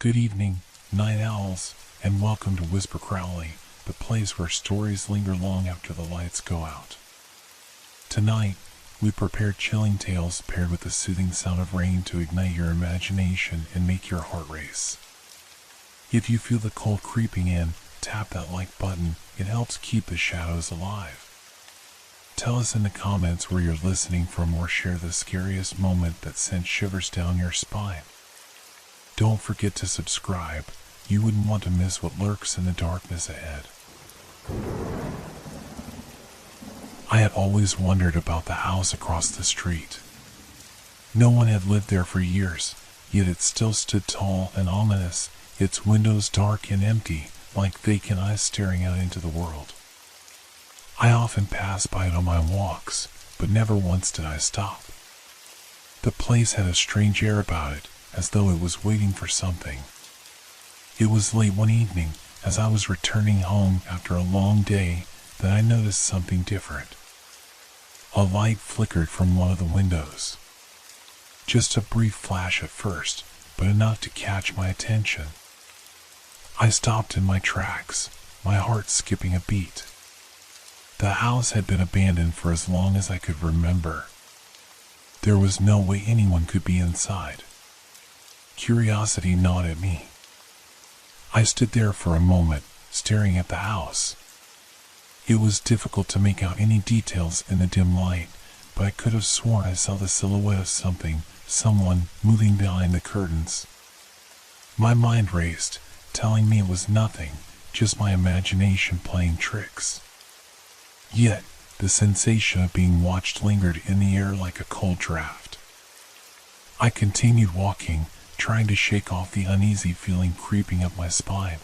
Good evening, night owls, and welcome to Whisper Crowley, the place where stories linger long after the lights go out. Tonight, we prepared chilling tales paired with the soothing sound of rain to ignite your imagination and make your heart race. If you feel the cold creeping in, tap that like button. It helps keep the shadows alive. Tell us in the comments where you're listening from or share the scariest moment that sent shivers down your spine. Don't forget to subscribe. You wouldn't want to miss what lurks in the darkness ahead. I had always wondered about the house across the street. No one had lived there for years, yet it still stood tall and ominous, its windows dark and empty, like vacant eyes staring out into the world. I often passed by it on my walks, but never once did I stop. The place had a strange air about it, as though it was waiting for something. It was late one evening, as I was returning home after a long day, that I noticed something different. A light flickered from one of the windows. Just a brief flash at first, but enough to catch my attention. I stopped in my tracks, my heart skipping a beat. The house had been abandoned for as long as I could remember. There was no way anyone could be inside. Curiosity gnawed at me. I stood there for a moment, staring at the house. It was difficult to make out any details in the dim light, but I could have sworn I saw the silhouette of someone moving behind the curtains. My mind raced, telling me it was nothing, just my imagination playing tricks. Yet, the sensation of being watched lingered in the air like a cold draft. I continued walking, trying to shake off the uneasy feeling creeping up my spine.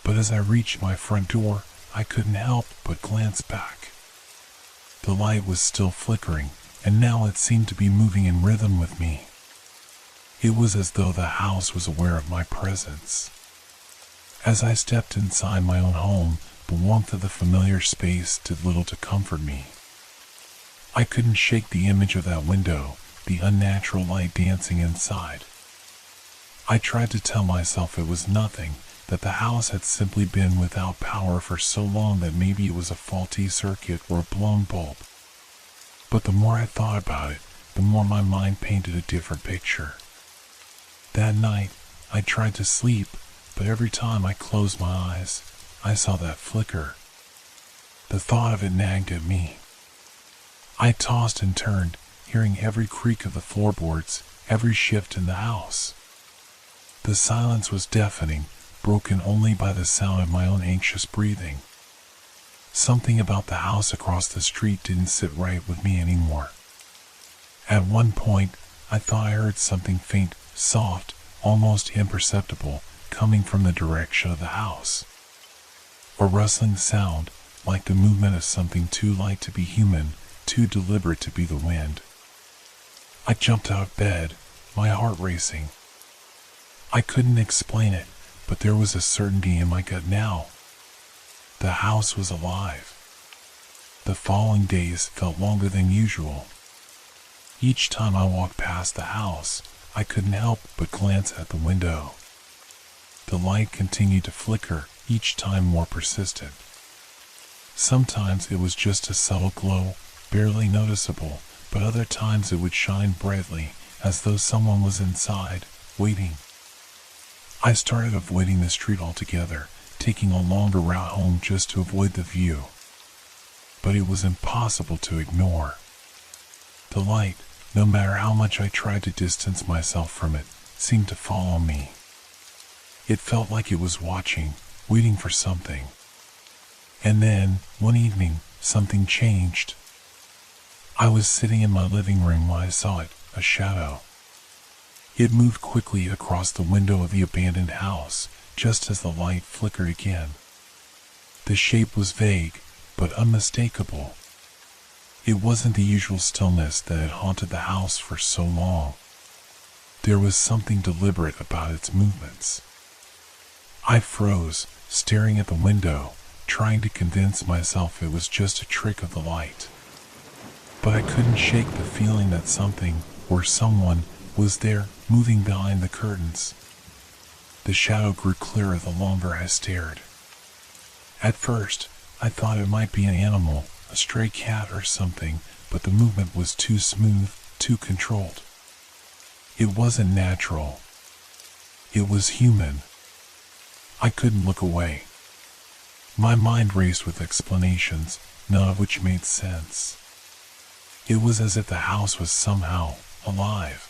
But as I reached my front door, I couldn't help but glance back. The light was still flickering, and now it seemed to be moving in rhythm with me. It was as though the house was aware of my presence. As I stepped inside my own home, the warmth of the familiar space did little to comfort me. I couldn't shake the image of that window, the unnatural light dancing inside. I tried to tell myself it was nothing, that the house had simply been without power for so long that maybe it was a faulty circuit or a blown bulb. But the more I thought about it, the more my mind painted a different picture. That night, I tried to sleep, but every time I closed my eyes, I saw that flicker. The thought of it nagged at me. I tossed and turned, hearing every creak of the floorboards, every shift in the house. The silence was deafening, broken only by the sound of my own anxious breathing. Something about the house across the street didn't sit right with me anymore. At one point, I thought I heard something faint, soft, almost imperceptible, coming from the direction of the house. A rustling sound, like the movement of something too light to be human, too deliberate to be the wind. I jumped out of bed, my heart racing. I couldn't explain it, but there was a certainty in my gut now. The house was alive. The following days felt longer than usual. Each time I walked past the house, I couldn't help but glance at the window. The light continued to flicker, each time more persistent. Sometimes it was just a subtle glow, barely noticeable, but other times it would shine brightly, as though someone was inside, waiting. I started avoiding the street altogether, taking a longer route home just to avoid the view. But it was impossible to ignore. The light, no matter how much I tried to distance myself from it, seemed to follow me. It felt like it was watching, waiting for something. And then, one evening, something changed. I was sitting in my living room when I saw it, a shadow. It moved quickly across the window of the abandoned house, just as the light flickered again. The shape was vague, but unmistakable. It wasn't the usual stillness that had haunted the house for so long. There was something deliberate about its movements. I froze, staring at the window, trying to convince myself it was just a trick of the light. But I couldn't shake the feeling that something, or someone, was there, moving behind the curtains. The shadow grew clearer the longer I stared. At first, I thought it might be an animal, a stray cat or something, but the movement was too smooth, too controlled. It wasn't natural. It was human. I couldn't look away. My mind raced with explanations, none of which made sense. It was as if the house was somehow alive.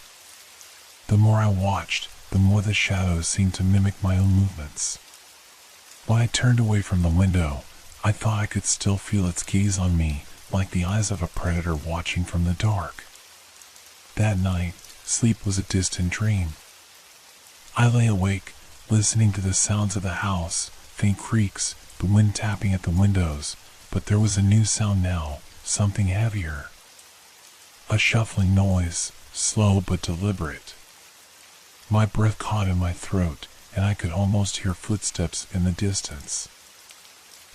The more I watched, the more the shadows seemed to mimic my own movements. When I turned away from the window, I thought I could still feel its gaze on me, like the eyes of a predator watching from the dark. That night, sleep was a distant dream. I lay awake, listening to the sounds of the house, faint creaks, the wind tapping at the windows, but there was a new sound now, something heavier. A shuffling noise, slow but deliberate. My breath caught in my throat, and I could almost hear footsteps in the distance.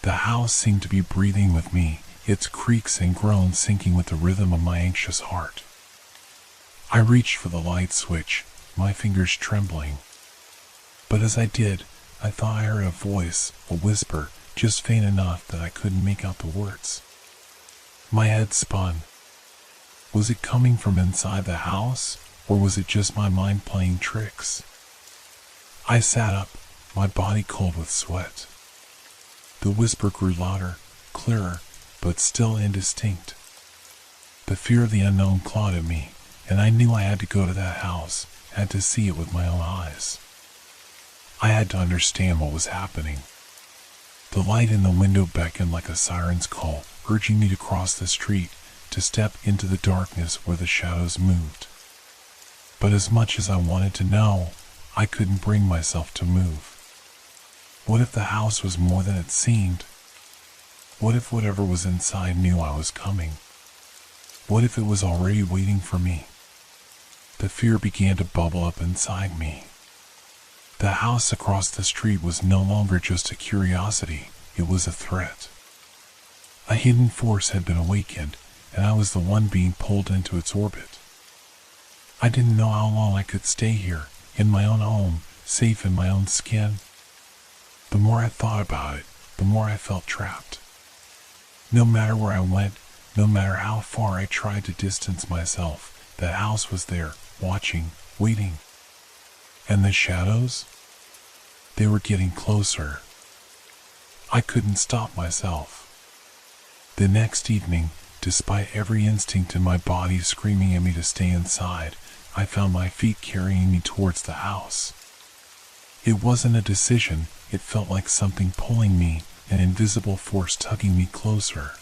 The house seemed to be breathing with me, its creaks and groans syncing with the rhythm of my anxious heart. I reached for the light switch, my fingers trembling. But as I did, I thought I heard a voice, a whisper, just faint enough that I couldn't make out the words. My head spun. Was it coming from inside the house, or was it just my mind playing tricks? I sat up, my body cold with sweat. The whisper grew louder, clearer, but still indistinct. The fear of the unknown clawed at me, and I knew I had to go to that house, had to see it with my own eyes. I had to understand what was happening. The light in the window beckoned like a siren's call, urging me to cross the street, to step into the darkness where the shadows moved. But as much as I wanted to know, I couldn't bring myself to move. What if the house was more than it seemed? What if whatever was inside knew I was coming? What if it was already waiting for me? The fear began to bubble up inside me. The house across the street was no longer just a curiosity, it was a threat. A hidden force had been awakened, and I was the one being pulled into its orbit. I didn't know how long I could stay here, in my own home, safe in my own skin. The more I thought about it, the more I felt trapped. No matter where I went, no matter how far I tried to distance myself, that house was there, watching, waiting. And the shadows? They were getting closer. I couldn't stop myself. The next evening, despite every instinct in my body screaming at me to stay inside, I found my feet carrying me towards the house. It wasn't a decision, it felt like something pulling me, an invisible force tugging me closer.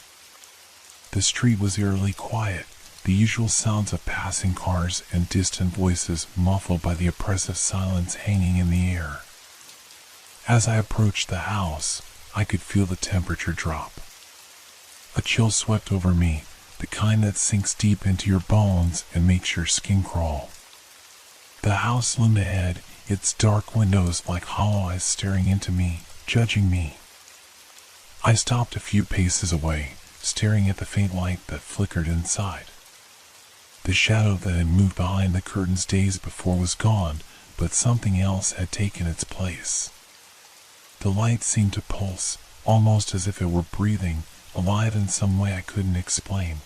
The street was eerily quiet, the usual sounds of passing cars and distant voices muffled by the oppressive silence hanging in the air. As I approached the house, I could feel the temperature drop. A chill swept over me, the kind that sinks deep into your bones and makes your skin crawl. The house loomed ahead, its dark windows like hollow eyes staring into me, judging me. I stopped a few paces away, staring at the faint light that flickered inside. The shadow that had moved behind the curtains days before was gone, but something else had taken its place. The light seemed to pulse, almost as if it were breathing, alive in some way I couldn't explain.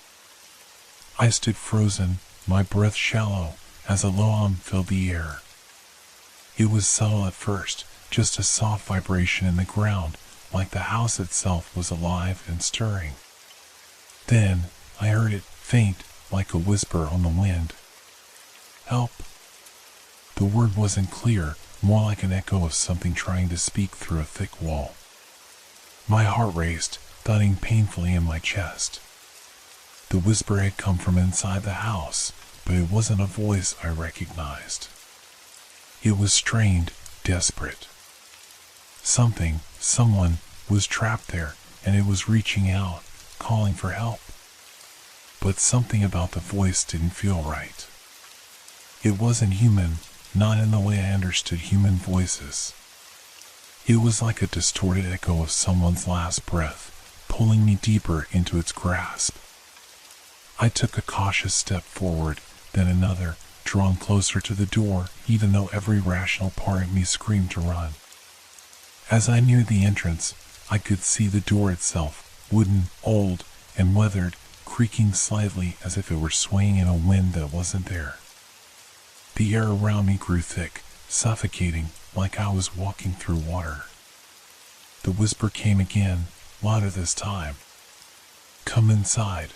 I stood frozen, my breath shallow, as a low hum filled the air. It was subtle at first, just a soft vibration in the ground, like the house itself was alive and stirring. Then, I heard it, faint, like a whisper on the wind. Help! The word wasn't clear, more like an echo of something trying to speak through a thick wall. My heart raced, thudding painfully in my chest. The whisper had come from inside the house, but it wasn't a voice I recognized. It was strained, desperate. Someone, was trapped there, and it was reaching out, calling for help. But something about the voice didn't feel right. It wasn't human, not in the way I understood human voices. It was like a distorted echo of someone's last breath, pulling me deeper into its grasp. I took a cautious step forward, then another, drawn closer to the door, even though every rational part of me screamed to run. As I neared the entrance, I could see the door itself, wooden, old, and weathered, creaking slightly as if it were swaying in a wind that wasn't there. The air around me grew thick, suffocating, like I was walking through water. The whisper came again, louder this time. "Come inside."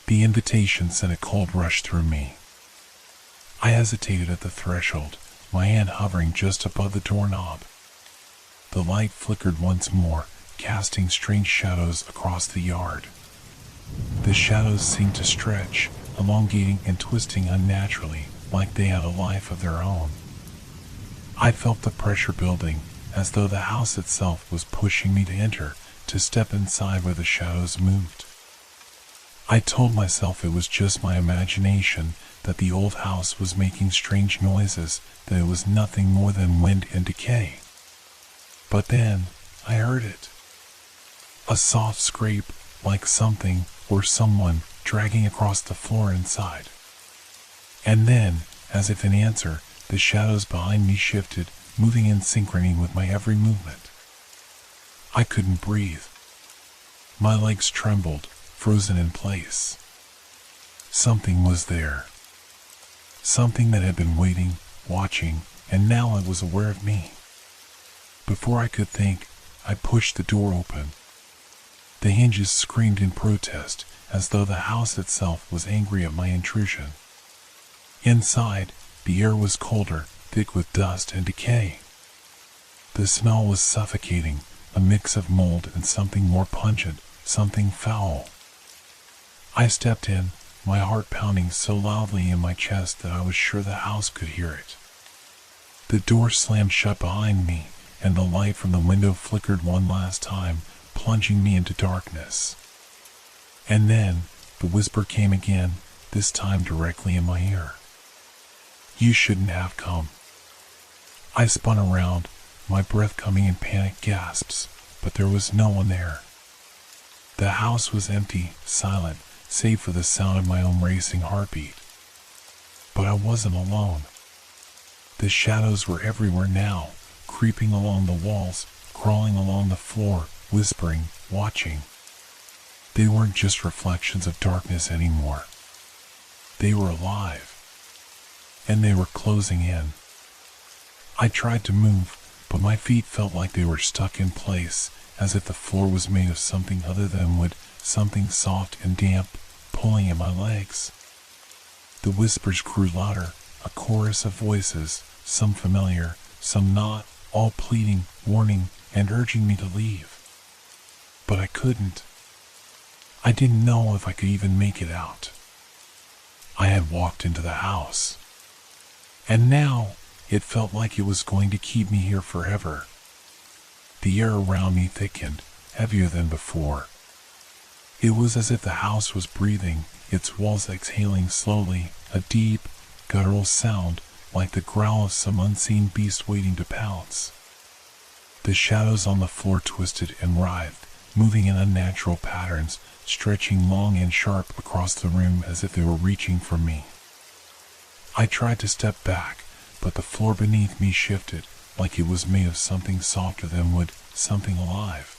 The invitation sent a cold rush through me. I hesitated at the threshold, my hand hovering just above the doorknob. The light flickered once more, casting strange shadows across the yard. The shadows seemed to stretch, elongating and twisting unnaturally, like they had a life of their own. I felt the pressure building, as though the house itself was pushing me to enter, to step inside where the shadows moved. I told myself it was just my imagination, that the old house was making strange noises, that it was nothing more than wind and decay. But then, I heard it. A soft scrape, like something, or someone, dragging across the floor inside. And then, as if in answer, the shadows behind me shifted, moving in synchrony with my every movement. I couldn't breathe. My legs trembled, frozen in place. Something was there. Something that had been waiting, watching, and now it was aware of me. Before I could think, I pushed the door open. The hinges screamed in protest, as though the house itself was angry at my intrusion. Inside, the air was colder, thick with dust and decay. The smell was suffocating, a mix of mold and something more pungent, something foul. I stepped in, my heart pounding so loudly in my chest that I was sure the house could hear it. The door slammed shut behind me, and the light from the window flickered one last time, plunging me into darkness. And then, the whisper came again, this time directly in my ear. "You shouldn't have come." I spun around, my breath coming in panicked gasps, but there was no one there. The house was empty, silent, save for the sound of my own racing heartbeat. But I wasn't alone. The shadows were everywhere now, creeping along the walls, crawling along the floor, whispering, watching. They weren't just reflections of darkness anymore. They were alive. And they were closing in. I tried to move, but my feet felt like they were stuck in place, as if the floor was made of something other than wood, something soft and damp, pulling at my legs. The whispers grew louder, a chorus of voices, some familiar, some not, all pleading, warning, and urging me to leave. But I couldn't. I didn't know if I could even make it out. I had walked into the house. And now, it felt like it was going to keep me here forever. The air around me thickened, heavier than before. It was as if the house was breathing, its walls exhaling slowly, a deep, guttural sound, like the growl of some unseen beast waiting to pounce. The shadows on the floor twisted and writhed, moving in unnatural patterns, stretching long and sharp across the room as if they were reaching for me. I tried to step back, but the floor beneath me shifted, like it was made of something softer than wood, something alive.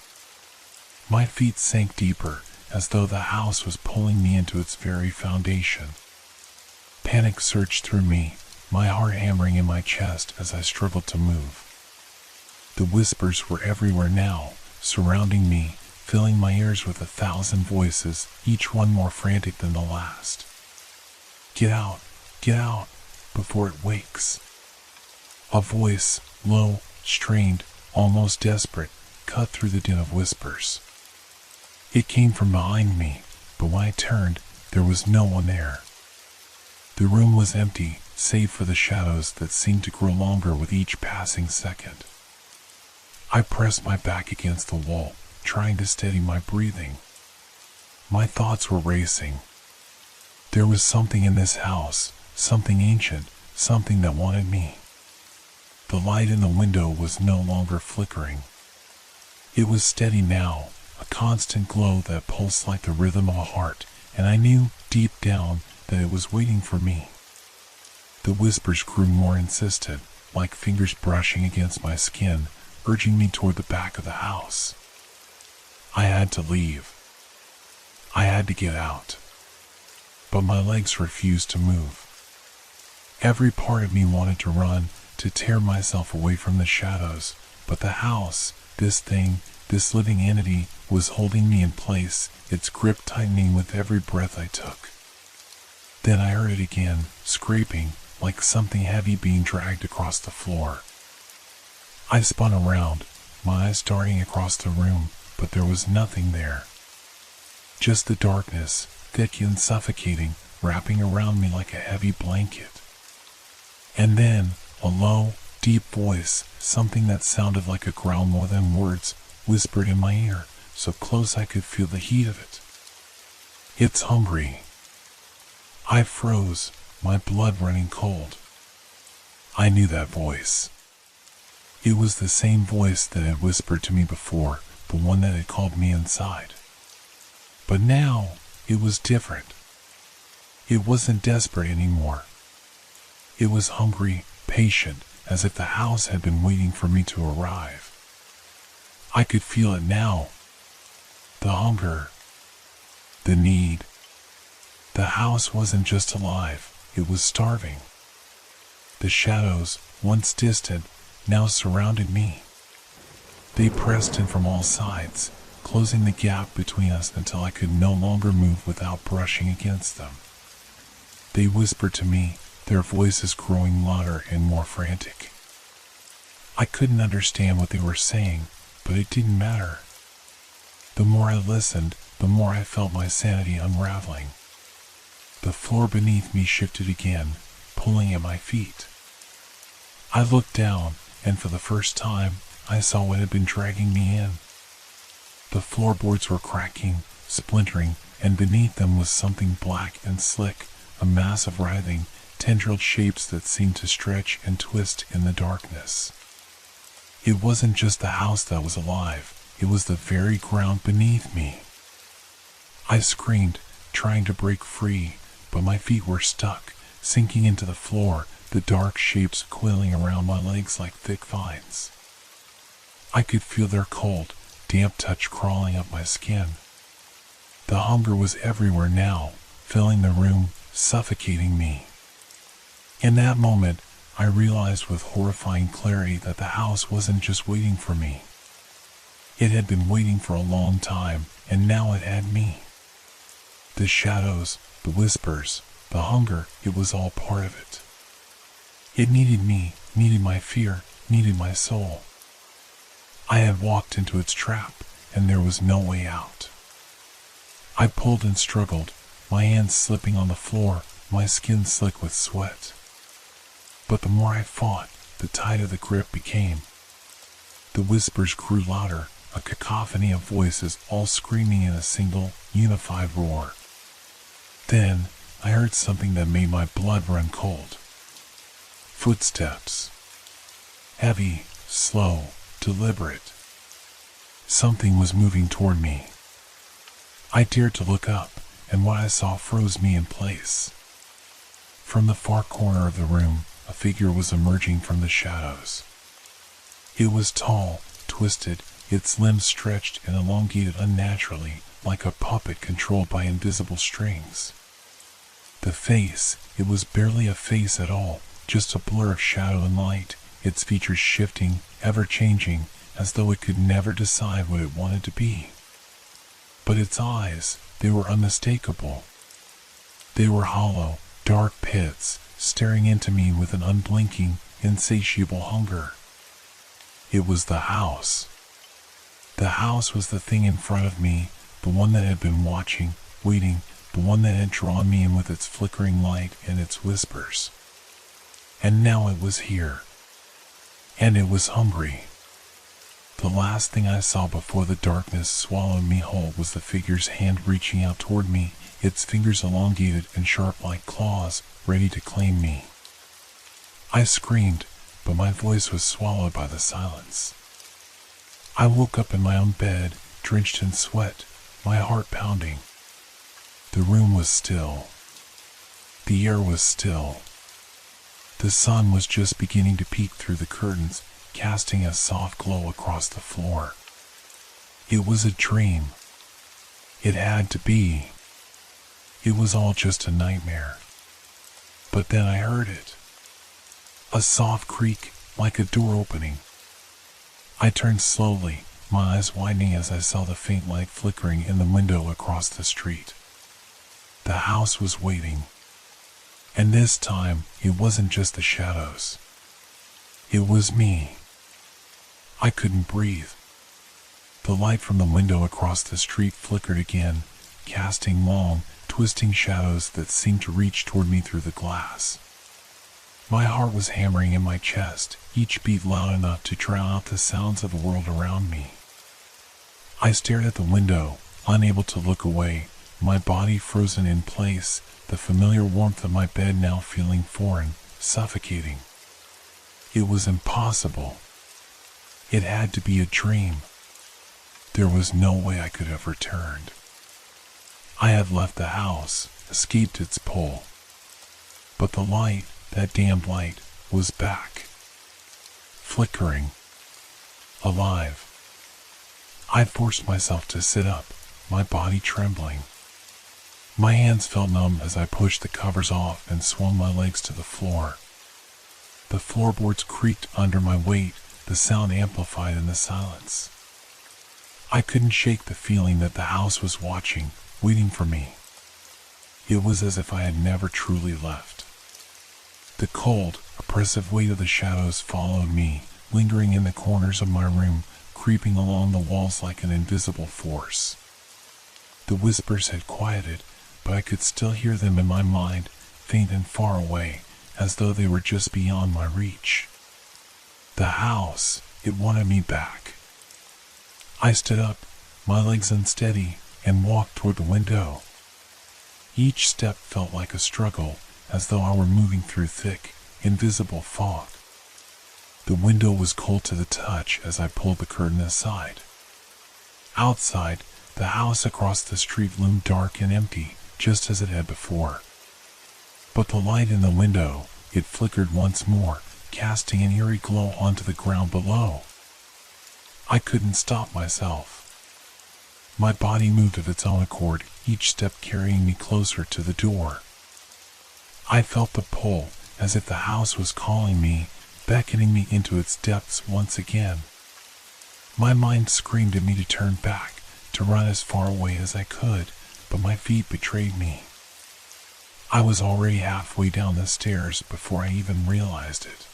My feet sank deeper, as though the house was pulling me into its very foundation. Panic surged through me, my heart hammering in my chest as I struggled to move. The whispers were everywhere now, surrounding me, filling my ears with 1,000 voices, each one more frantic than the last. Get out, before it wakes." A voice, low, strained, almost desperate, cut through the din of whispers. It came from behind me, but when I turned, there was no one there. The room was empty, save for the shadows that seemed to grow longer with each passing second. I pressed my back against the wall, trying to steady my breathing. My thoughts were racing. There was something in this house, something ancient, something that wanted me. The light in the window was no longer flickering. It was steady now, a constant glow that pulsed like the rhythm of a heart, and I knew, deep down, that it was waiting for me. The whispers grew more insistent, like fingers brushing against my skin, urging me toward the back of the house. I had to leave. I had to get out. But my legs refused to move. Every part of me wanted to run, to tear myself away from the shadows, but the house, this thing, this living entity, was holding me in place, its grip tightening with every breath I took. Then I heard it again, scraping, like something heavy being dragged across the floor. I spun around, my eyes darting across the room, but there was nothing there. Just the darkness, thick and suffocating, wrapping around me like a heavy blanket. And then, a low, deep voice, something that sounded like a growl more than words, whispered in my ear, so close I could feel the heat of it. "It's hungry." I froze, my blood running cold. I knew that voice. It was the same voice that had whispered to me before, the one that had called me inside. But now, it was different. It wasn't desperate anymore. It was hungry, patient, as if the house had been waiting for me to arrive. I could feel it now. The hunger. The need. The house wasn't just alive, it was starving. The shadows, once distant, now surrounded me. They pressed in from all sides, closing the gap between us until I could no longer move without brushing against them. They whispered to me, their voices growing louder and more frantic. I couldn't understand what they were saying, but it didn't matter. The more I listened, the more I felt my sanity unraveling. The floor beneath me shifted again, pulling at my feet. I looked down, and for the first time, I saw what had been dragging me in. The floorboards were cracking, splintering, and beneath them was something black and slick, a mass of writhing, tendrilled shapes that seemed to stretch and twist in the darkness. It wasn't just the house that was alive, it was the very ground beneath me. I screamed, trying to break free, but my feet were stuck, sinking into the floor, the dark shapes coiling around my legs like thick vines. I could feel their cold, damp touch crawling up my skin. The hunger was everywhere now, filling the room, suffocating me. In that moment, I realized with horrifying clarity that the house wasn't just waiting for me. It had been waiting for a long time, and now it had me. The shadows, the whispers, the hunger, it was all part of it. It needed me, needed my fear, needed my soul. I had walked into its trap, and there was no way out. I pulled and struggled, my hands slipping on the floor, my skin slick with sweat. But the more I fought, the tighter the grip became. The whispers grew louder, a cacophony of voices all screaming in a single, unified roar. Then, I heard something that made my blood run cold. Footsteps. Heavy, slow, deliberate. Something was moving toward me. I dared to look up, and what I saw froze me in place. From the far corner of the room, a figure was emerging from the shadows. It was tall, twisted, its limbs stretched and elongated unnaturally, like a puppet controlled by invisible strings. The face, it was barely a face at all, just a blur of shadow and light, its features shifting, ever-changing, as though it could never decide what it wanted to be. But its eyes, they were unmistakable. They were hollow, dark pits, staring into me with an unblinking, insatiable hunger. It was the house. The house was the thing in front of me, the one that had been watching, waiting, the one that had drawn me in with its flickering light and its whispers. And now it was here. And it was hungry. The last thing I saw before the darkness swallowed me whole was the figure's hand reaching out toward me, its fingers elongated and sharp like claws, ready to claim me. I screamed, but my voice was swallowed by the silence. I woke up in my own bed, drenched in sweat, my heart pounding. The room was still. The air was still. The sun was just beginning to peek through the curtains, casting a soft glow across the floor. It was a dream. It had to be. It was all just a nightmare. But then I heard it. A soft creak, like a door opening. I turned slowly, my eyes widening as I saw the faint light flickering in the window across the street. The house was waiting. And this time, it wasn't just the shadows. It was me. I couldn't breathe. The light from the window across the street flickered again, casting long, twisting shadows that seemed to reach toward me through the glass. My heart was hammering in my chest, each beat loud enough to drown out the sounds of the world around me. I stared at the window, unable to look away, my body frozen in place, the familiar warmth of my bed now feeling foreign, suffocating. It was impossible. It had to be a dream. There was no way I could have returned. I had left the house, escaped its pull. But the light, that damned light, was back. Flickering. Alive. I forced myself to sit up, my body trembling. My hands felt numb as I pushed the covers off and swung my legs to the floor. The floorboards creaked under my weight, the sound amplified in the silence. I couldn't shake the feeling that the house was watching, waiting for me. It was as if I had never truly left. The cold, oppressive weight of the shadows followed me, lingering in the corners of my room, creeping along the walls like an invisible force. The whispers had quieted, but I could still hear them in my mind, faint and far away, as though they were just beyond my reach. The house, it wanted me back. I stood up, my legs unsteady, and walked toward the window. Each step felt like a struggle, as though I were moving through thick, invisible fog. The window was cold to the touch as I pulled the curtain aside. Outside, the house across the street loomed dark and empty, just as it had before. But the light in the window, it flickered once more, casting an eerie glow onto the ground below. I couldn't stop myself. My body moved of its own accord, each step carrying me closer to the door. I felt the pull, as if the house was calling me, beckoning me into its depths once again. My mind screamed at me to turn back, to run as far away as I could, but my feet betrayed me. I was already halfway down the stairs before I even realized it.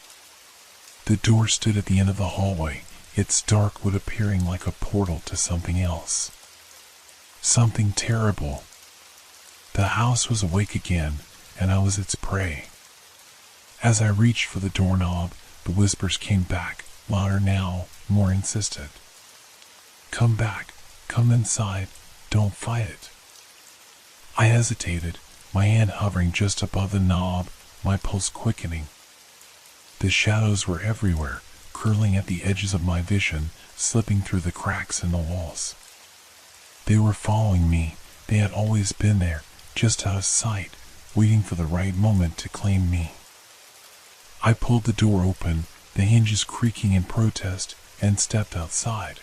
The door stood at the end of the hallway, its dark wood appearing like a portal to something else. Something terrible. The house was awake again, and I was its prey. As I reached for the doorknob, the whispers came back, louder now, more insistent. Come back, come inside, don't fight it. I hesitated, my hand hovering just above the knob, my pulse quickening. The shadows were everywhere, curling at the edges of my vision, slipping through the cracks in the walls. They were following me, they had always been there, just out of sight, waiting for the right moment to claim me. I pulled the door open, the hinges creaking in protest, and stepped outside.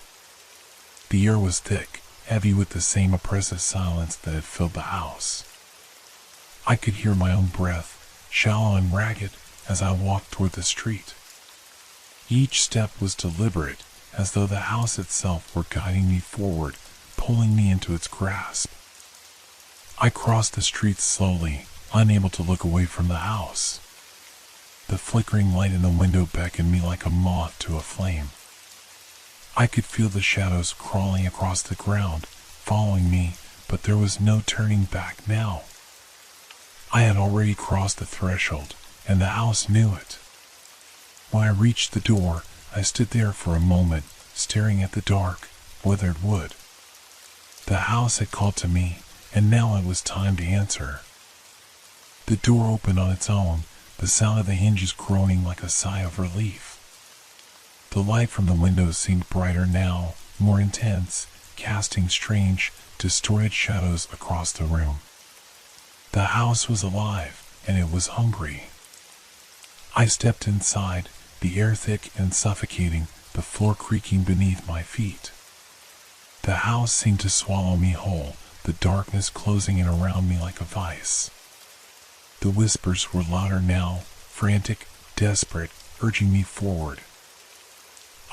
The air was thick, heavy with the same oppressive silence that had filled the house. I could hear my own breath, shallow and ragged, as I walked toward the street. Each step was deliberate, as though the house itself were guiding me forward, pulling me into its grasp. I crossed the street slowly, unable to look away from the house. The flickering light in the window beckoned me like a moth to a flame. I could feel the shadows crawling across the ground, following me, but there was no turning back now. I had already crossed the threshold, and the house knew it. When I reached the door, I stood there for a moment, staring at the dark, withered wood. The house had called to me, and now it was time to answer. The door opened on its own, the sound of the hinges groaning like a sigh of relief. The light from the windows seemed brighter now, more intense, casting strange, distorted shadows across the room. The house was alive, and it was hungry. I stepped inside, the air thick and suffocating, the floor creaking beneath my feet. The house seemed to swallow me whole, the darkness closing in around me like a vice. The whispers were louder now, frantic, desperate, urging me forward.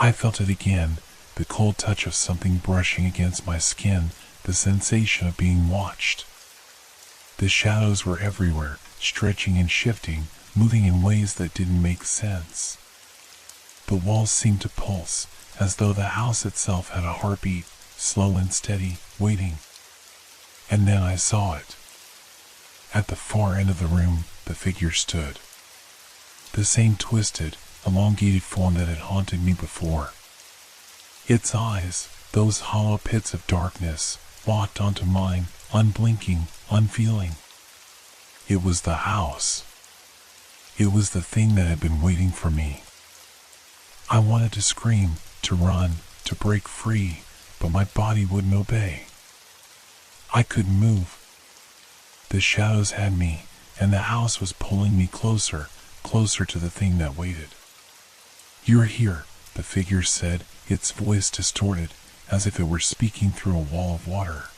I felt it again, the cold touch of something brushing against my skin, the sensation of being watched. The shadows were everywhere, stretching and shifting, moving in ways that didn't make sense. The walls seemed to pulse, as though the house itself had a heartbeat, slow and steady, waiting. And then I saw it. At the far end of the room, the figure stood. The same twisted, elongated form that had haunted me before. Its eyes, those hollow pits of darkness, locked onto mine, unblinking, unfeeling. It was the house. It was the thing that had been waiting for me. I wanted to scream, to run, to break free, but my body wouldn't obey. I couldn't move. The shadows had me, and the house was pulling me closer, closer to the thing that waited. "You're here," the figure said, its voice distorted, as if it were speaking through a wall of water.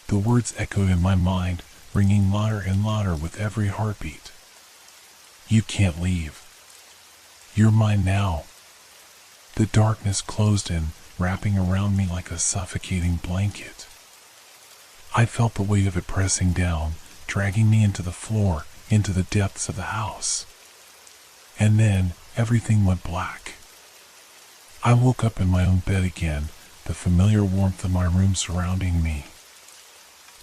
The words echoed in my mind, ringing louder and louder with every heartbeat. "You can't leave. You're mine now." The darkness closed in, wrapping around me like a suffocating blanket. I felt the weight of it pressing down, dragging me into the floor, into the depths of the house. And then, everything went black. I woke up in my own bed again, the familiar warmth of my room surrounding me.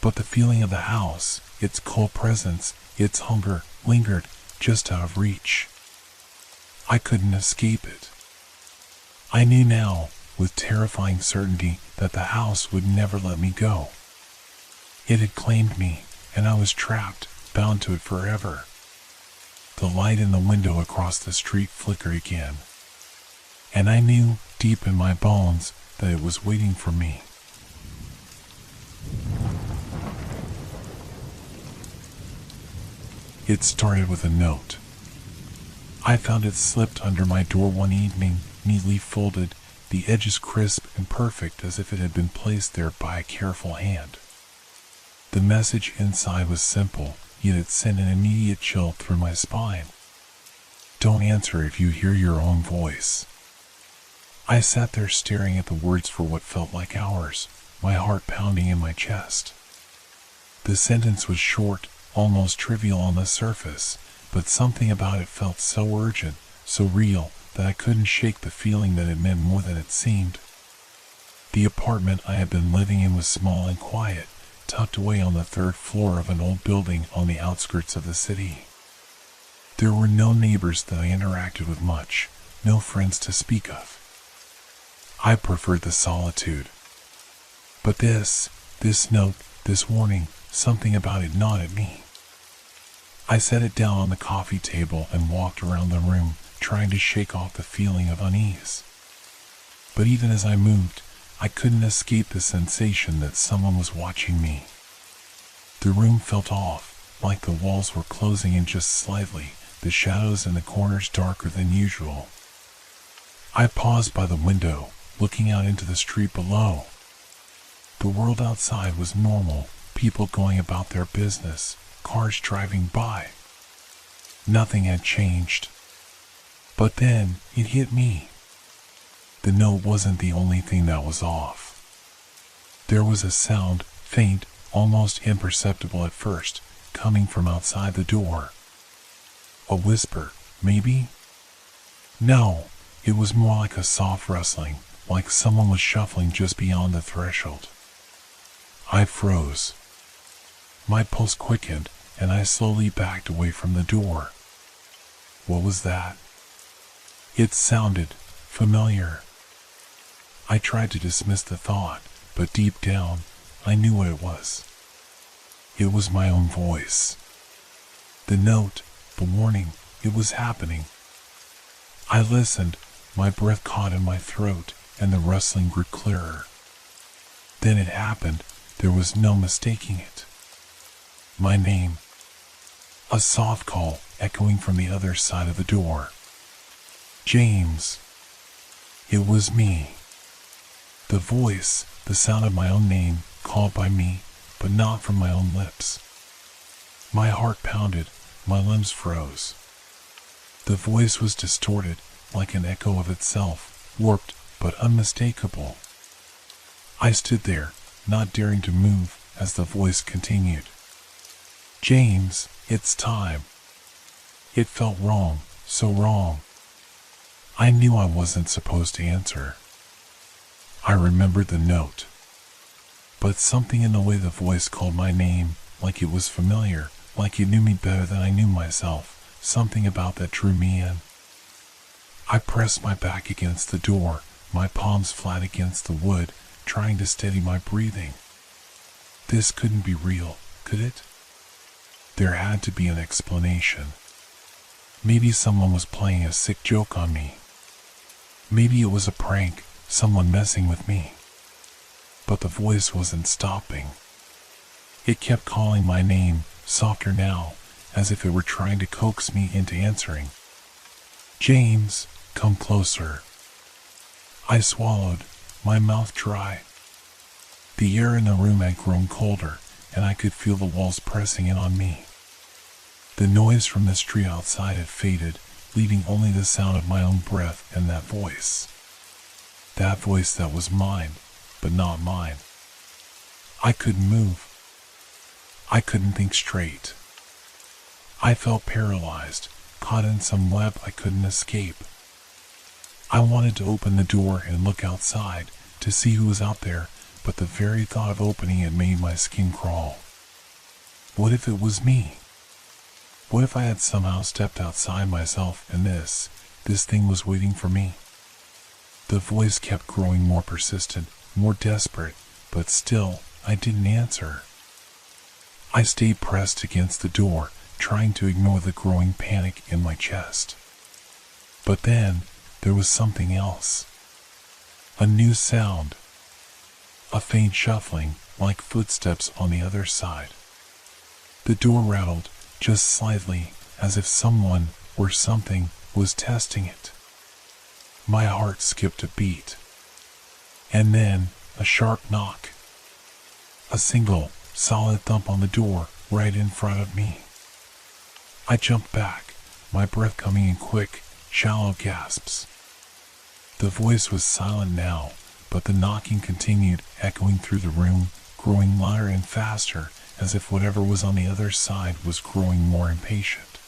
But the feeling of the house, its cold presence, its hunger, lingered, just out of reach. I couldn't escape it. I knew now, with terrifying certainty, that the house would never let me go. It had claimed me, and I was trapped, bound to it forever. The light in the window across the street flickered again, and I knew, deep in my bones, that it was waiting for me. It started with a note. I found it slipped under my door one evening, neatly folded, the edges crisp and perfect as if it had been placed there by a careful hand. The message inside was simple, yet it sent an immediate chill through my spine. "Don't answer if you hear your own voice." I sat there staring at the words for what felt like hours, my heart pounding in my chest. The sentence was short, almost trivial on the surface, but something about it felt so urgent, so real, that I couldn't shake the feeling that it meant more than it seemed. The apartment I had been living in was small and quiet, tucked away on the third floor of an old building on the outskirts of the city. There were no neighbors that I interacted with much, no friends to speak of. I preferred the solitude. But this note, this warning, something about it gnawed at me. I set it down on the coffee table and walked around the room, trying to shake off the feeling of unease. But even as I moved, I couldn't escape the sensation that someone was watching me. The room felt off, like the walls were closing in just slightly, the shadows in the corners darker than usual. I paused by the window, looking out into the street below. The world outside was normal, people going about their business, cars driving by. Nothing had changed. But then, it hit me. The note wasn't the only thing that was off. There was a sound, faint, almost imperceptible at first, coming from outside the door. A whisper, maybe? No, it was more like a soft rustling, like someone was shuffling just beyond the threshold. I froze. My pulse quickened, and I slowly backed away from the door. What was that? It sounded familiar. I tried to dismiss the thought, but deep down, I knew what it was. It was my own voice. The note, the warning, it was happening. I listened, my breath caught in my throat, and the rustling grew clearer. Then it happened, there was no mistaking it. My name. A soft call, echoing from the other side of the door. James. It was me. The voice, the sound of my own name, called by me, but not from my own lips. My heart pounded, my limbs froze. The voice was distorted, like an echo of itself, warped but unmistakable. I stood there, not daring to move, as the voice continued. James, it's time. It felt wrong, so wrong. I knew I wasn't supposed to answer. I remembered the note. But something in the way the voice called my name, like it was familiar, like it knew me better than I knew myself, something about that drew me in. I pressed my back against the door, my palms flat against the wood, trying to steady my breathing. This couldn't be real, could it? There had to be an explanation. Maybe someone was playing a sick joke on me. Maybe it was a prank, someone messing with me. But the voice wasn't stopping. It kept calling my name, softer now, as if it were trying to coax me into answering. James, come closer. I swallowed, my mouth dry. The air in the room had grown colder, and I could feel the walls pressing in on me. The noise from the street outside had faded, leaving only the sound of my own breath and that voice. That voice that was mine, but not mine. I couldn't move. I couldn't think straight. I felt paralyzed, caught in some web I couldn't escape. I wanted to open the door and look outside, to see who was out there, but the very thought of opening it made my skin crawl. What if it was me? What if I had somehow stepped outside myself and this thing was waiting for me? The voice kept growing more persistent, more desperate, but still, I didn't answer. I stayed pressed against the door, trying to ignore the growing panic in my chest. But then, there was something else. A new sound. A faint shuffling, like footsteps on the other side. The door rattled, just slightly, as if someone, or something, was testing it. My heart skipped a beat. And then, a sharp knock. A single, solid thump on the door, right in front of me. I jumped back, my breath coming in quick, shallow gasps. The voice was silent now, but the knocking continued, echoing through the room, growing louder and faster, as if whatever was on the other side was growing more impatient,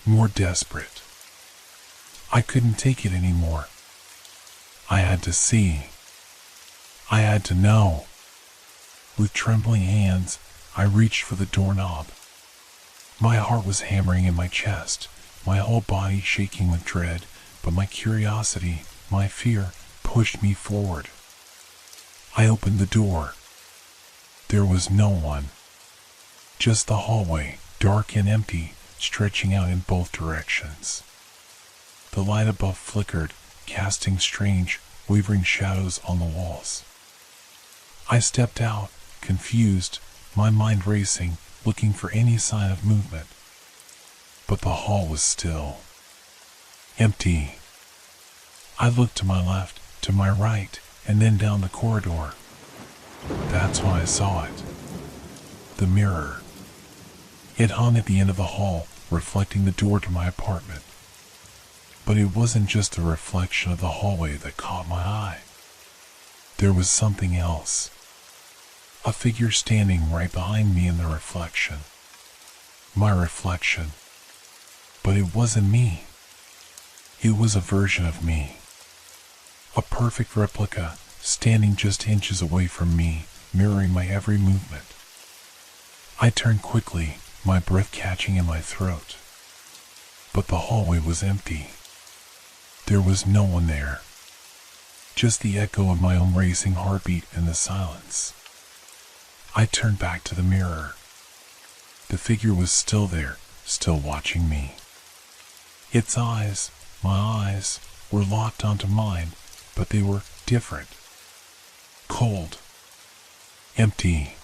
more desperate. I couldn't take it anymore. I had to see. I had to know. With trembling hands, I reached for the doorknob. My heart was hammering in my chest, my whole body shaking with dread, but my curiosity, my fear, pushed me forward. I opened the door. There was no one. Just the hallway, dark and empty, stretching out in both directions. The light above flickered, casting strange, wavering shadows on the walls. I stepped out, confused, my mind racing, looking for any sign of movement. But the hall was still. Empty. I looked to my left, to my right, and then down the corridor. That's when I saw it. The mirror. It hung at the end of the hall, reflecting the door to my apartment. But it wasn't just the reflection of the hallway that caught my eye. There was something else. A figure standing right behind me in the reflection. My reflection. But it wasn't me. It was a version of me. A perfect replica, standing just inches away from me, mirroring my every movement. I turned quickly, my breath catching in my throat. But the hallway was empty. There was no one there. Just the echo of my own racing heartbeat in the silence. I turned back to the mirror. The figure was still there, still watching me. Its eyes, my eyes, were locked onto mine, but they were different. Cold. Empty.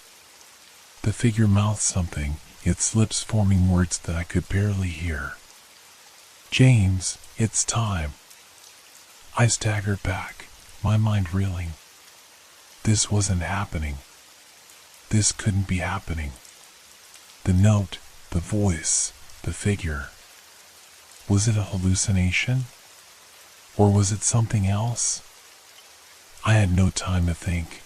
The figure mouthed something, its lips forming words that I could barely hear. "James, it's time." I staggered back, my mind reeling. This wasn't happening. This couldn't be happening. The note, the voice, the figure. Was it a hallucination? Or was it something else? I had no time to think.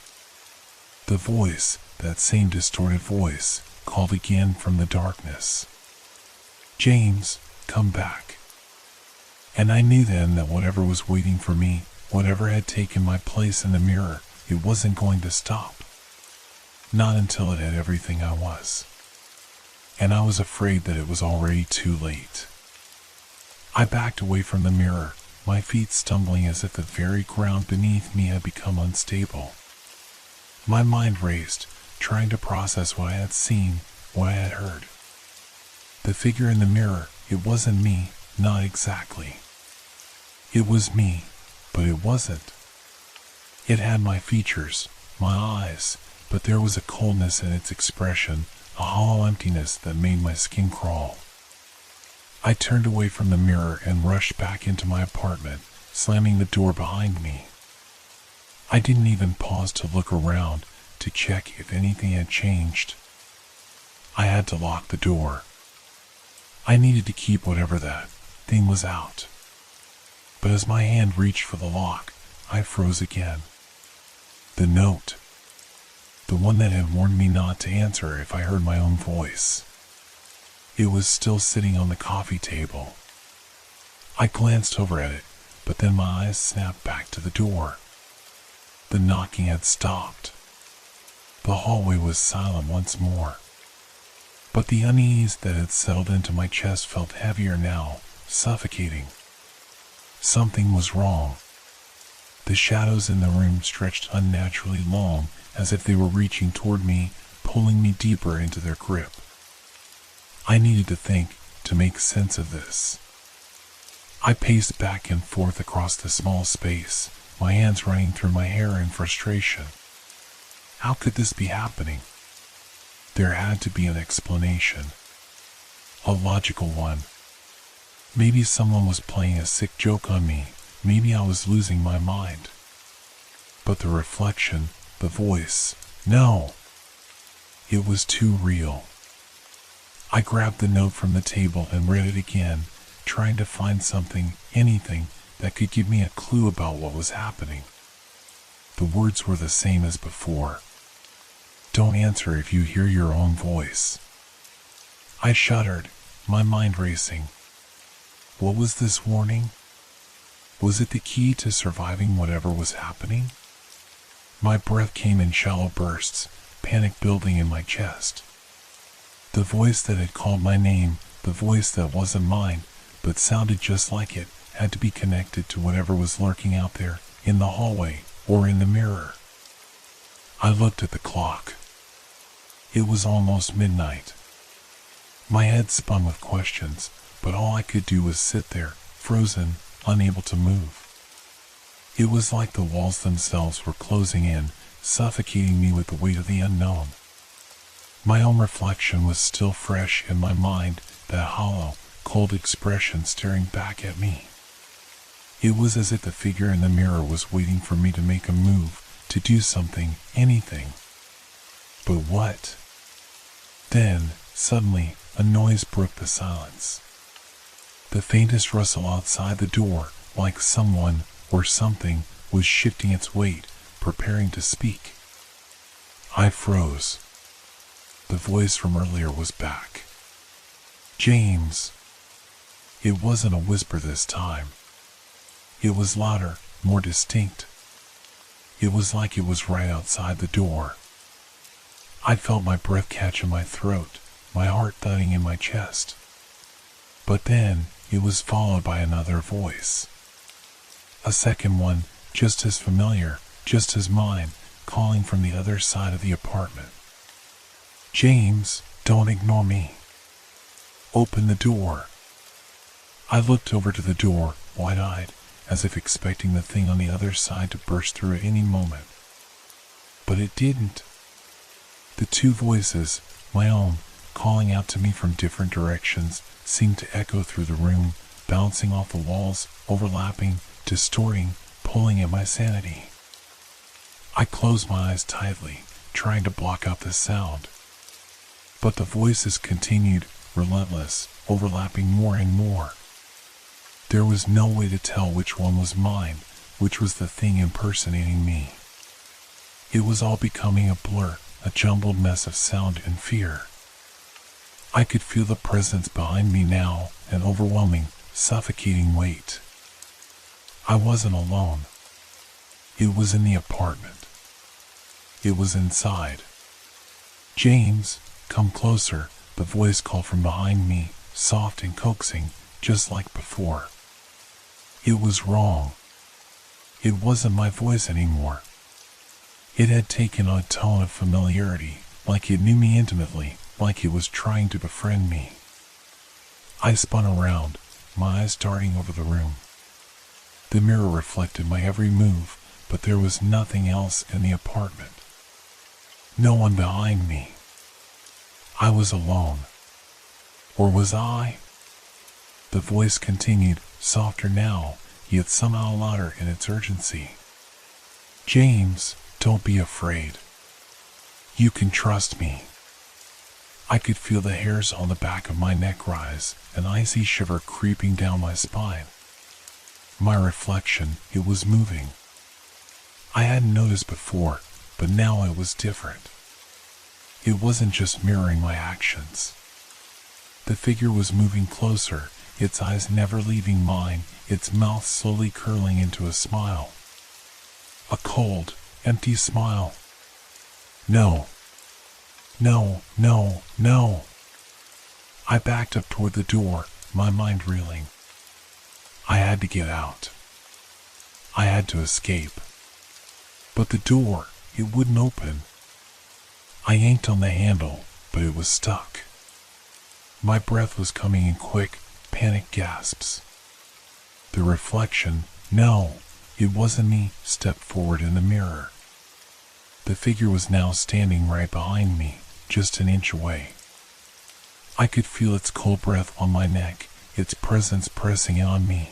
The voice, that same distorted voice, called again from the darkness. "James, come back." And I knew then that whatever was waiting for me, whatever had taken my place in the mirror, it wasn't going to stop. Not until it had everything I was. And I was afraid that it was already too late. I backed away from the mirror, my feet stumbling as if the very ground beneath me had become unstable. My mind raced, trying to process what I had seen, what I had heard. The figure in the mirror, it wasn't me, not exactly. It was me, but it wasn't. It had my features, my eyes, but there was a coldness in its expression, a hollow emptiness that made my skin crawl. I turned away from the mirror and rushed back into my apartment, slamming the door behind me. I didn't even pause to look around, to check if anything had changed. I had to lock the door. I needed to keep whatever that thing was out. But as my hand reached for the lock, I froze again. The note. The one that had warned me not to answer if I heard my own voice. It was still sitting on the coffee table. I glanced over at it, but then my eyes snapped back to the door. The knocking had stopped. The hallway was silent once more. But the unease that had settled into my chest felt heavier now, suffocating. Something was wrong. The shadows in the room stretched unnaturally long, as if they were reaching toward me, pulling me deeper into their grip. I needed to think, to make sense of this. I paced back and forth across the small space, my hands running through my hair in frustration. How could this be happening? There had to be an explanation. A logical one. Maybe someone was playing a sick joke on me. Maybe I was losing my mind. But the reflection, the voice, no. It was too real. I grabbed the note from the table and read it again, trying to find something, anything, that could give me a clue about what was happening. The words were the same as before. Don't answer if you hear your own voice. I shuddered, my mind racing. What was this warning? Was it the key to surviving whatever was happening? My breath came in shallow bursts, panic building in my chest. The voice that had called my name, the voice that wasn't mine, but sounded just like it, had to be connected to whatever was lurking out there, in the hallway, or in the mirror. I looked at the clock. It was almost midnight. My head spun with questions, but all I could do was sit there, frozen, unable to move. It was like the walls themselves were closing in, suffocating me with the weight of the unknown. My own reflection was still fresh in my mind, that hollow, cold expression staring back at me. It was as if the figure in the mirror was waiting for me to make a move, to do something, anything. But what? Then, suddenly, a noise broke the silence. The faintest rustle outside the door, like someone, or something, was shifting its weight, preparing to speak. I froze. The voice from earlier was back. James. It wasn't a whisper this time. It was louder, more distinct. It was like it was right outside the door. I felt my breath catch in my throat, my heart thudding in my chest. But then, it was followed by another voice. A second one, just as familiar, just as mine, calling from the other side of the apartment. James, don't ignore me. Open the door. I looked over to the door, wide-eyed, as if expecting the thing on the other side to burst through at any moment. But it didn't. The two voices, my own, calling out to me from different directions, seemed to echo through the room, bouncing off the walls, overlapping, distorting, pulling at my sanity. I closed my eyes tightly, trying to block out the sound. But the voices continued, relentless, overlapping more and more. There was no way to tell which one was mine, which was the thing impersonating me. It was all becoming a blur, a jumbled mess of sound and fear. I could feel the presence behind me now, an overwhelming, suffocating weight. I wasn't alone. It was in the apartment. It was inside. "James, come closer," the voice called from behind me, soft and coaxing, just like before. It was wrong. It wasn't my voice anymore. It had taken on a tone of familiarity, like it knew me intimately, like it was trying to befriend me. I spun around, my eyes darting over the room. The mirror reflected my every move, but there was nothing else in the apartment. No one behind me. I was alone. Or was I? The voice continued, softer now, yet somehow louder in its urgency. "James, don't be afraid. You can trust me." I could feel the hairs on the back of my neck rise, an icy shiver creeping down my spine. My reflection, it was moving. I hadn't noticed before, but now it was different. It wasn't just mirroring my actions. The figure was moving closer, its eyes never leaving mine, its mouth slowly curling into a smile. A cold, empty smile. No. No, no, no. I backed up toward the door, my mind reeling. I had to get out. I had to escape. But the door, it wouldn't open. I yanked on the handle, but it was stuck. My breath was coming in quick, panic gasps. The reflection, no, it wasn't me, stepped forward in the mirror. The figure was now standing right behind me, just an inch away. I could feel its cold breath on my neck, its presence pressing on me.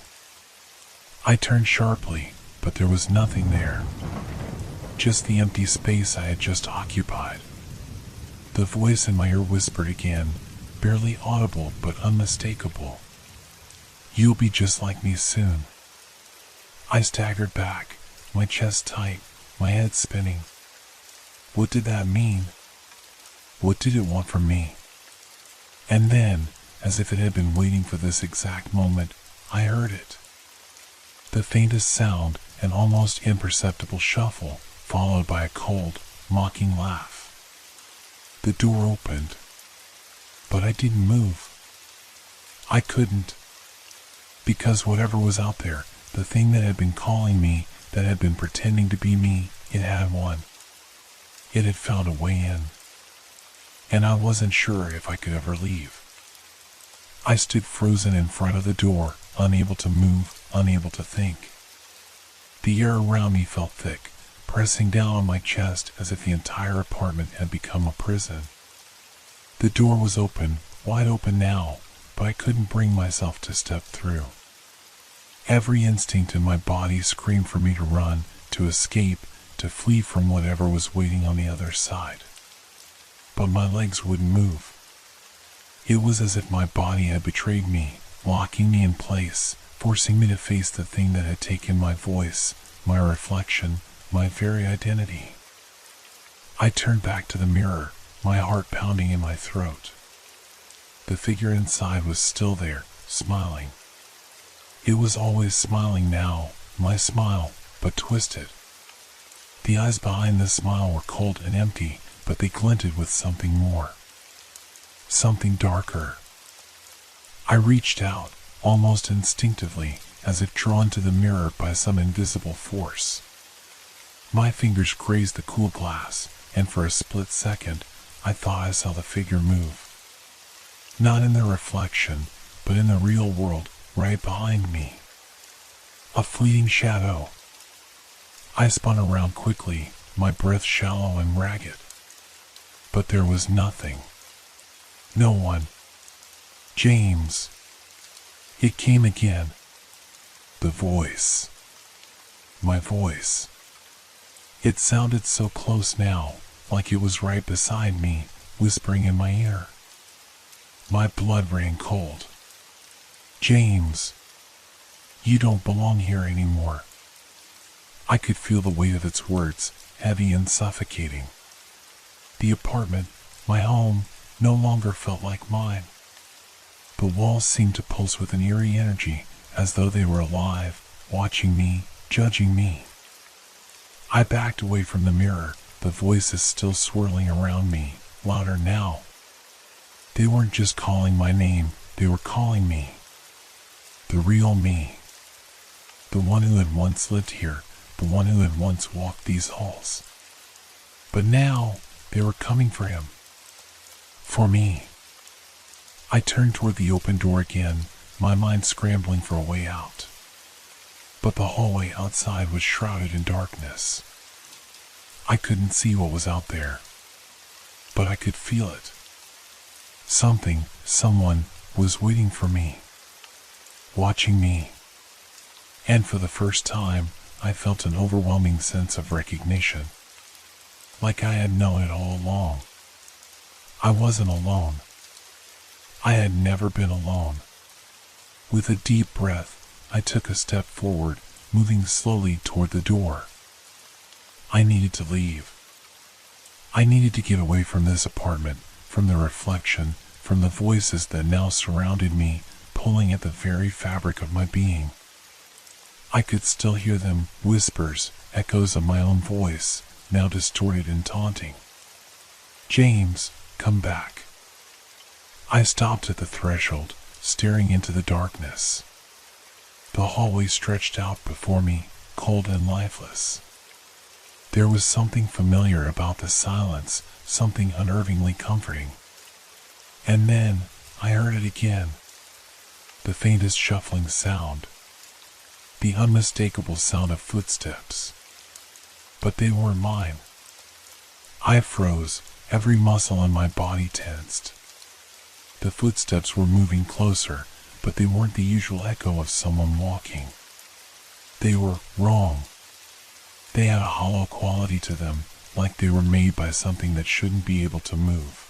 I turned sharply, but there was nothing there. Just the empty space I had just occupied. The voice in my ear whispered again, barely audible but unmistakable. "You'll be just like me soon." I staggered back, my chest tight, my head spinning. What did that mean? What did it want from me? And then, as if it had been waiting for this exact moment, I heard it. The faintest sound, an almost imperceptible shuffle, followed by a cold, mocking laugh. The door opened. But I didn't move. I couldn't. Because whatever was out there, the thing that had been calling me, that had been pretending to be me, it had won. It had found a way in. And I wasn't sure if I could ever leave. I stood frozen in front of the door, unable to move, unable to think. The air around me felt thick, pressing down on my chest as if the entire apartment had become a prison. The door was open, wide open now, but I couldn't bring myself to step through. Every instinct in my body screamed for me to run, to escape, to flee from whatever was waiting on the other side. But my legs wouldn't move. It was as if my body had betrayed me, locking me in place, forcing me to face the thing that had taken my voice, my reflection, my very identity. I turned back to the mirror, my heart pounding in my throat. The figure inside was still there, smiling. It was always smiling now, my smile, but twisted. The eyes behind the smile were cold and empty, but they glinted with something more. Something darker. I reached out, almost instinctively, as if drawn to the mirror by some invisible force. My fingers grazed the cool glass, and for a split second, I thought I saw the figure move. Not in the reflection, but in the real world, right behind me. A fleeting shadow. I spun around quickly, my breath shallow and ragged. But there was nothing. No one. James. It came again. The voice. My voice. It sounded so close now, like it was right beside me, whispering in my ear. My blood ran cold. James. You don't belong here anymore. I could feel the weight of its words, heavy and suffocating. The apartment, my home, no longer felt like mine. The walls seemed to pulse with an eerie energy, as though they were alive, watching me, judging me. I backed away from the mirror, the voices still swirling around me, louder now. They weren't just calling my name, they were calling me. The real me. The one who had once lived here, the one who had once walked these halls. But now, they were coming for him. For me. I turned toward the open door again, my mind scrambling for a way out. But the hallway outside was shrouded in darkness. I couldn't see what was out there, but I could feel it. Something, someone, was waiting for me, watching me. And for the first time, I felt an overwhelming sense of recognition, like I had known it all along. I wasn't alone. I had never been alone. With a deep breath, I took a step forward, moving slowly toward the door. I needed to leave. I needed to get away from this apartment, from the reflection, from the voices that now surrounded me, pulling at the very fabric of my being. I could still hear them, whispers, echoes of my own voice, now distorted and taunting. James, come back. I stopped at the threshold, staring into the darkness. The hallway stretched out before me, cold and lifeless. There was something familiar about the silence, something unnervingly comforting. And then, I heard it again. The faintest shuffling sound. The unmistakable sound of footsteps. But they weren't mine. I froze, every muscle in my body tensed. The footsteps were moving closer, but they weren't the usual echo of someone walking. They were wrong. They had a hollow quality to them, like they were made by something that shouldn't be able to move.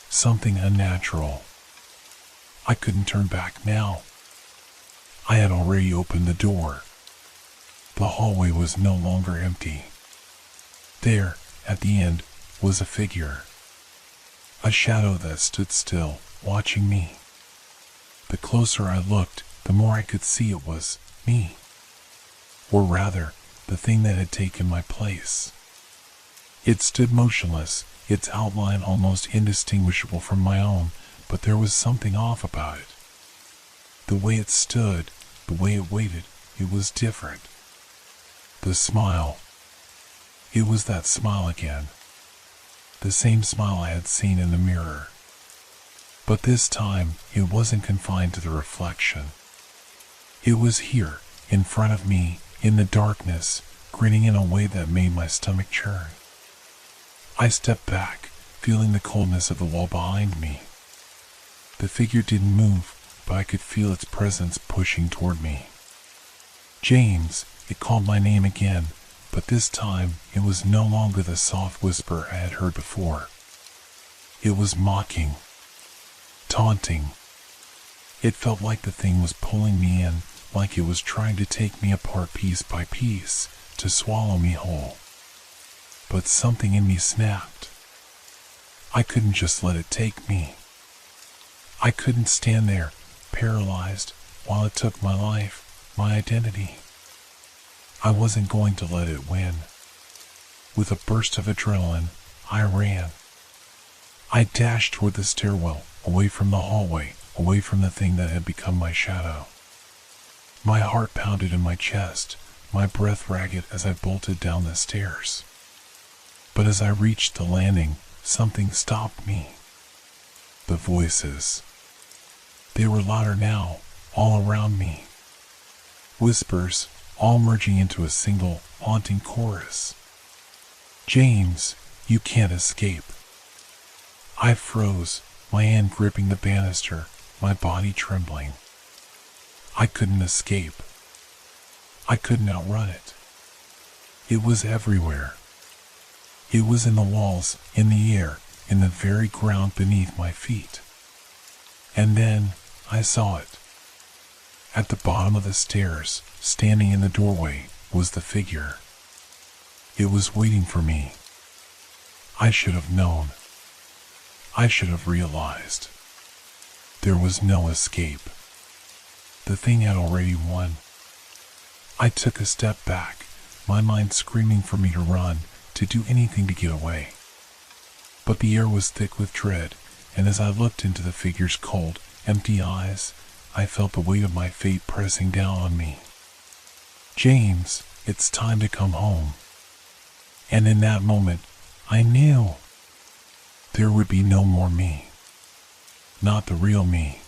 Something unnatural. I couldn't turn back now. I had already opened the door. The hallway was no longer empty. There, at the end, was a figure. A shadow that stood still, watching me. The closer I looked, the more I could see it was me. Or rather, the thing that had taken my place. It stood motionless, its outline almost indistinguishable from my own, but there was something off about it. The way it stood, the way it waited, it was different. The smile. It was that smile again. The same smile I had seen in the mirror. But this time, it wasn't confined to the reflection. It was here, in front of me, in the darkness, grinning in a way that made my stomach churn. I stepped back, feeling the coldness of the wall behind me. The figure didn't move, but I could feel its presence pushing toward me. James, it called my name again, but this time it was no longer the soft whisper I had heard before. It was mocking, taunting. It felt like the thing was pulling me in, like it was trying to take me apart piece by piece, to swallow me whole. But something in me snapped. I couldn't just let it take me. I couldn't stand there, paralyzed, while it took my life, my identity. I wasn't going to let it win. With a burst of adrenaline, I ran. I dashed toward the stairwell, away from the hallway, away from the thing that had become my shadow. My heart pounded in my chest, my breath ragged as I bolted down the stairs. But as I reached the landing, something stopped me. The voices. They were louder now, all around me. Whispers, all merging into a single, haunting chorus. James, you can't escape. I froze, my hand gripping the banister, my body trembling. I couldn't escape. I couldn't outrun it. It was everywhere. It was in the walls, in the air, in the very ground beneath my feet. And then I saw it. At the bottom of the stairs, standing in the doorway, was the figure. It was waiting for me. I should have known. I should have realized. There was no escape. The thing had already won. I took a step back, my mind screaming for me to run, to do anything to get away. But the air was thick with dread, and as I looked into the figure's cold, empty eyes, I felt the weight of my fate pressing down on me. James, it's time to come home. And in that moment, I knew there would be no more me. Not the real me.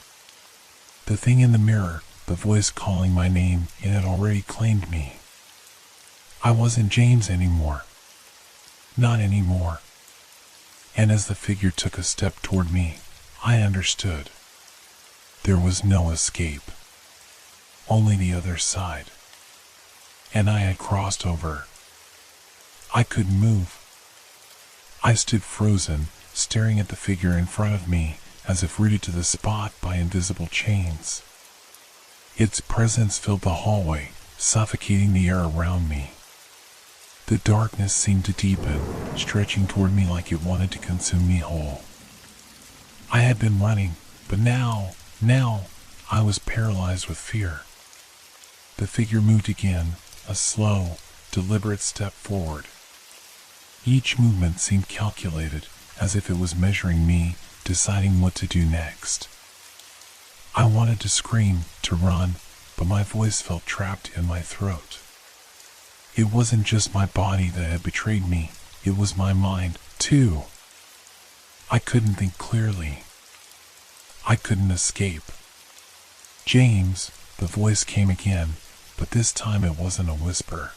The thing in the mirror, the voice calling my name, it had already claimed me. I wasn't James anymore. Not anymore. And as the figure took a step toward me, I understood. There was no escape. Only the other side. And I had crossed over. I couldn't move. I stood frozen, staring at the figure in front of me, as if rooted to the spot by invisible chains. Its presence filled the hallway, suffocating the air around me. The darkness seemed to deepen, stretching toward me like it wanted to consume me whole. I had been running, but now, I was paralyzed with fear. The figure moved again, a slow, deliberate step forward. Each movement seemed calculated, as if it was measuring me, deciding what to do next. I wanted to scream, to run, but my voice felt trapped in my throat. It wasn't just my body that had betrayed me, it was my mind, too. I couldn't think clearly. I couldn't escape. James, the voice came again, but this time it wasn't a whisper.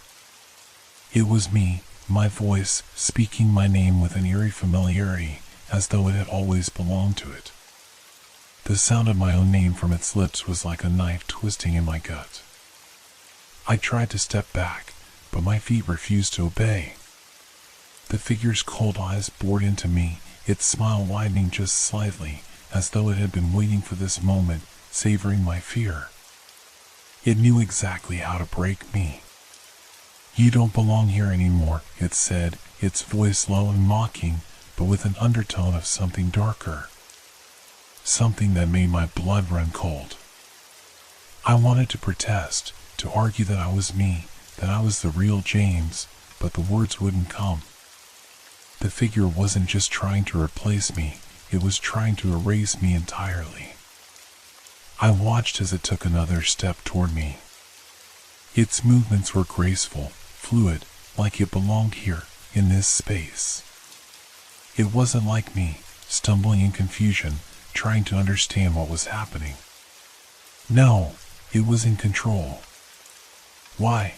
It was me, my voice, speaking my name with an eerie familiarity, as though it had always belonged to it. The sound of my own name from its lips was like a knife twisting in my gut. I tried to step back, but my feet refused to obey. The figure's cold eyes bored into me, its smile widening just slightly, as though it had been waiting for this moment, savoring my fear. It knew exactly how to break me. "You don't belong here anymore," it said, its voice low and mocking, but with an undertone of something darker. Something that made my blood run cold. I wanted to protest, to argue that I was me, that I was the real James, but the words wouldn't come. The figure wasn't just trying to replace me, it was trying to erase me entirely. I watched as it took another step toward me. Its movements were graceful, fluid, like it belonged here, in this space. It wasn't like me, stumbling in confusion, trying to understand what was happening. No, it was in control. Why?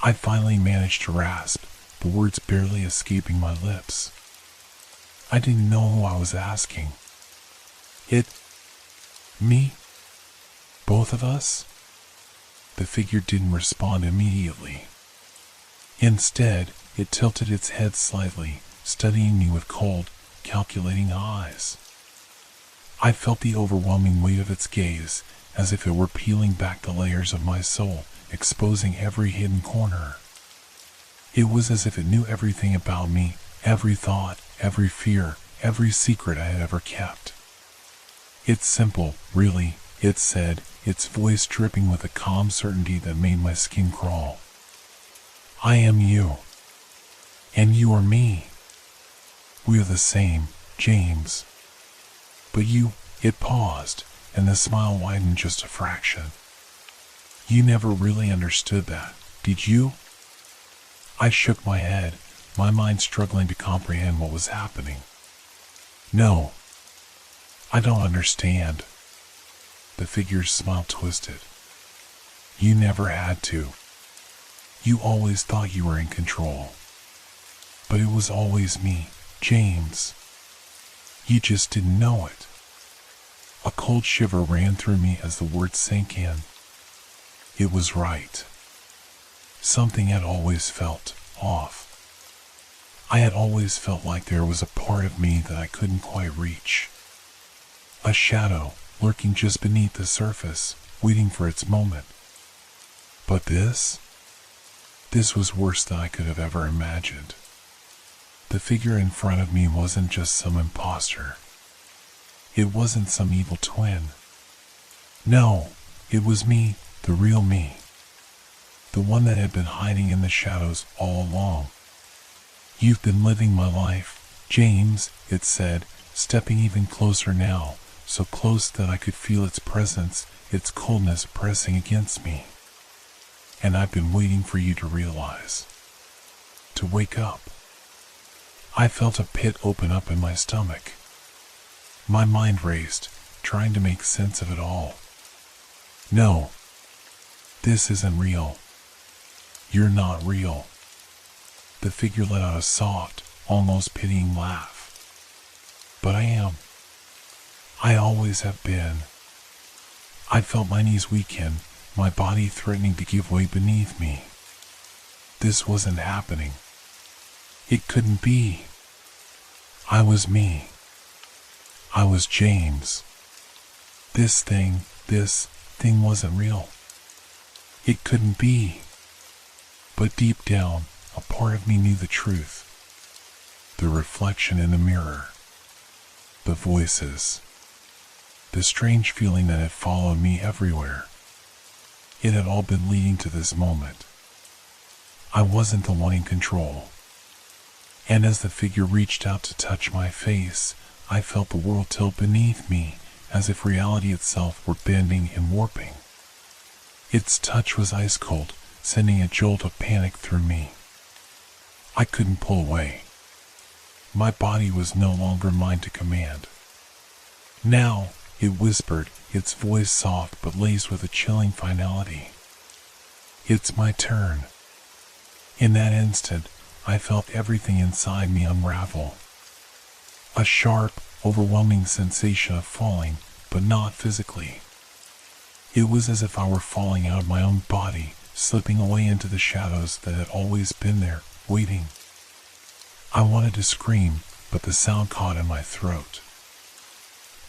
I finally managed to rasp, the words barely escaping my lips. I didn't know who I was asking. It? Me? Both of us? The figure didn't respond immediately. Instead, it tilted its head slightly, studying me with cold, calculating eyes. I felt the overwhelming weight of its gaze, as if it were peeling back the layers of my soul, exposing every hidden corner. It was as if it knew everything about me, every thought, every fear, every secret I had ever kept. "It's simple, really," it said, its voice dripping with a calm certainty that made my skin crawl. "I am you. And you are me. We are the same, James. But you," it paused, and the smile widened just a fraction. "You never really understood that, did you?" I shook my head, my mind struggling to comprehend what was happening. "No. I don't understand." The figure's smile twisted. "You never had to. You always thought you were in control. But it was always me, James. You just didn't know it. A cold shiver ran through me as the words sank in. It was right. Something had always felt off. I had always felt like there was a part of me that I couldn't quite reach. A shadow lurking just beneath the surface, waiting for its moment. But this was worse than I could have ever imagined. The figure in front of me wasn't just some imposter. It wasn't some evil twin. No, it was me, the real me. The one that had been hiding in the shadows all along. You've been living my life, James, it said, stepping even closer now, so close that I could feel its presence, its coldness pressing against me. And I've been waiting for you to realize. To wake up. I felt a pit open up in my stomach. My mind raced, trying to make sense of it all. No. This isn't real. You're not real. The figure let out a soft, almost pitying laugh. But I am. I always have been. I felt my knees weaken, my body threatening to give way beneath me. This wasn't happening. It couldn't be. I was me. I was James. This thing wasn't real. It couldn't be. But deep down, a part of me knew the truth. The reflection in the mirror. The voices. The strange feeling that had followed me everywhere. It had all been leading to this moment. I wasn't the one in control. And as the figure reached out to touch my face, I felt the world tilt beneath me, as if reality itself were bending and warping. Its touch was ice cold, sending a jolt of panic through me. I couldn't pull away. My body was no longer mine to command. Now, it whispered, its voice soft but laced with a chilling finality. It's my turn. In that instant, I felt everything inside me unravel. A sharp, overwhelming sensation of falling, but not physically. It was as if I were falling out of my own body, slipping away into the shadows that had always been there, waiting. I wanted to scream, but the sound caught in my throat.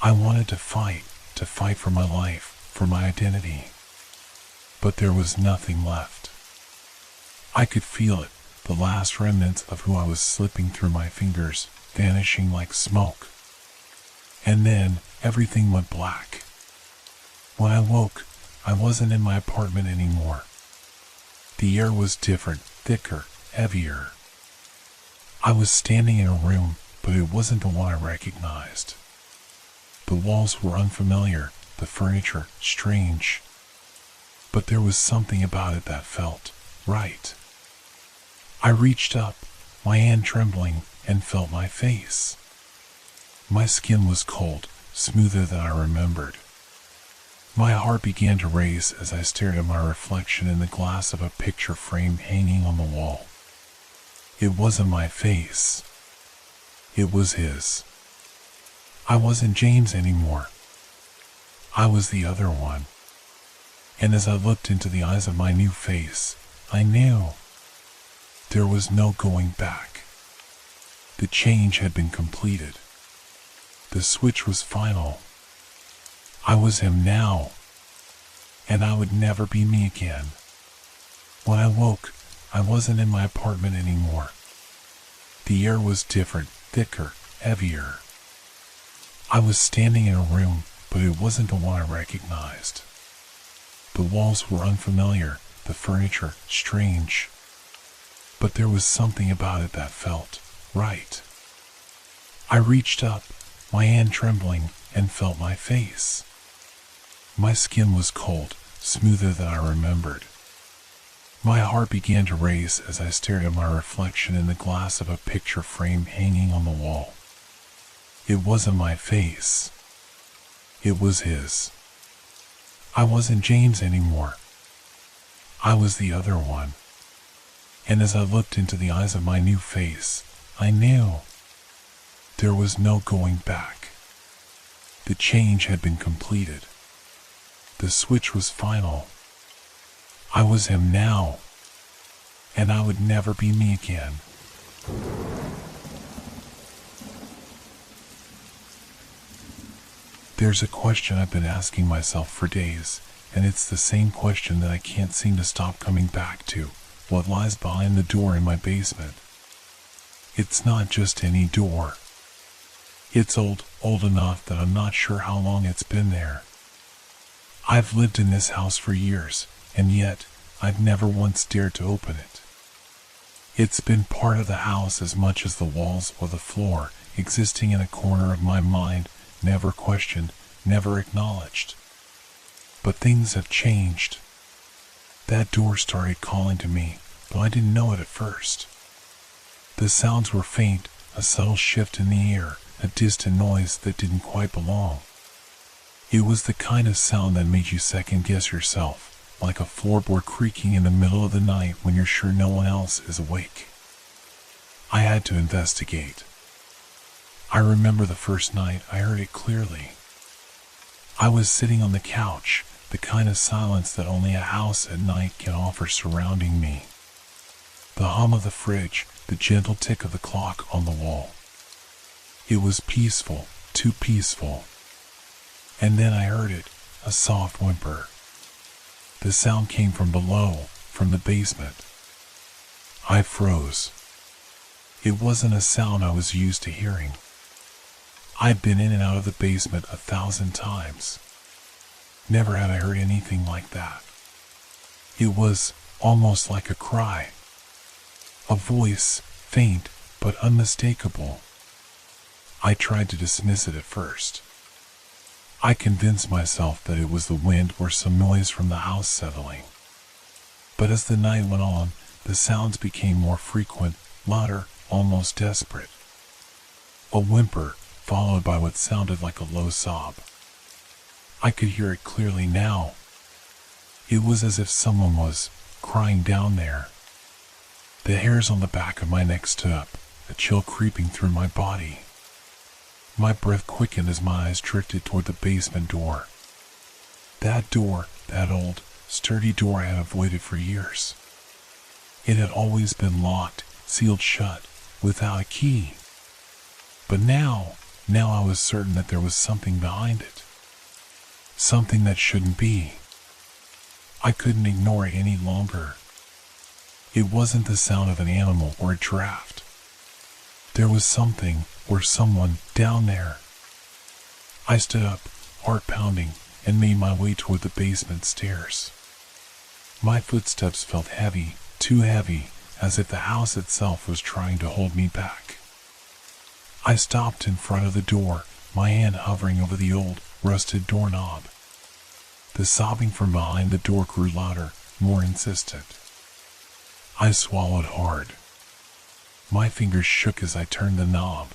I wanted to fight for my life, for my identity. But there was nothing left. I could feel it, the last remnants of who I was slipping through my fingers, vanishing like smoke. And then, everything went black. When I woke, I wasn't in my apartment anymore. The air was different, thicker, heavier. I was standing in a room, but it wasn't the one I recognized. The walls were unfamiliar, the furniture strange. But there was something about it that felt right. I reached up, my hand trembling, and felt my face. My skin was cold, smoother than I remembered. My heart began to race as I stared at my reflection in the glass of a picture frame hanging on the wall. It wasn't my face. It was his. I wasn't James anymore. I was the other one. And as I looked into the eyes of my new face, I knew. There was no going back. The change had been completed. The switch was final. I was him now, and I would never be me again. When I woke, I wasn't in my apartment anymore. The air was different, thicker, heavier. I was standing in a room, but it wasn't the one I recognized. The walls were unfamiliar, the furniture strange. But there was something about it that felt right. I reached up, my hand trembling, and felt my face. My skin was cold, smoother than I remembered. My heart began to race as I stared at my reflection in the glass of a picture frame hanging on the wall. It wasn't my face. It was his. I wasn't James anymore. I was the other one. And as I looked into the eyes of my new face, I knew. There was no going back. The change had been completed. The switch was final. I was him now, and I would never be me again. There's a question I've been asking myself for days, and it's the same question that I can't seem to stop coming back to. What lies behind the door in my basement? It's not just any door. It's old enough that I'm not sure how long it's been there. I've lived in this house for years, and yet I've never once dared to open it. It's been part of the house as much as the walls or the floor, existing in a corner of my mind, never questioned, never acknowledged. But things have changed. That door started calling to me, but I didn't know it at first. The sounds were faint, a subtle shift in the air, a distant noise that didn't quite belong. It was the kind of sound that made you second guess yourself, like a floorboard creaking in the middle of the night when you're sure no one else is awake. I had to investigate. I remember the first night I heard it clearly. I was sitting on the couch, the kind of silence that only a house at night can offer surrounding me. The hum of the fridge, the gentle tick of the clock on the wall. It was peaceful, too peaceful. And then I heard it, a soft whimper. The sound came from below, from the basement. I froze. It wasn't a sound I was used to hearing. I'd been in and out of the basement 1,000 times. Never had I heard anything like that. It was almost like a cry. A voice, faint but unmistakable. I tried to dismiss it at first. I convinced myself that it was the wind or some noise from the house settling. But as the night went on, the sounds became more frequent, louder, almost desperate. A whimper, followed by what sounded like a low sob. I could hear it clearly now. It was as if someone was crying down there. The hairs on the back of my neck stood up, a chill creeping through my body. My breath quickened as my eyes drifted toward the basement door. That door, that old, sturdy door I had avoided for years. It had always been locked, sealed shut, without a key. But now I was certain that there was something behind it. Something that shouldn't be. I couldn't ignore it any longer. It wasn't the sound of an animal or a draft. There was something or someone down there. I stood up, heart pounding, and made my way toward the basement stairs. My footsteps felt heavy, too heavy, as if the house itself was trying to hold me back. I stopped in front of the door, my hand hovering over the old, rusted doorknob. The sobbing from behind the door grew louder, more insistent. I swallowed hard. My fingers shook as I turned the knob.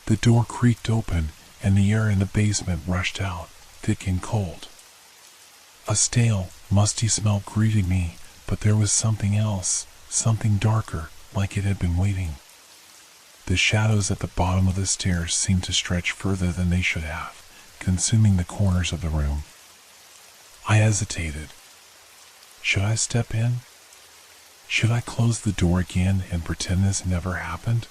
The door creaked open, and the air in the basement rushed out, thick and cold. A stale, musty smell greeted me, but there was something else, something darker, like it had been waiting. The shadows at the bottom of the stairs seemed to stretch further than they should have, consuming the corners of the room. I hesitated. Should I step in? Should I close the door again and pretend this never happened?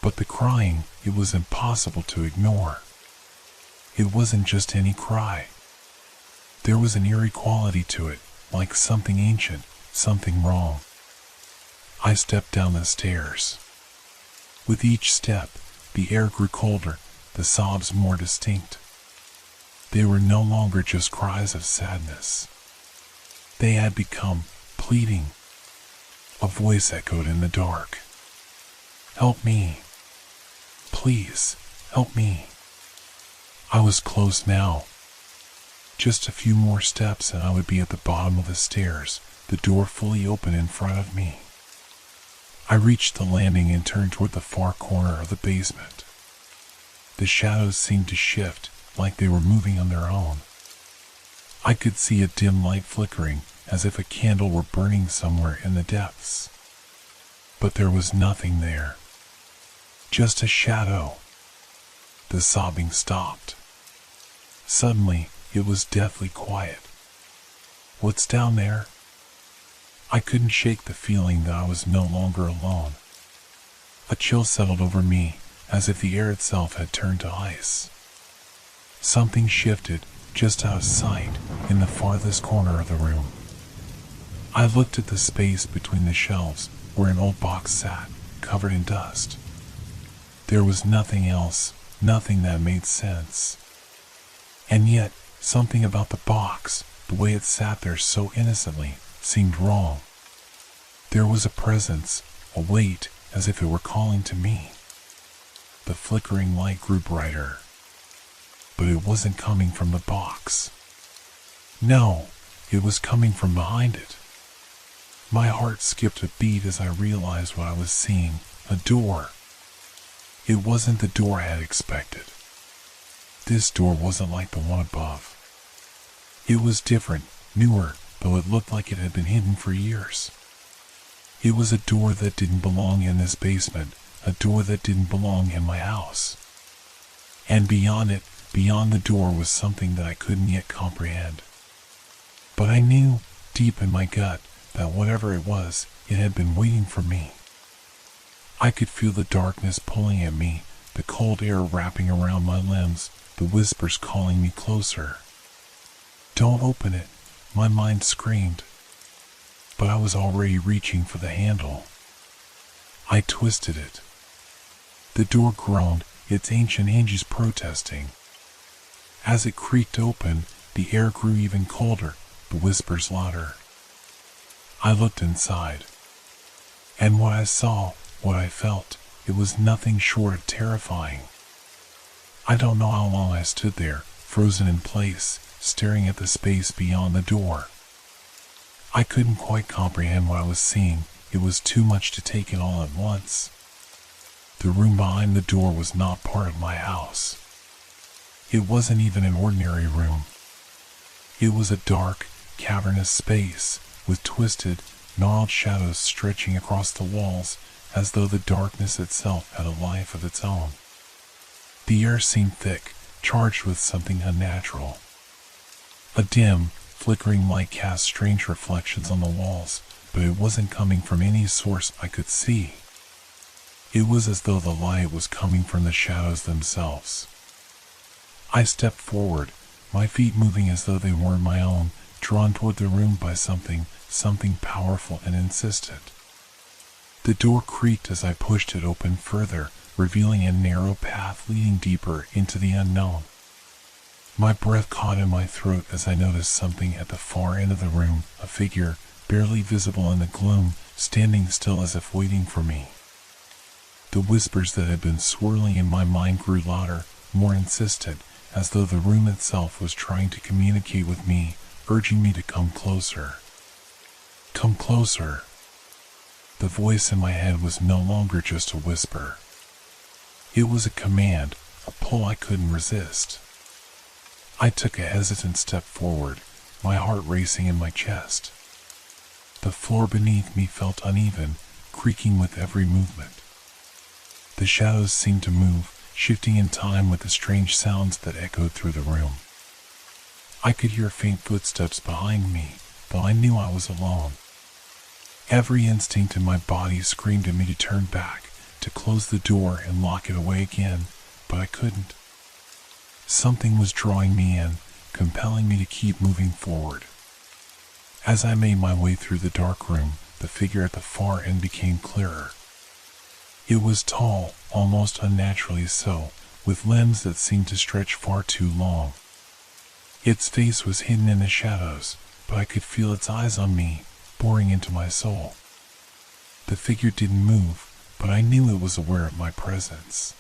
But the crying, it was impossible to ignore. It wasn't just any cry. There was an eerie quality to it, like something ancient, something wrong. I stepped down the stairs. With each step, the air grew colder, the sobs more distinct. They were no longer just cries of sadness. They had become pleading. A voice echoed in the dark. Help me. Please, help me. I was close now. Just a few more steps and I would be at the bottom of the stairs, the door fully open in front of me. I reached the landing and turned toward the far corner of the basement. The shadows seemed to shift, like they were moving on their own. I could see a dim light flickering, as if a candle were burning somewhere in the depths. But there was nothing there. Just a shadow. The sobbing stopped. Suddenly, it was deathly quiet. What's down there? I couldn't shake the feeling that I was no longer alone. A chill settled over me, as if the air itself had turned to ice. Something shifted, just out of sight, in the farthest corner of the room. I looked at the space between the shelves where an old box sat, covered in dust. There was nothing else, nothing that made sense. And yet, something about the box, the way it sat there so innocently, seemed wrong. There was a presence, a weight, as if it were calling to me. The flickering light grew brighter. But it wasn't coming from the box. No, it was coming from behind it. My heart skipped a beat as I realized what I was seeing, a door. It wasn't the door I had expected. This door wasn't like the one above. It was different, newer, though it looked like it had been hidden for years. It was a door that didn't belong in this basement, a door that didn't belong in my house. And beyond it, beyond the door, was something that I couldn't yet comprehend. But I knew, deep in my gut, that whatever it was, it had been waiting for me. I could feel the darkness pulling at me, the cold air wrapping around my limbs, the whispers calling me closer. Don't open it, my mind screamed. But I was already reaching for the handle. I twisted it. The door groaned, its ancient hinges protesting. As it creaked open, the air grew even colder, the whispers louder. I looked inside. And what I saw, what I felt, it was nothing short of terrifying. I don't know how long I stood there, frozen in place, staring at the space beyond the door. I couldn't quite comprehend what I was seeing. It was too much to take in all at once. The room behind the door was not part of my house. It wasn't even an ordinary room. It was a dark, cavernous space, with twisted, gnarled shadows stretching across the walls, as though the darkness itself had a life of its own. The air seemed thick, charged with something unnatural. A dim, flickering light cast strange reflections on the walls, but it wasn't coming from any source I could see. It was as though the light was coming from the shadows themselves. I stepped forward, my feet moving as though they weren't my own, drawn toward the room by something powerful and insistent. The door creaked as I pushed it open further, revealing a narrow path leading deeper into the unknown. My breath caught in my throat as I noticed something at the far end of the room, a figure, barely visible in the gloom, standing still as if waiting for me. The whispers that had been swirling in my mind grew louder, more insistent, as though the room itself was trying to communicate with me, urging me to come closer. Come closer. The voice in my head was no longer just a whisper. It was a command, a pull I couldn't resist. I took a hesitant step forward, my heart racing in my chest. The floor beneath me felt uneven, creaking with every movement. The shadows seemed to move, shifting in time with the strange sounds that echoed through the room. I could hear faint footsteps behind me, though I knew I was alone. Every instinct in my body screamed at me to turn back, to close the door and lock it away again, but I couldn't. Something was drawing me in, compelling me to keep moving forward. As I made my way through the dark room, the figure at the far end became clearer. It was tall, almost unnaturally so, with limbs that seemed to stretch far too long. Its face was hidden in the shadows, but I could feel its eyes on me, boring into my soul. The figure didn't move, but I knew it was aware of my presence.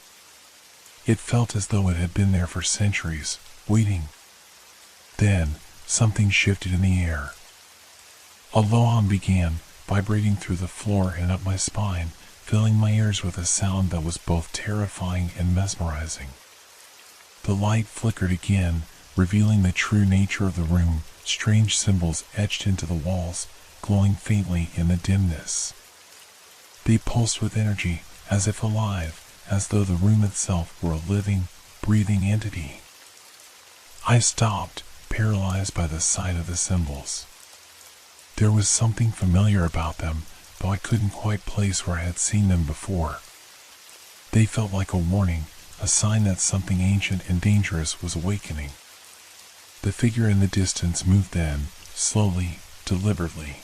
It felt as though it had been there for centuries, waiting. Then, something shifted in the air. A low hum began, vibrating through the floor and up my spine, filling my ears with a sound that was both terrifying and mesmerizing. The light flickered again, revealing the true nature of the room, strange symbols etched into the walls, glowing faintly in the dimness. They pulsed with energy, as if alive, as though the room itself were a living, breathing entity. I stopped, paralyzed by the sight of the symbols. There was something familiar about them, though I couldn't quite place where I had seen them before. They felt like a warning, a sign that something ancient and dangerous was awakening. The figure in the distance moved then, slowly, deliberately.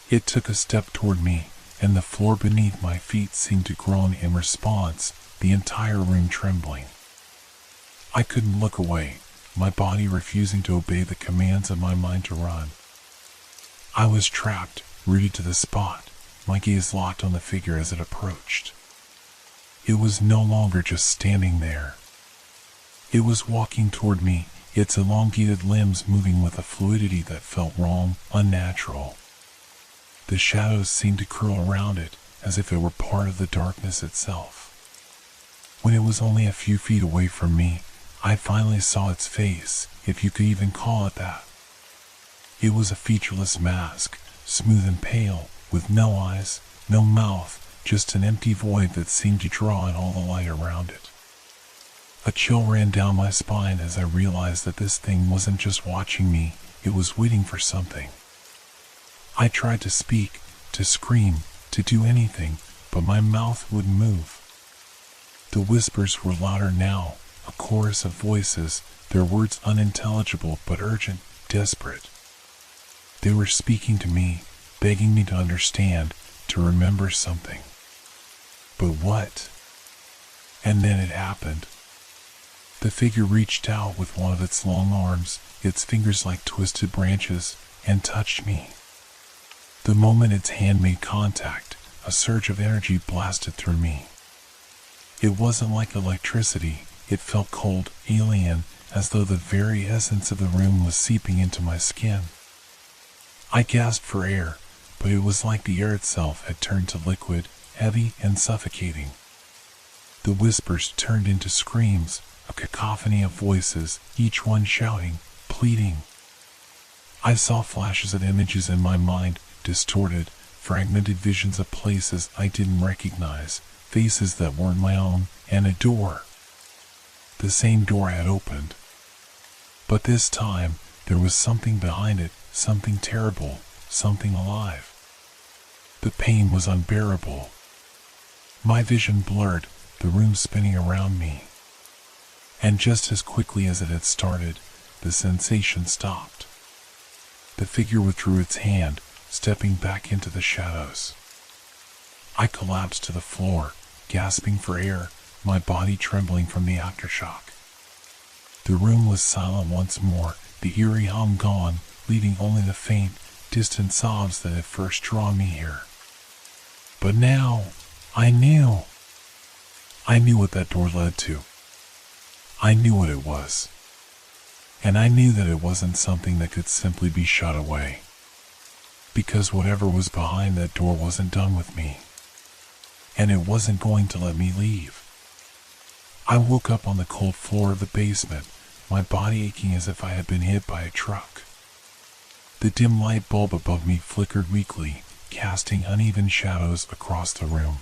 It took a step toward me, and the floor beneath my feet seemed to groan in response, the entire room trembling. I couldn't look away, my body refusing to obey the commands of my mind to run. I was trapped, rooted to the spot, my gaze locked on the figure as it approached. It was no longer just standing there. It was walking toward me, its elongated limbs moving with a fluidity that felt wrong, unnatural. The shadows seemed to curl around it, as if it were part of the darkness itself. When it was only a few feet away from me, I finally saw its face, if you could even call it that. It was a featureless mask, smooth and pale, with no eyes, no mouth, just an empty void that seemed to draw in all the light around it. A chill ran down my spine as I realized that this thing wasn't just watching me, it was waiting for something. I tried to speak, to scream, to do anything, but my mouth wouldn't move. The whispers were louder now, a chorus of voices, their words unintelligible but urgent, desperate. They were speaking to me, begging me to understand, to remember something. But what? And then it happened. The figure reached out with one of its long arms, its fingers like twisted branches, and touched me. The moment its hand made contact, a surge of energy blasted through me. It wasn't like electricity, it felt cold, alien, as though the very essence of the room was seeping into my skin. I gasped for air, but it was like the air itself had turned to liquid, heavy and suffocating. The whispers turned into screams, a cacophony of voices, each one shouting, pleading. I saw flashes of images in my mind, distorted, fragmented visions of places I didn't recognize, faces that weren't my own, and a door. The same door I had opened. But this time, there was something behind it, something terrible, something alive. The pain was unbearable. My vision blurred, the room spinning around me. And just as quickly as it had started, the sensation stopped. The figure withdrew its hand, stepping back into the shadows. I collapsed to the floor, gasping for air, my body trembling from the aftershock. The room was silent once more, the eerie hum gone, leaving only the faint, distant sobs that had first drawn me here. But now, I knew. I knew what that door led to. I knew what it was. And I knew that it wasn't something that could simply be shut away. Because whatever was behind that door wasn't done with me. And it wasn't going to let me leave. I woke up on the cold floor of the basement, my body aching as if I had been hit by a truck. The dim light bulb above me flickered weakly, casting uneven shadows across the room.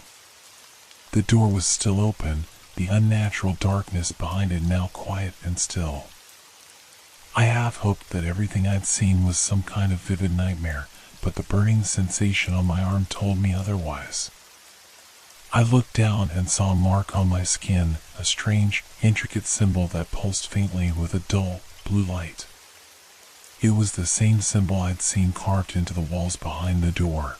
The door was still open, the unnatural darkness behind it now quiet and still. I half hoped that everything I'd seen was some kind of vivid nightmare, but the burning sensation on my arm told me otherwise. I looked down and saw a mark on my skin, a strange, intricate symbol that pulsed faintly with a dull, blue light. It was the same symbol I'd seen carved into the walls behind the door.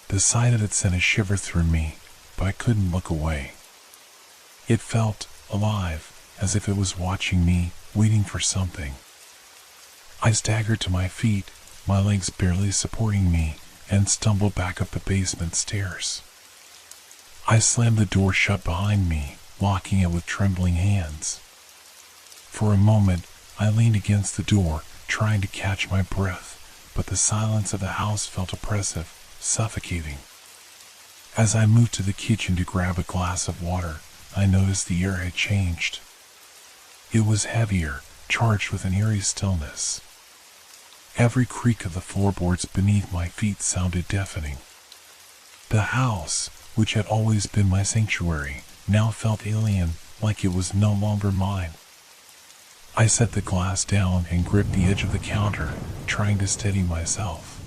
The sight of it sent a shiver through me, but I couldn't look away. It felt alive, as if it was watching me, waiting for something. I staggered to my feet, my legs barely supporting me, and stumbled back up the basement stairs. I slammed the door shut behind me, locking it with trembling hands. For a moment, I leaned against the door, trying to catch my breath, but the silence of the house felt oppressive, suffocating. As I moved to the kitchen to grab a glass of water, I noticed the air had changed. It was heavier, charged with an eerie stillness. Every creak of the floorboards beneath my feet sounded deafening. The house, which had always been my sanctuary, now felt alien, like it was no longer mine. I set the glass down and gripped the edge of the counter, trying to steady myself.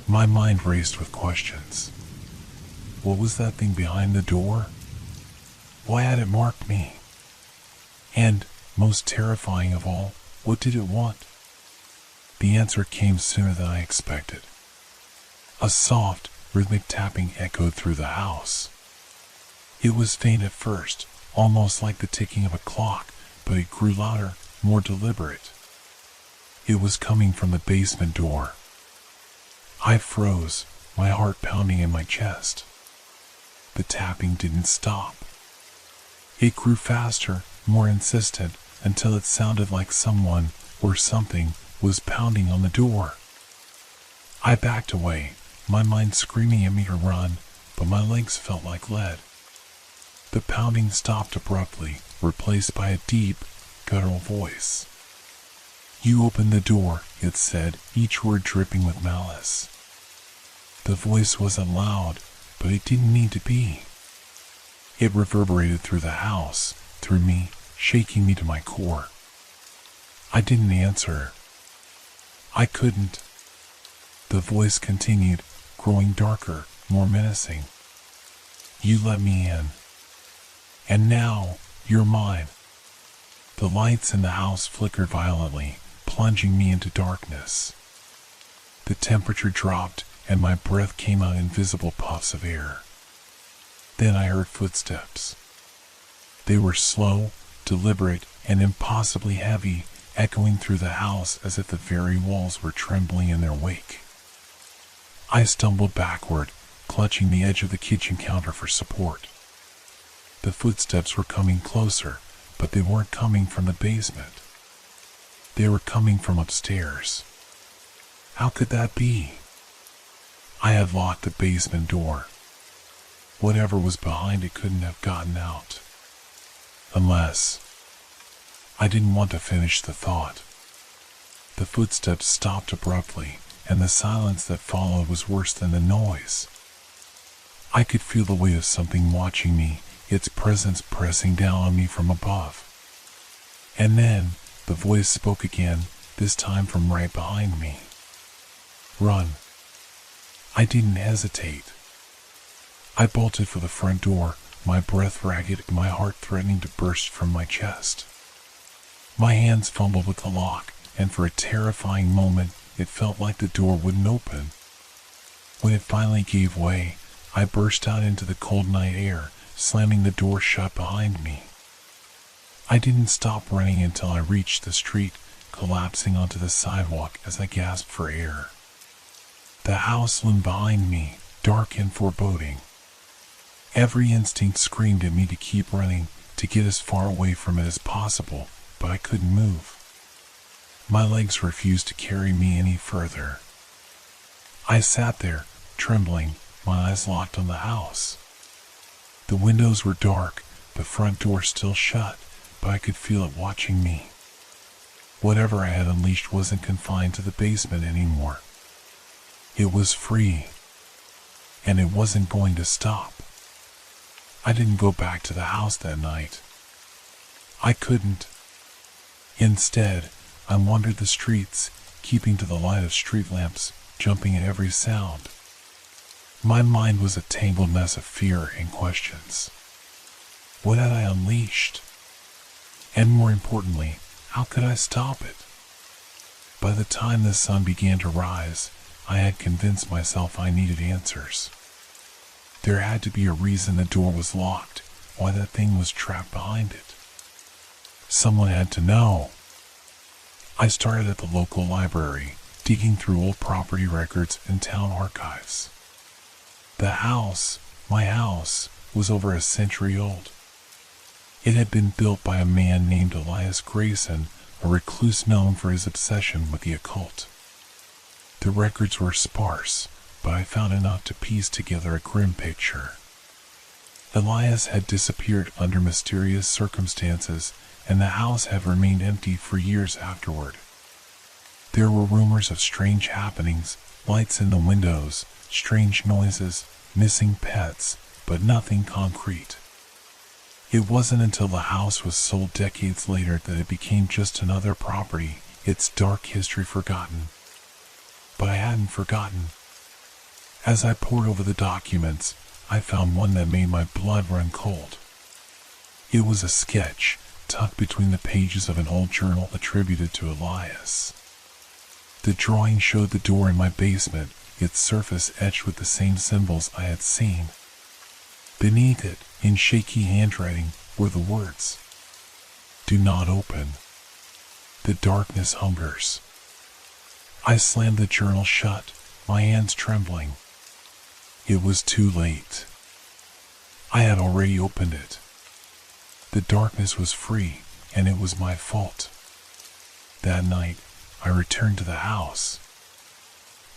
My mind raced with questions. What was that thing behind the door? Why had it marked me? And, most terrifying of all, what did it want? The answer came sooner than I expected. A soft, rhythmic tapping echoed through the house. It was faint at first, almost like the ticking of a clock, but it grew louder, more deliberate. It was coming from the basement door. I froze, my heart pounding in my chest. The tapping didn't stop. It grew faster, more insistent, until it sounded like someone, or something, was pounding on the door. I backed away, my mind screaming at me to run, but my legs felt like lead. The pounding stopped abruptly, replaced by a deep, guttural voice. You opened the door, it said, each word dripping with malice. The voice wasn't loud, but it didn't need to be. It reverberated through the house, through me, shaking me to my core. I didn't answer. I couldn't. The voice continued, growing darker, more menacing. You let me in. And now, you're mine. The lights in the house flickered violently, plunging me into darkness. The temperature dropped, and my breath came out in invisible puffs of air. Then I heard footsteps. They were slow, deliberate, and impossibly heavy, echoing through the house as if the very walls were trembling in their wake. I stumbled backward, clutching the edge of the kitchen counter for support. The footsteps were coming closer, but they weren't coming from the basement. They were coming from upstairs. How could that be? I had locked the basement door. Whatever was behind it couldn't have gotten out. Unless... I didn't want to finish the thought. The footsteps stopped abruptly, and the silence that followed was worse than the noise. I could feel the weight of something watching me, its presence pressing down on me from above. And then, the voice spoke again, this time from right behind me. Run. I didn't hesitate. I bolted for the front door, my breath ragged, my heart threatening to burst from my chest. My hands fumbled with the lock, and for a terrifying moment, it felt like the door wouldn't open. When it finally gave way, I burst out into the cold night air, slamming the door shut behind me. I didn't stop running until I reached the street, collapsing onto the sidewalk as I gasped for air. The house loomed behind me, dark and foreboding. Every instinct screamed at me to keep running, to get as far away from it as possible, but I couldn't move. My legs refused to carry me any further. I sat there, trembling, my eyes locked on the house. The windows were dark, the front door still shut, but I could feel it watching me. Whatever I had unleashed wasn't confined to the basement anymore. It was free, and it wasn't going to stop. I didn't go back to the house that night. I couldn't. Instead, I wandered the streets, keeping to the light of street lamps, jumping at every sound. My mind was a tangled mess of fear and questions. What had I unleashed? And more importantly, how could I stop it? By the time the sun began to rise, I had convinced myself I needed answers. There had to be a reason the door was locked, why that thing was trapped behind it. Someone had to know. I started at the local library, digging through old property records and town archives. The house, my house, was over a century old. It had been built by a man named Elias Grayson, a recluse known for his obsession with the occult. The records were sparse, but I found enough to piece together a grim picture. Elias had disappeared under mysterious circumstances, and the house had remained empty for years afterward. There were rumors of strange happenings, lights in the windows, strange noises, missing pets, but nothing concrete. It wasn't until the house was sold decades later that it became just another property, its dark history forgotten. But I hadn't forgotten. As I pored over the documents, I found one that made my blood run cold. It was a sketch tucked between the pages of an old journal attributed to Elias. The drawing showed the door in my basement, its surface etched with the same symbols I had seen. Beneath it, in shaky handwriting, were the words, "Do not open. The darkness hungers." I slammed the journal shut, my hands trembling. It was too late. I had already opened it. The darkness was free, and it was my fault. That night, I returned to the house.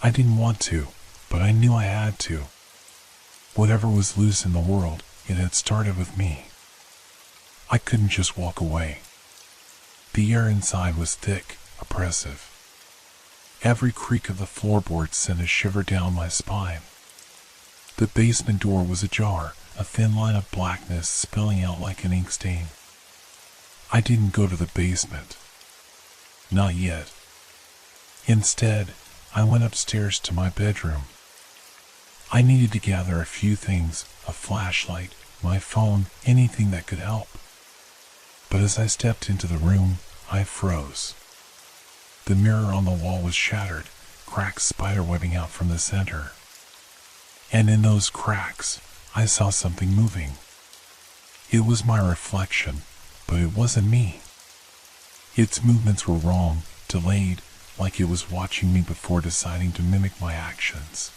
I didn't want to, but I knew I had to. Whatever was loose in the world, it had started with me. I couldn't just walk away. The air inside was thick, oppressive. Every creak of the floorboards sent a shiver down my spine. The basement door was ajar, a thin line of blackness spilling out like an ink stain. I didn't go to the basement. Not yet. Instead, I went upstairs to my bedroom. I needed to gather a few things, a flashlight, my phone, anything that could help. But as I stepped into the room, I froze. The mirror on the wall was shattered, cracks spiderwebbing out from the center. And in those cracks, I saw something moving. It was my reflection, but it wasn't me. Its movements were wrong, delayed, like it was watching me before deciding to mimic my actions.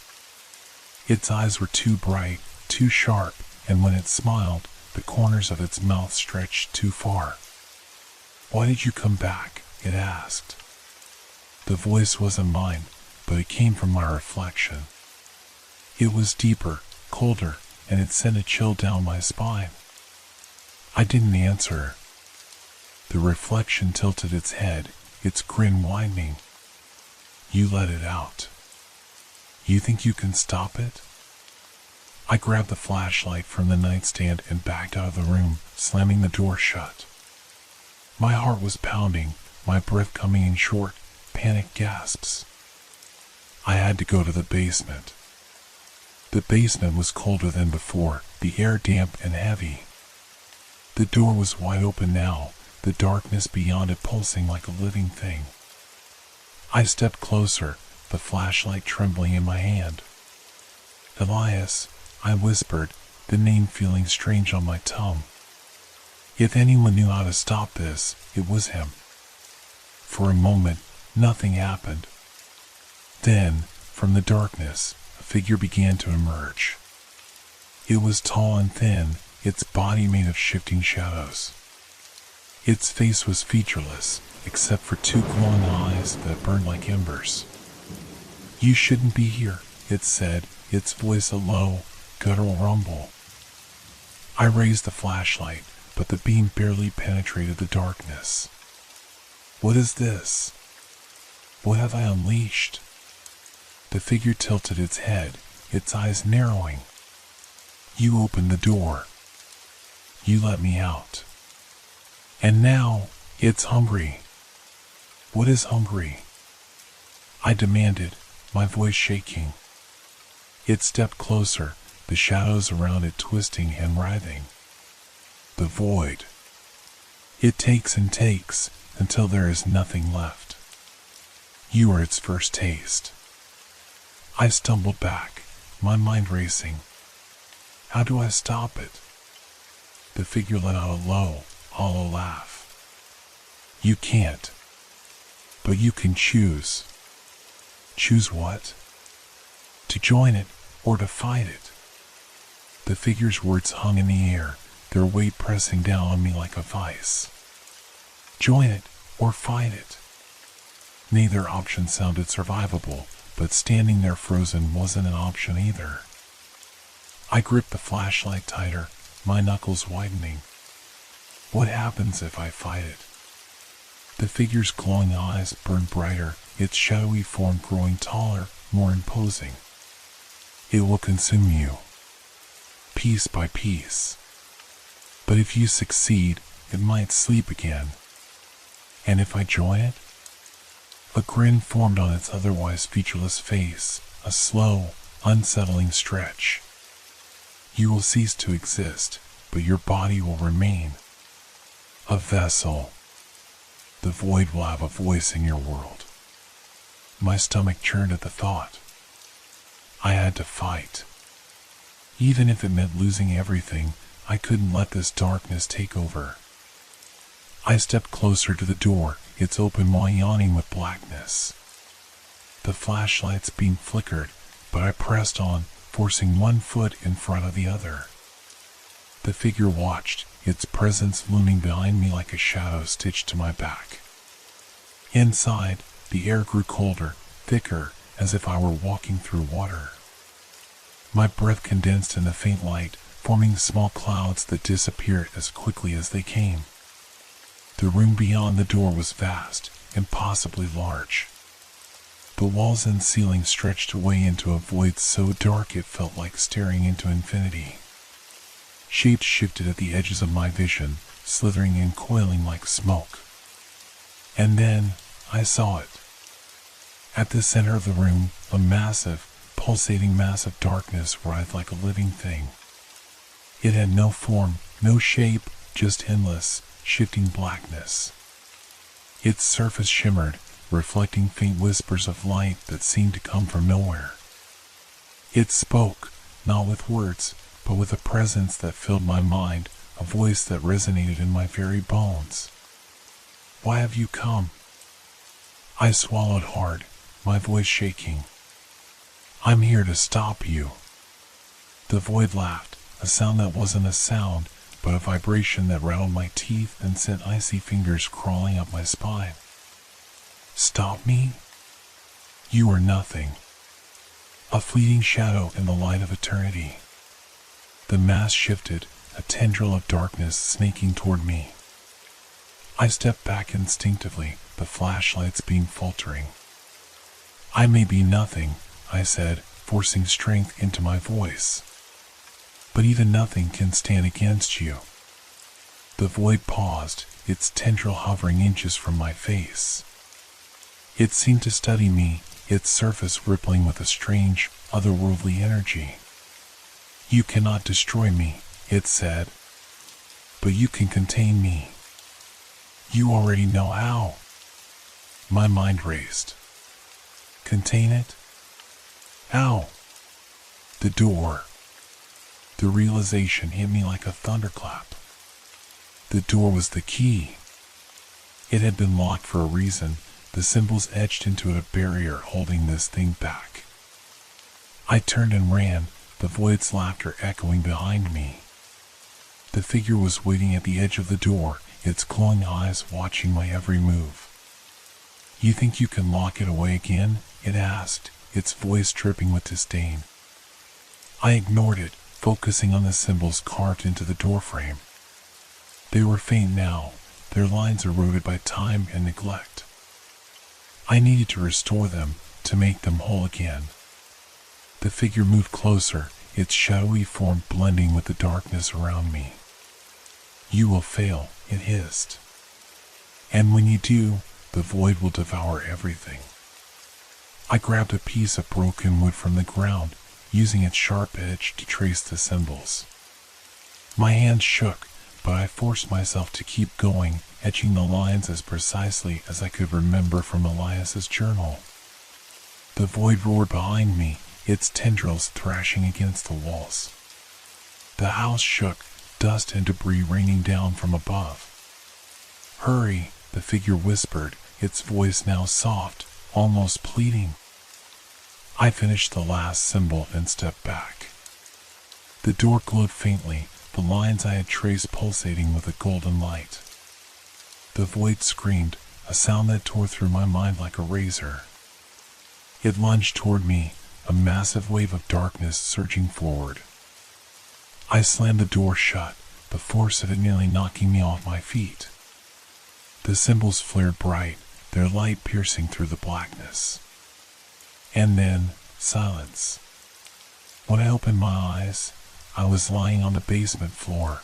Its eyes were too bright, too sharp, and when it smiled, the corners of its mouth stretched too far. "Why did you come back?" it asked. The voice wasn't mine, but it came from my reflection. It was deeper, colder, and it sent a chill down my spine. I didn't answer. The reflection tilted its head, its grin widening. "You let it out. You think you can stop it?" I grabbed the flashlight from the nightstand and backed out of the room, slamming the door shut. My heart was pounding, my breath coming in short, panicked gasps. I had to go to the basement. The basement was colder than before, the air damp and heavy. The door was wide open now, the darkness beyond it pulsing like a living thing. I stepped closer, the flashlight trembling in my hand. "Elias," I whispered, the name feeling strange on my tongue. If anyone knew how to stop this, it was him. For a moment, nothing happened. Then, from the darkness, a figure began to emerge. It was tall and thin, its body made of shifting shadows. Its face was featureless, except for two glowing eyes that burned like embers. "You shouldn't be here," it said, its voice a low, guttural rumble. I raised the flashlight, but the beam barely penetrated the darkness. "What is this? What have I unleashed?" The figure tilted its head, its eyes narrowing. "You opened the door. You let me out. And now, it's hungry." "What is hungry?" I demanded, my voice shaking. It stepped closer, the shadows around it twisting and writhing. "The void. It takes and takes, until there is nothing left. You are its first taste." I stumbled back, my mind racing. How do I stop it? The figure let out a low, hollow laugh. "You can't. But you can choose." "Choose what?" "To join it, or to fight it." The figure's words hung in the air, their weight pressing down on me like a vice. Join it, or fight it. Neither option sounded survivable, but standing there frozen wasn't an option either. I gripped the flashlight tighter, my knuckles widening. What happens if I fight it? The figure's glowing eyes burned brighter, its shadowy form growing taller, more imposing. "It will consume you," piece by piece. But if you succeed, it might sleep again. And if I join it? A grin formed on its otherwise featureless face, a slow, unsettling stretch. You will cease to exist, but your body will remain. A vessel. The void will have a voice in your world. My stomach churned at the thought. I had to fight. Even if it meant losing everything, I couldn't let this darkness take over. I stepped closer to the door, its open while yawning with blackness. The flashlight's beam flickered, but I pressed on, forcing one foot in front of the other. The figure watched, its presence looming behind me like a shadow stitched to my back. Inside, the air grew colder, thicker, as if I were walking through water. My breath condensed in the faint light, forming small clouds that disappeared as quickly as they came. The room beyond the door was vast, impossibly large. The walls and ceiling stretched away into a void so dark it felt like staring into infinity. Shapes shifted at the edges of my vision, slithering and coiling like smoke. And then, I saw it. At the center of the room, a massive, pulsating mass of darkness writhed like a living thing. It had no form, no shape, just endless, shifting blackness. Its surface shimmered, reflecting faint whispers of light that seemed to come from nowhere. It spoke, not with words, but with a presence that filled my mind, a voice that resonated in my very bones. Why have you come? I swallowed hard, my voice shaking. I'm here to stop you. The void laughed, a sound that wasn't a sound, but a vibration that rattled my teeth and sent icy fingers crawling up my spine. Stop me? You are nothing. A fleeting shadow in the light of eternity. The mass shifted, a tendril of darkness snaking toward me. I stepped back instinctively, the flashlight's beam faltering. I may be nothing, I said, forcing strength into my voice. But even nothing can stand against you. The void paused, its tendril hovering inches from my face. It seemed to study me, its surface rippling with a strange, otherworldly energy. You cannot destroy me, it said. But you can contain me. You already know how. My mind raced. Contain it? How? The door. The realization hit me like a thunderclap. The door was the key. It had been locked for a reason, the symbols etched into it a barrier holding this thing back. I turned and ran, the void's laughter echoing behind me. The figure was waiting at the edge of the door, its glowing eyes watching my every move. You think you can lock it away again? It asked, its voice dripping with disdain. I ignored it, focusing on the symbols carved into the doorframe. They were faint now, their lines eroded by time and neglect. I needed to restore them, to make them whole again. The figure moved closer, its shadowy form blending with the darkness around me. You will fail, it hissed. And when you do, the void will devour everything. I grabbed a piece of broken wood from the ground, using its sharp edge to trace the symbols. My hands shook, but I forced myself to keep going, etching the lines as precisely as I could remember from Elias's journal. The void roared behind me, its tendrils thrashing against the walls. The house shook, dust and debris raining down from above. Hurry, the figure whispered, its voice now soft, almost pleading. I finished the last symbol and stepped back. The door glowed faintly, the lines I had traced pulsating with a golden light. The void screamed, a sound that tore through my mind like a razor. It lunged toward me, a massive wave of darkness surging forward. I slammed the door shut, the force of it nearly knocking me off my feet. The symbols flared bright, their light piercing through the blackness. And then, silence. When I opened my eyes, I was lying on the basement floor.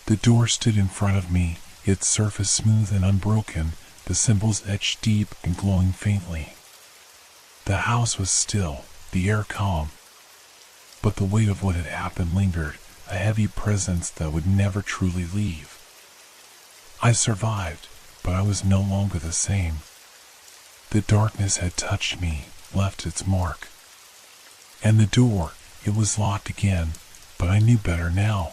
The door stood in front of me, its surface smooth and unbroken, the symbols etched deep and glowing faintly. The house was still, the air calm, but the weight of what had happened lingered, a heavy presence that would never truly leave. I survived, but I was no longer the same. The darkness had touched me, left its mark. And the door, it was locked again, but I knew better now.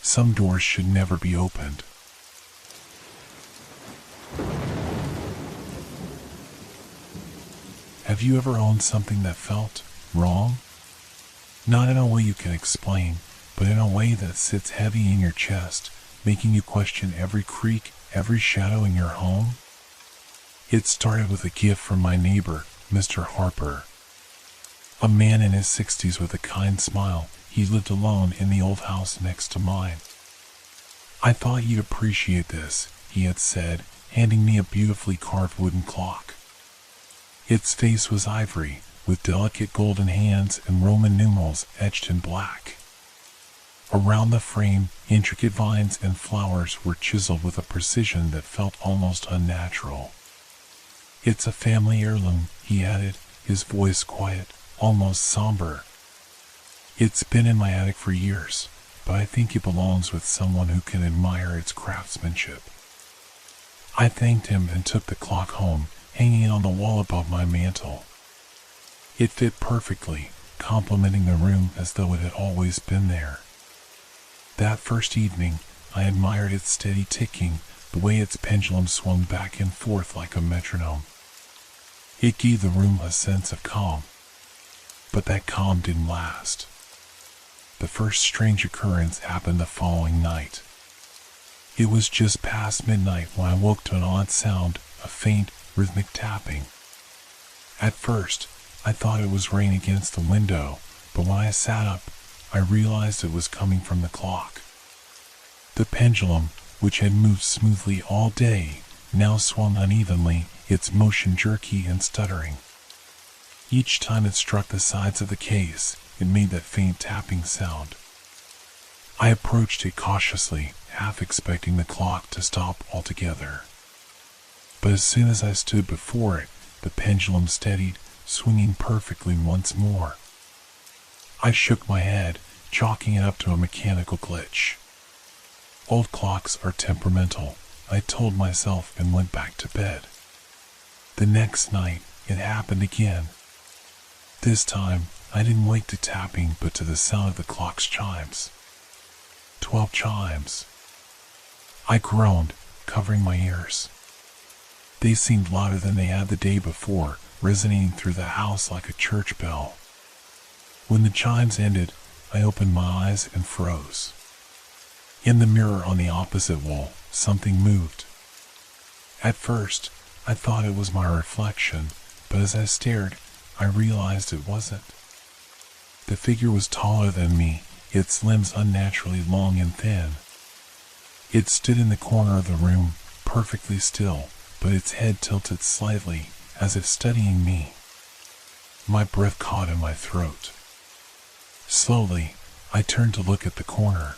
Some doors should never be opened. Have you ever owned something that felt wrong? Not in a way you can explain, but in a way that sits heavy in your chest, making you question every creak, every shadow in your home? It started with a gift from my neighbor, Mr. Harper. A man in his 60s with a kind smile. He lived alone in the old house next to mine. I thought you'd appreciate this, he had said, handing me a beautifully carved wooden clock. Its face was ivory, with delicate golden hands and Roman numerals etched in black. Around the frame, intricate vines and flowers were chiseled with a precision that felt almost unnatural. It's a family heirloom, he added, his voice quiet, almost somber. It's been in my attic for years, but I think it belongs with someone who can admire its craftsmanship. I thanked him and took the clock home, hanging it on the wall above my mantel. It fit perfectly, complementing the room as though it had always been there. That first evening, I admired its steady ticking, the way its pendulum swung back and forth like a metronome. It gave the room a sense of calm. But that calm didn't last. The first strange occurrence happened the following night. It was just past midnight when I woke to an odd sound, a faint, rhythmic tapping. At first, I thought it was rain against the window, but when I sat up, I realized it was coming from the clock. The pendulum, which had moved smoothly all day, now swung unevenly, its motion jerky and stuttering. Each time it struck the sides of the case, it made that faint tapping sound. I approached it cautiously, half expecting the clock to stop altogether. But as soon as I stood before it, the pendulum steadied, swinging perfectly once more. I shook my head, chalking it up to a mechanical glitch. Old clocks are temperamental, I told myself, and went back to bed. The next night, it happened again. This time, I didn't wake to tapping but to the sound of the clock's chimes. 12 chimes. I groaned, covering my ears. They seemed louder than they had the day before, resonating through the house like a church bell. When the chimes ended, I opened my eyes and froze. In the mirror on the opposite wall, something moved. At first, I thought it was my reflection, but as I stared, I realized it wasn't. The figure was taller than me, its limbs unnaturally long and thin. It stood in the corner of the room, perfectly still, but its head tilted slightly, as if studying me. My breath caught in my throat. Slowly, I turned to look at the corner.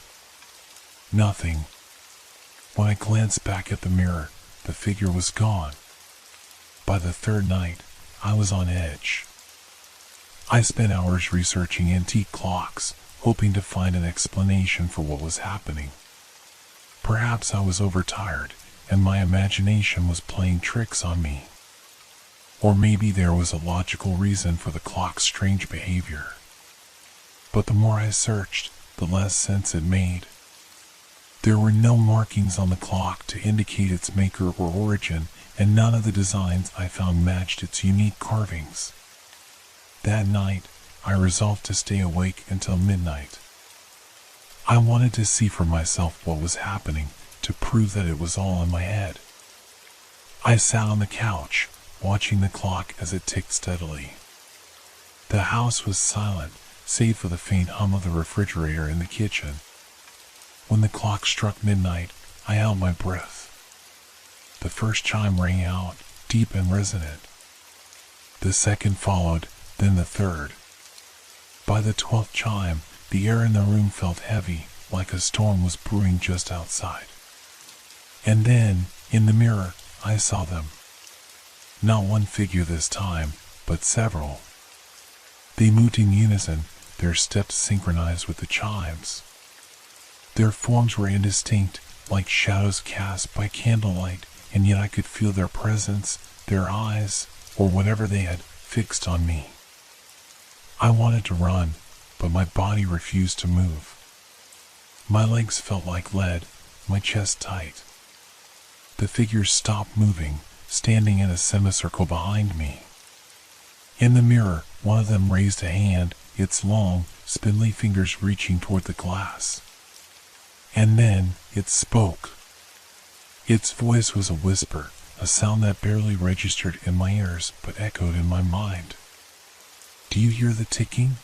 Nothing. When I glanced back at the mirror, the figure was gone. By the third night, I was on edge. I spent hours researching antique clocks, hoping to find an explanation for what was happening. Perhaps I was overtired, and my imagination was playing tricks on me. Or maybe there was a logical reason for the clock's strange behavior. But the more I searched, the less sense it made. There were no markings on the clock to indicate its maker or origin, and none of the designs I found matched its unique carvings. That night, I resolved to stay awake until midnight. I wanted to see for myself what was happening, to prove that it was all in my head. I sat on the couch, watching the clock as it ticked steadily. The house was silent, save for the faint hum of the refrigerator in the kitchen. When the clock struck midnight, I held my breath. The first chime rang out, deep and resonant. The second followed, then the third. By the 12th chime, The air in the room felt heavy, like a storm was brewing just outside. And then, in the mirror, I saw them. Not one figure this time, but several. They moved in unison, their steps synchronized with the chimes. Their forms were indistinct, like shadows cast by candlelight, and yet I could feel their presence, their eyes, or whatever they had, fixed on me. I wanted to run, but my body refused to move. My legs felt like lead, my chest tight. The figures stopped moving, standing in a semicircle behind me. In the mirror, one of them raised a hand, its long, spindly fingers reaching toward the glass. And then, it spoke. Its voice was a whisper, a sound that barely registered in my ears but echoed in my mind. Do you hear the ticking?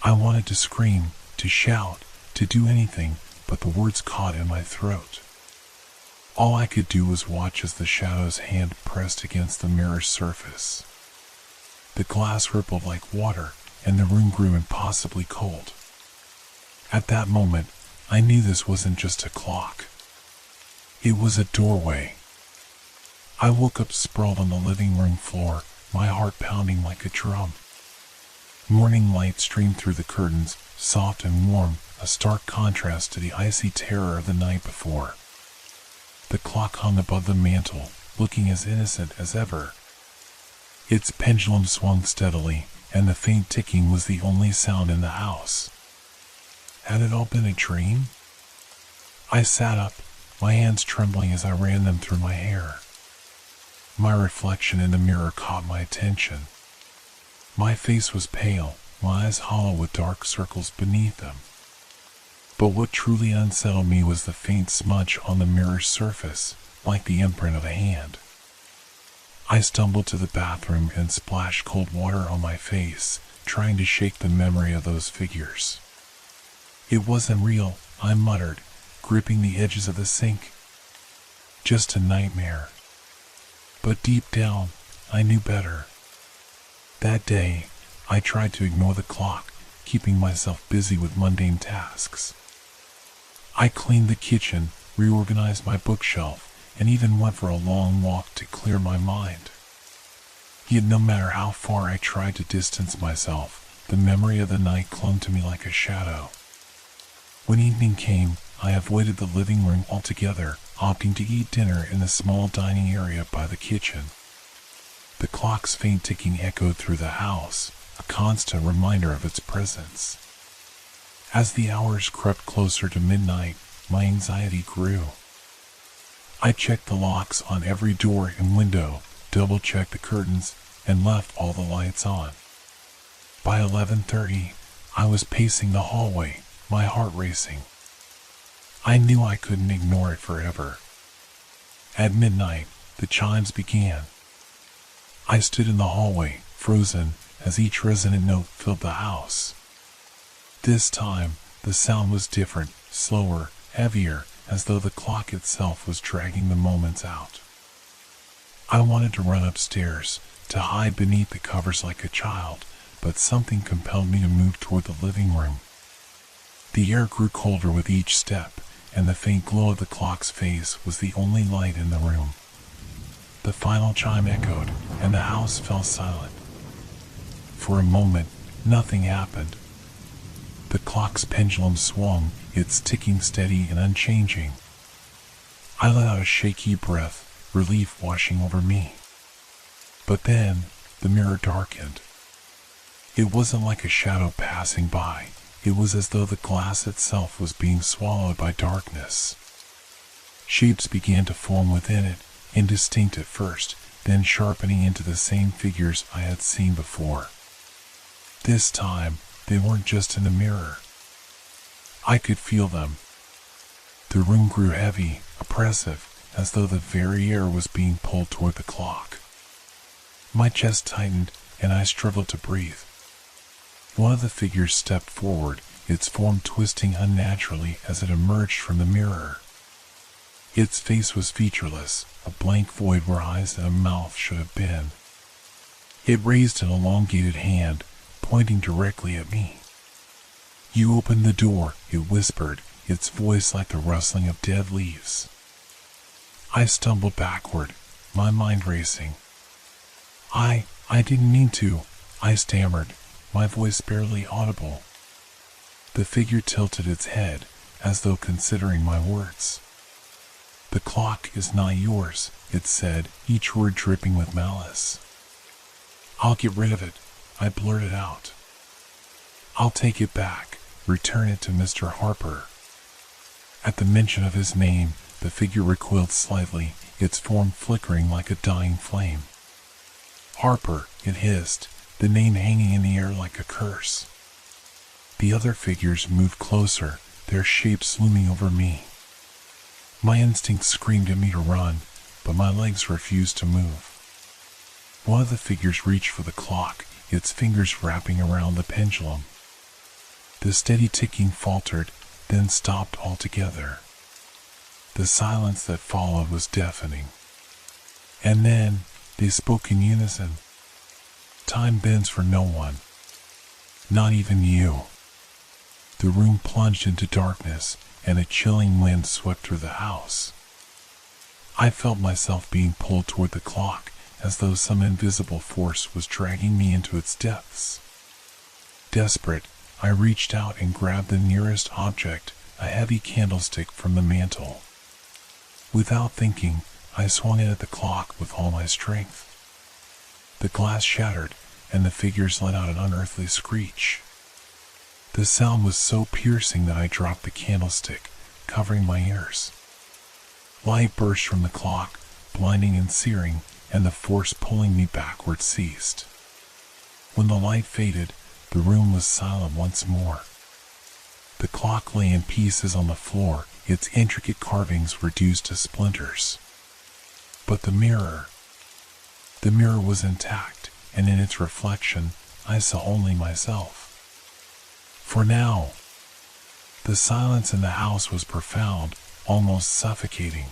I wanted to scream, to shout, to do anything, but the words caught in my throat. All I could do was watch as the shadow's hand pressed against the mirror's surface. The glass rippled like water, and the room grew impossibly cold. At that moment, I knew this wasn't just a clock. It was a doorway. I woke up sprawled on the living room floor, my heart pounding like a drum. Morning light streamed through the curtains, soft and warm, a stark contrast to the icy terror of the night before. The clock hung above the mantel, looking as innocent as ever. Its pendulum swung steadily, and the faint ticking was the only sound in the house. Had it all been a dream? I sat up, my hands trembling as I ran them through my hair. My reflection in the mirror caught my attention. My face was pale, my eyes hollow with dark circles beneath them. But what truly unsettled me was the faint smudge on the mirror's surface, like the imprint of a hand. I stumbled to the bathroom and splashed cold water on my face, trying to shake the memory of those figures. It wasn't real, I muttered, gripping the edges of the sink. Just a nightmare. But deep down, I knew better. That day, I tried to ignore the clock, keeping myself busy with mundane tasks. I cleaned the kitchen, reorganized my bookshelf, and even went for a long walk to clear my mind. Yet no matter how far I tried to distance myself, the memory of the night clung to me like a shadow. When evening came, I avoided the living room altogether, opting to eat dinner in the small dining area by the kitchen. The clock's faint ticking echoed through the house, a constant reminder of its presence. As the hours crept closer to midnight, my anxiety grew. I checked the locks on every door and window, double-checked the curtains, and left all the lights on. By 11:30, I was pacing the hallway, my heart racing. I knew I couldn't ignore it forever. At midnight, the chimes began. I stood in the hallway, frozen, as each resonant note filled the house. This time, the sound was different, slower, heavier, as though the clock itself was dragging the moments out. I wanted to run upstairs, to hide beneath the covers like a child, but something compelled me to move toward the living room. The air grew colder with each step, and the faint glow of the clock's face was the only light in the room. The final chime echoed, and the house fell silent. For a moment, nothing happened. The clock's pendulum swung, its ticking steady and unchanging. I let out a shaky breath, relief washing over me. But then, the mirror darkened. It wasn't like a shadow passing by. It was as though the glass itself was being swallowed by darkness. Shapes began to form within it, indistinct at first, then sharpening into the same figures I had seen before. This time, they weren't just in the mirror. I could feel them. The room grew heavy, oppressive, as though the very air was being pulled toward the clock. My chest tightened, and I struggled to breathe. One of the figures stepped forward, its form twisting unnaturally as it emerged from the mirror. Its face was featureless, a blank void where eyes and a mouth should have been. It raised an elongated hand, pointing directly at me. "You opened the door," it whispered, its voice like the rustling of dead leaves. I stumbled backward, my mind racing. I didn't mean to," I stammered, my voice barely audible. The figure tilted its head, as though considering my words. "The clock is not yours," it said, each word dripping with malice. "I'll get rid of it," I blurted out. "I'll take it back, return it to Mr. Harper." At the mention of his name, the figure recoiled slightly, its form flickering like a dying flame. "Harper," it hissed, the name hanging in the air like a curse. The other figures moved closer, their shapes looming over me. My instinct screamed at me to run, but my legs refused to move. One of the figures reached for the clock, its fingers wrapping around the pendulum. The steady ticking faltered, then stopped altogether. The silence that followed was deafening. And then they spoke in unison. "Time bends for no one. Not even you." The room plunged into darkness, and a chilling wind swept through the house. I felt myself being pulled toward the clock, as though some invisible force was dragging me into its depths. Desperate, I reached out and grabbed the nearest object, a heavy candlestick from the mantel. Without thinking, I swung it at the clock with all my strength. The glass shattered, and the figures let out an unearthly screech. The sound was so piercing that I dropped the candlestick, covering my ears. Light burst from the clock, blinding and searing, and the force pulling me backward ceased. When the light faded, the room was silent once more. The clock lay in pieces on the floor, its intricate carvings reduced to splinters. But the mirror was intact, and in its reflection, I saw only myself. For now, the silence in the house was profound, almost suffocating.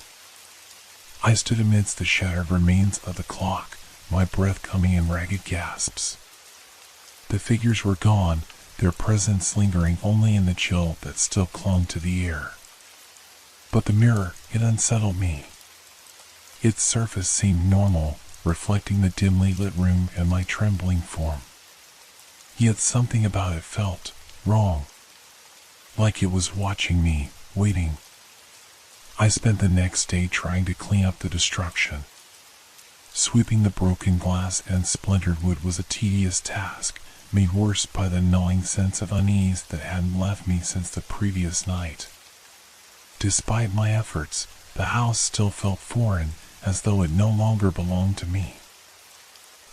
I stood amidst the shattered remains of the clock, my breath coming in ragged gasps. The figures were gone, their presence lingering only in the chill that still clung to the air. But the mirror, it unsettled me. Its surface seemed normal, reflecting the dimly lit room and my trembling form. Yet something about it felt wrong, like it was watching me, waiting. I spent the next day trying to clean up the destruction. Sweeping the broken glass and splintered wood was a tedious task, made worse by the gnawing sense of unease that hadn't left me since the previous night. Despite my efforts, the house still felt foreign, as though it no longer belonged to me.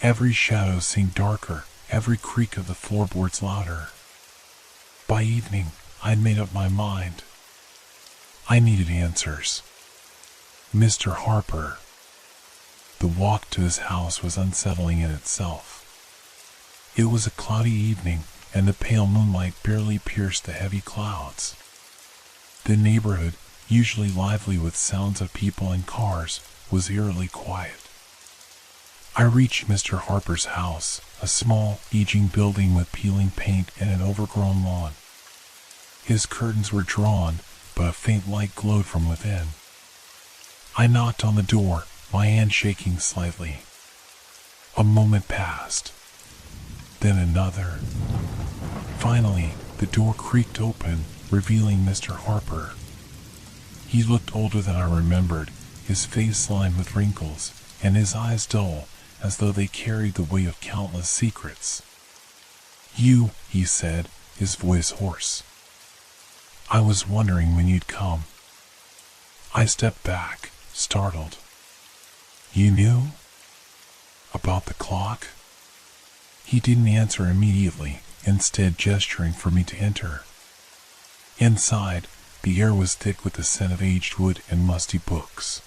Every shadow seemed darker, every creak of the floorboards louder. By evening, I'd made up my mind. I needed answers. Mr. Harper. The walk to his house was unsettling in itself. It was a cloudy evening, and the pale moonlight barely pierced the heavy clouds. The neighborhood, usually lively with sounds of people and cars, was eerily quiet. I reached Mr. Harper's house, a small, aging building with peeling paint and an overgrown lawn. His curtains were drawn, but a faint light glowed from within. I knocked on the door, my hand shaking slightly. A moment passed. Then another. Finally, the door creaked open, revealing Mr. Harper. He looked older than I remembered, his face lined with wrinkles, and his eyes dull, as though they carried the weight of countless secrets. "You," he said, his voice hoarse. "I was wondering when you'd come." I stepped back, startled. "You knew? About the clock?" He didn't answer immediately, instead gesturing for me to enter. Inside, the air was thick with the scent of aged wood and musty books.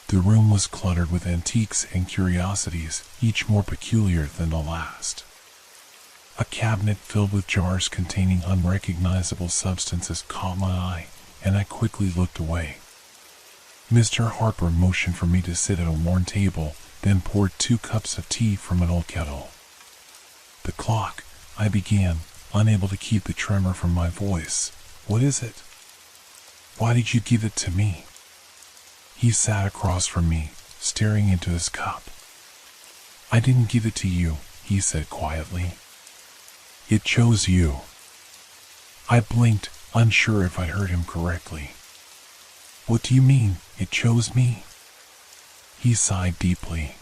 The room was cluttered with antiques and curiosities, each more peculiar than the last. A cabinet filled with jars containing unrecognizable substances caught my eye, and I quickly looked away. Mr. Harper motioned for me to sit at a worn table, then poured 2 cups of tea from an old kettle. "The clock," I began, unable to keep the tremor from my voice. What is it? Why did you give it to me? He sat across from me, staring into his cup. I didn't give it to you, he said quietly. It chose you. I blinked, unsure if I'd heard him correctly. What do you mean, it chose me? He sighed deeply.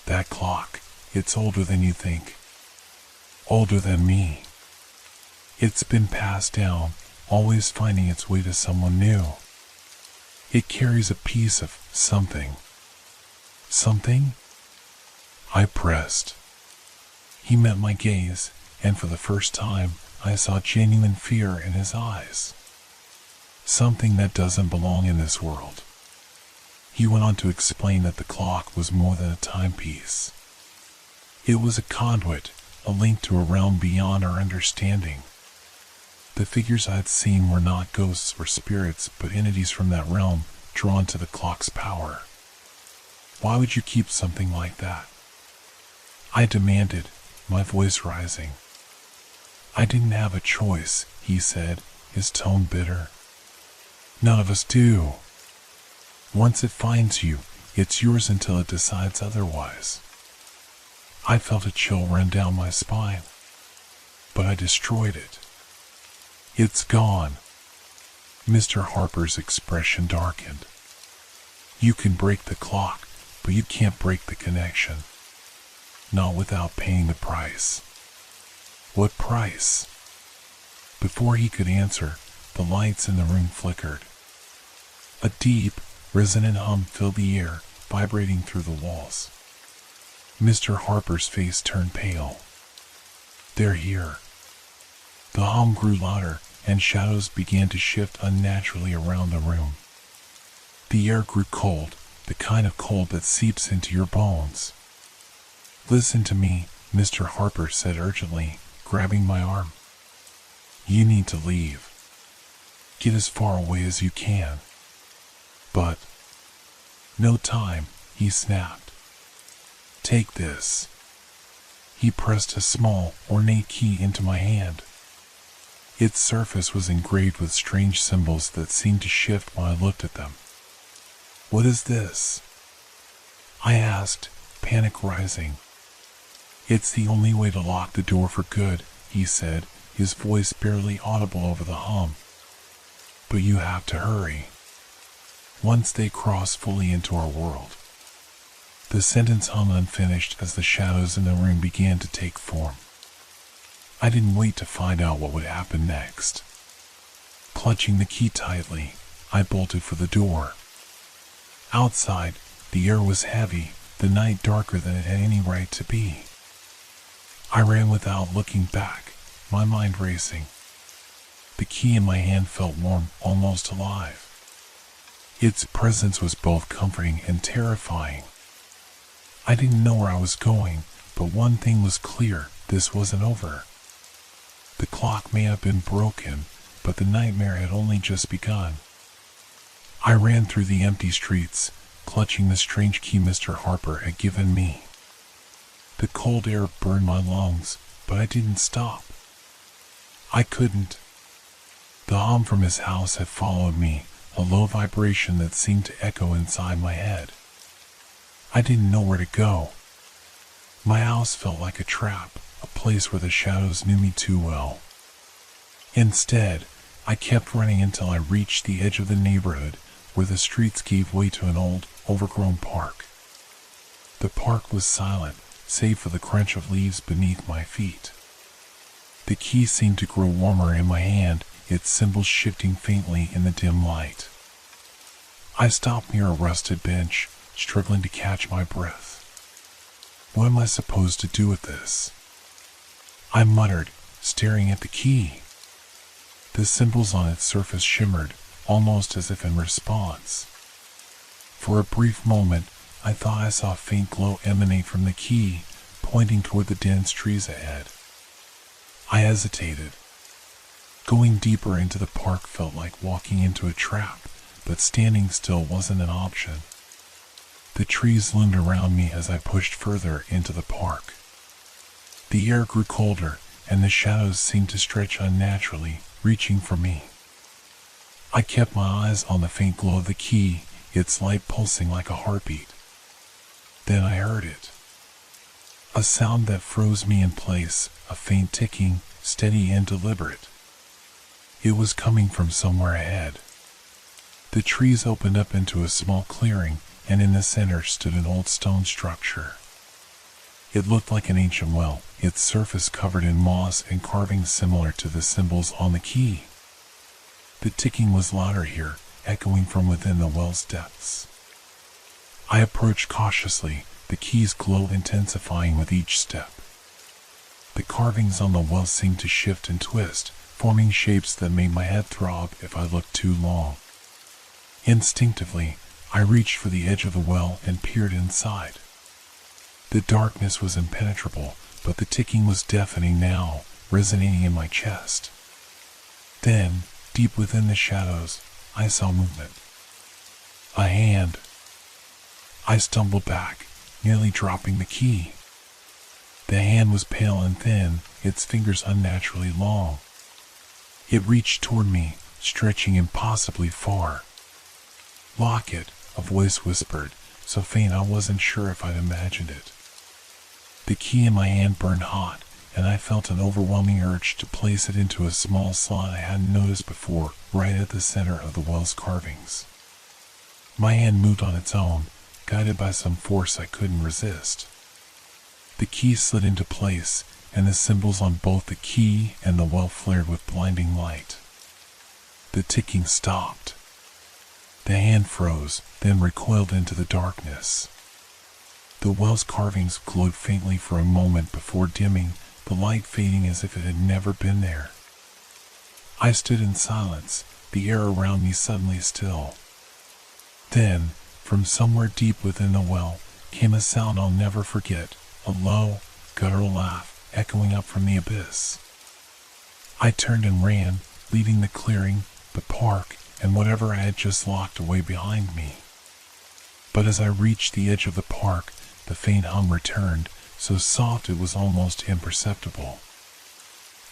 That clock, it's older than you think. Older than me. It's been passed down, always finding its way to someone new. It carries a piece of something. Something? I pressed. He met my gaze, and for the first time, I saw genuine fear in his eyes. Something that doesn't belong in this world. He went on to explain that the clock was more than a timepiece. It was a conduit, a link to a realm beyond our understanding. The figures I'd seen were not ghosts or spirits, but entities from that realm, drawn to the clock's power. Why would you keep something like that? I demanded, my voice rising. I didn't have a choice, he said, his tone bitter. None of us do. Once it finds you, it's yours until it decides otherwise. I felt a chill run down my spine. But I destroyed it. It's gone. Mr. Harper's expression darkened. You can break the clock, but you can't break the connection. Not without paying the price. What price? Before he could answer, the lights in the room flickered. A deep, resonant hum filled the air, vibrating through the walls. Mr. Harper's face turned pale. They're here. The hum grew louder, and shadows began to shift unnaturally around the room. The air grew cold, the kind of cold that seeps into your bones. Listen to me, Mr. Harper said urgently, grabbing my arm. You need to leave. Get as far away as you can. But, no time, he snapped. Take this. He pressed a small, ornate key into my hand. Its surface was engraved with strange symbols that seemed to shift when I looked at them. What is this? I asked, panic rising. It's the only way to lock the door for good, he said, his voice barely audible over the hum. But you have to hurry. Once they cross fully into our world. The sentence hung unfinished as the shadows in the room began to take form. I didn't wait to find out what would happen next. Clutching the key tightly, I bolted for the door. Outside, the air was heavy, the night darker than it had any right to be. I ran without looking back, my mind racing. The key in my hand felt warm, almost alive. Its presence was both comforting and terrifying. I didn't know where I was going, but one thing was clear, this wasn't over. The clock may have been broken, but the nightmare had only just begun. I ran through the empty streets, clutching the strange key Mr. Harper had given me. The cold air burned my lungs, but I didn't stop. I couldn't. The hum from his house had followed me, a low vibration that seemed to echo inside my head. I didn't know where to go. My house felt like a trap, a place where the shadows knew me too well. Instead, I kept running until I reached the edge of the neighborhood, where the streets gave way to an old, overgrown park. The park was silent, save for the crunch of leaves beneath my feet. The key seemed to grow warmer in my hand, its symbols shifting faintly in the dim light. I stopped near a rusted bench, struggling to catch my breath. What am I supposed to do with this? I muttered, staring at the key. The symbols on its surface shimmered, almost as if in response. For a brief moment, I thought I saw a faint glow emanate from the key, pointing toward the dense trees ahead. I hesitated. Going deeper into the park felt like walking into a trap, but standing still wasn't an option. The trees loomed around me as I pushed further into the park. The air grew colder, and the shadows seemed to stretch unnaturally, reaching for me. I kept my eyes on the faint glow of the key, its light pulsing like a heartbeat. Then I heard it. A sound that froze me in place, a faint ticking, steady and deliberate. It was coming from somewhere ahead. The trees opened up into a small clearing, and in the center stood an old stone structure. It looked like an ancient well, its surface covered in moss and carvings similar to the symbols on the key. The ticking was louder here, echoing from within the well's depths. I approached cautiously, the key's glow intensifying with each step. The carvings on the well seemed to shift and twist, forming shapes that made my head throb if I looked too long. Instinctively, I reached for the edge of the well and peered inside. The darkness was impenetrable, but the ticking was deafening now, resonating in my chest. Then, deep within the shadows, I saw movement. A hand. I stumbled back, nearly dropping the key. The hand was pale and thin, its fingers unnaturally long. It reached toward me, stretching impossibly far. "Lock it," a voice whispered, so faint I wasn't sure if I'd imagined it. The key in my hand burned hot, and I felt an overwhelming urge to place it into a small slot I hadn't noticed before, right at the center of the well's carvings. My hand moved on its own, guided by some force I couldn't resist. The key slid into place, and the symbols on both the key and the well flared with blinding light. The ticking stopped. The hand froze, then recoiled into the darkness. The well's carvings glowed faintly for a moment before dimming, the light fading as if it had never been there. I stood in silence, the air around me suddenly still. Then, from somewhere deep within the well, came a sound I'll never forget, a low, guttural laugh echoing up from the abyss. I turned and ran, leaving the clearing, the park, and whatever I had just locked away behind me. But as I reached the edge of the park, the faint hum returned, so soft it was almost imperceptible.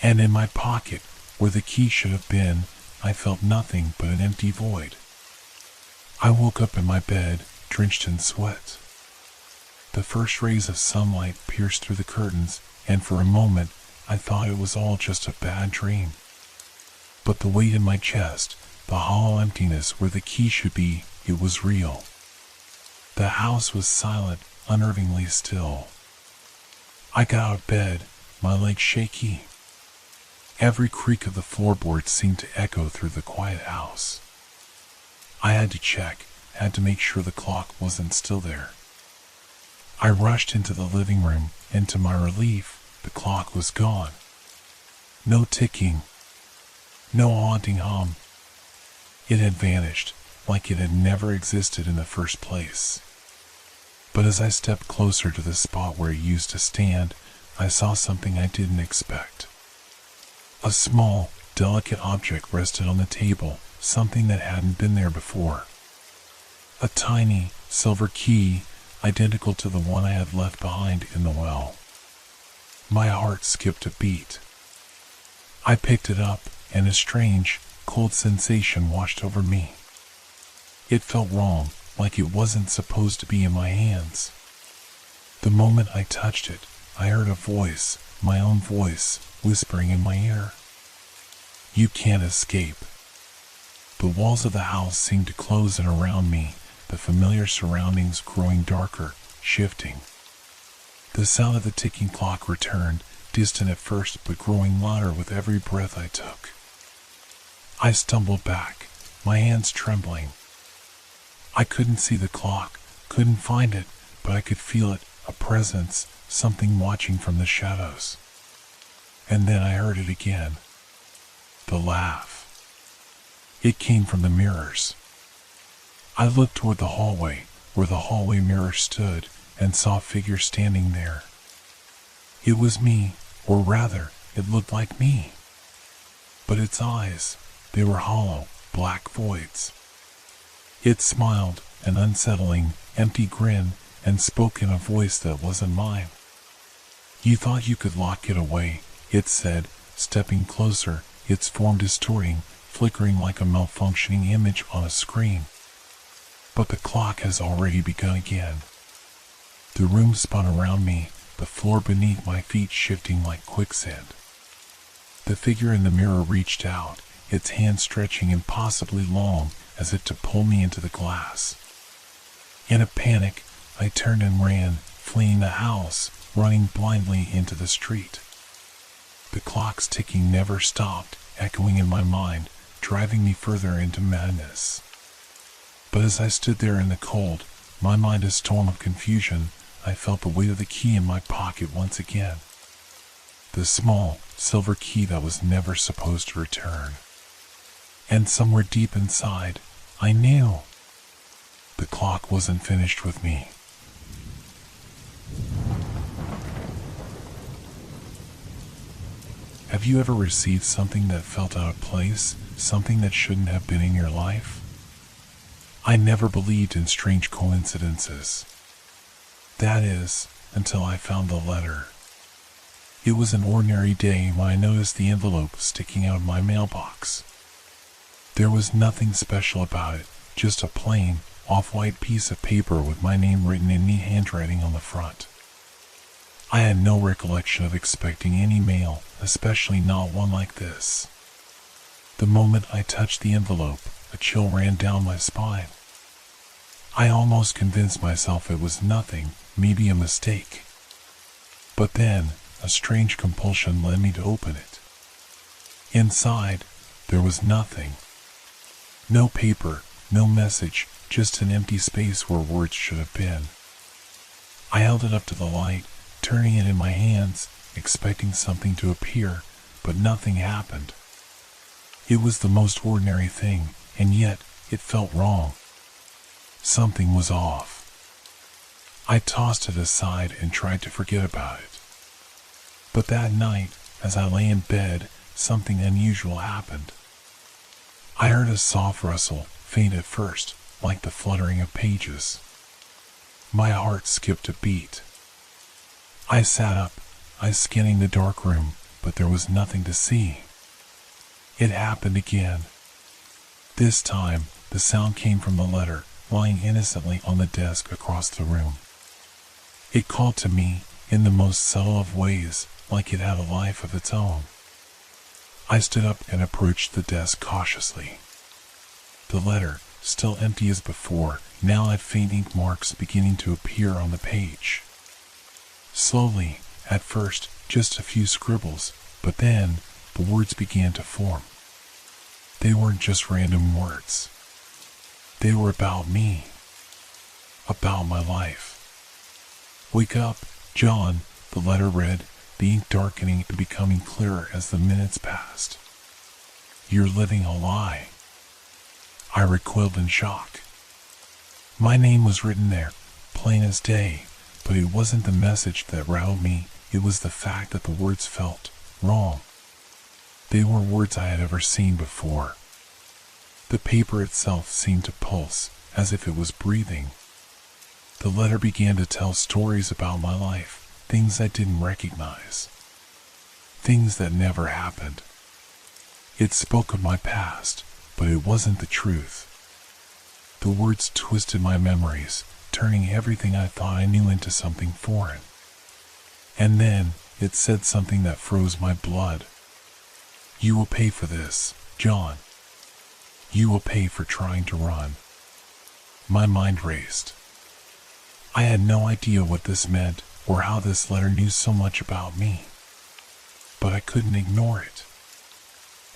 And in my pocket, where the key should have been, I felt nothing but an empty void. I woke up in my bed, drenched in sweat. The first rays of sunlight pierced through the curtains, and for a moment I thought it was all just a bad dream. But the weight in my chest, the hollow emptiness where the key should be, it was real. The house was silent, unnervingly still. I got out of bed, my legs shaky. Every creak of the floorboards seemed to echo through the quiet house. I had to check, had to make sure the clock wasn't still there. I rushed into the living room, and to my relief, the clock was gone. No ticking. No haunting hum. It had vanished, like it had never existed in the first place. But as I stepped closer to the spot where it used to stand, I saw something I didn't expect. A small, delicate object rested on the table, something that hadn't been there before. A tiny, silver key, identical to the one I had left behind in the well. My heart skipped a beat. I picked it up, and a strange, cold sensation washed over me. It felt wrong, like it wasn't supposed to be in my hands. The moment I touched it, I heard a voice, my own voice, whispering in my ear. "You can't escape." The walls of the house seemed to close in around me, the familiar surroundings growing darker, shifting. The sound of the ticking clock returned, distant at first but growing louder with every breath I took. I stumbled back, my hands trembling. I couldn't see the clock, couldn't find it, but I could feel it, a presence, something watching from the shadows. And then I heard it again. The laugh. It came from the mirrors. I looked toward the hallway, where the hallway mirror stood, and saw a figure standing there. It was me, or rather, it looked like me. But its eyes, they were hollow, black voids. It smiled, an unsettling, empty grin, and spoke in a voice that wasn't mine. "You thought you could lock it away, it said, stepping closer, its form distorting, flickering like a malfunctioning image on a screen. But the clock has already begun again. The room spun around me, the floor beneath my feet shifting like quicksand. The figure in the mirror reached out, its hand stretching impossibly long as if to pull me into the glass. In a panic, I turned and ran, fleeing the house, running blindly into the street. The clock's ticking never stopped, echoing in my mind, driving me further into madness. But as I stood there in the cold, my mind a storm of confusion, I felt the weight of the key in my pocket once again. The small, silver key that was never supposed to return. And somewhere deep inside, I knew the clock wasn't finished with me. Have you ever received something that felt out of place, something that shouldn't have been in your life? I never believed in strange coincidences. That is, until I found the letter. It was an ordinary day when I noticed the envelope sticking out of my mailbox. There was nothing special about it, just a plain, off-white piece of paper with my name written in neat handwriting on the front. I had no recollection of expecting any mail, especially not one like this. The moment I touched the envelope, a chill ran down my spine. I almost convinced myself it was nothing, maybe a mistake. But then, a strange compulsion led me to open it. Inside, there was nothing. No paper, no message, just an empty space where words should have been. I held it up to the light, turning it in my hands, expecting something to appear, but nothing happened. It was the most ordinary thing, and yet it felt wrong. Something was off. I tossed it aside and tried to forget about it. But that night, as I lay in bed, something unusual happened. I heard a soft rustle, faint at first, like the fluttering of pages. My heart skipped a beat. I sat up, eyes scanning the dark room, but there was nothing to see. It happened again. This time, the sound came from the letter, lying innocently on the desk across the room. It called to me, in the most subtle of ways, like it had a life of its own. I stood up and approached the desk cautiously. The letter, still empty as before, now had faint ink marks beginning to appear on the page. Slowly, at first, just a few scribbles, but then, the words began to form. They weren't just random words. They were about me. About my life. "Wake up, John," the letter read, the ink darkening and becoming clearer as the minutes passed. "You're living a lie." I recoiled in shock. My name was written there, plain as day, but it wasn't the message that rattled me, it was the fact that the words felt wrong. They were words I had ever seen before. The paper itself seemed to pulse, as if it was breathing. The letter began to tell stories about my life, things I didn't recognize. Things that never happened. It spoke of my past, but it wasn't the truth. The words twisted my memories, turning everything I thought I knew into something foreign. And then, it said something that froze my blood. "You will pay for this, John. You will pay for trying to run." My mind raced. I had no idea what this meant or how this letter knew so much about me. But I couldn't ignore it.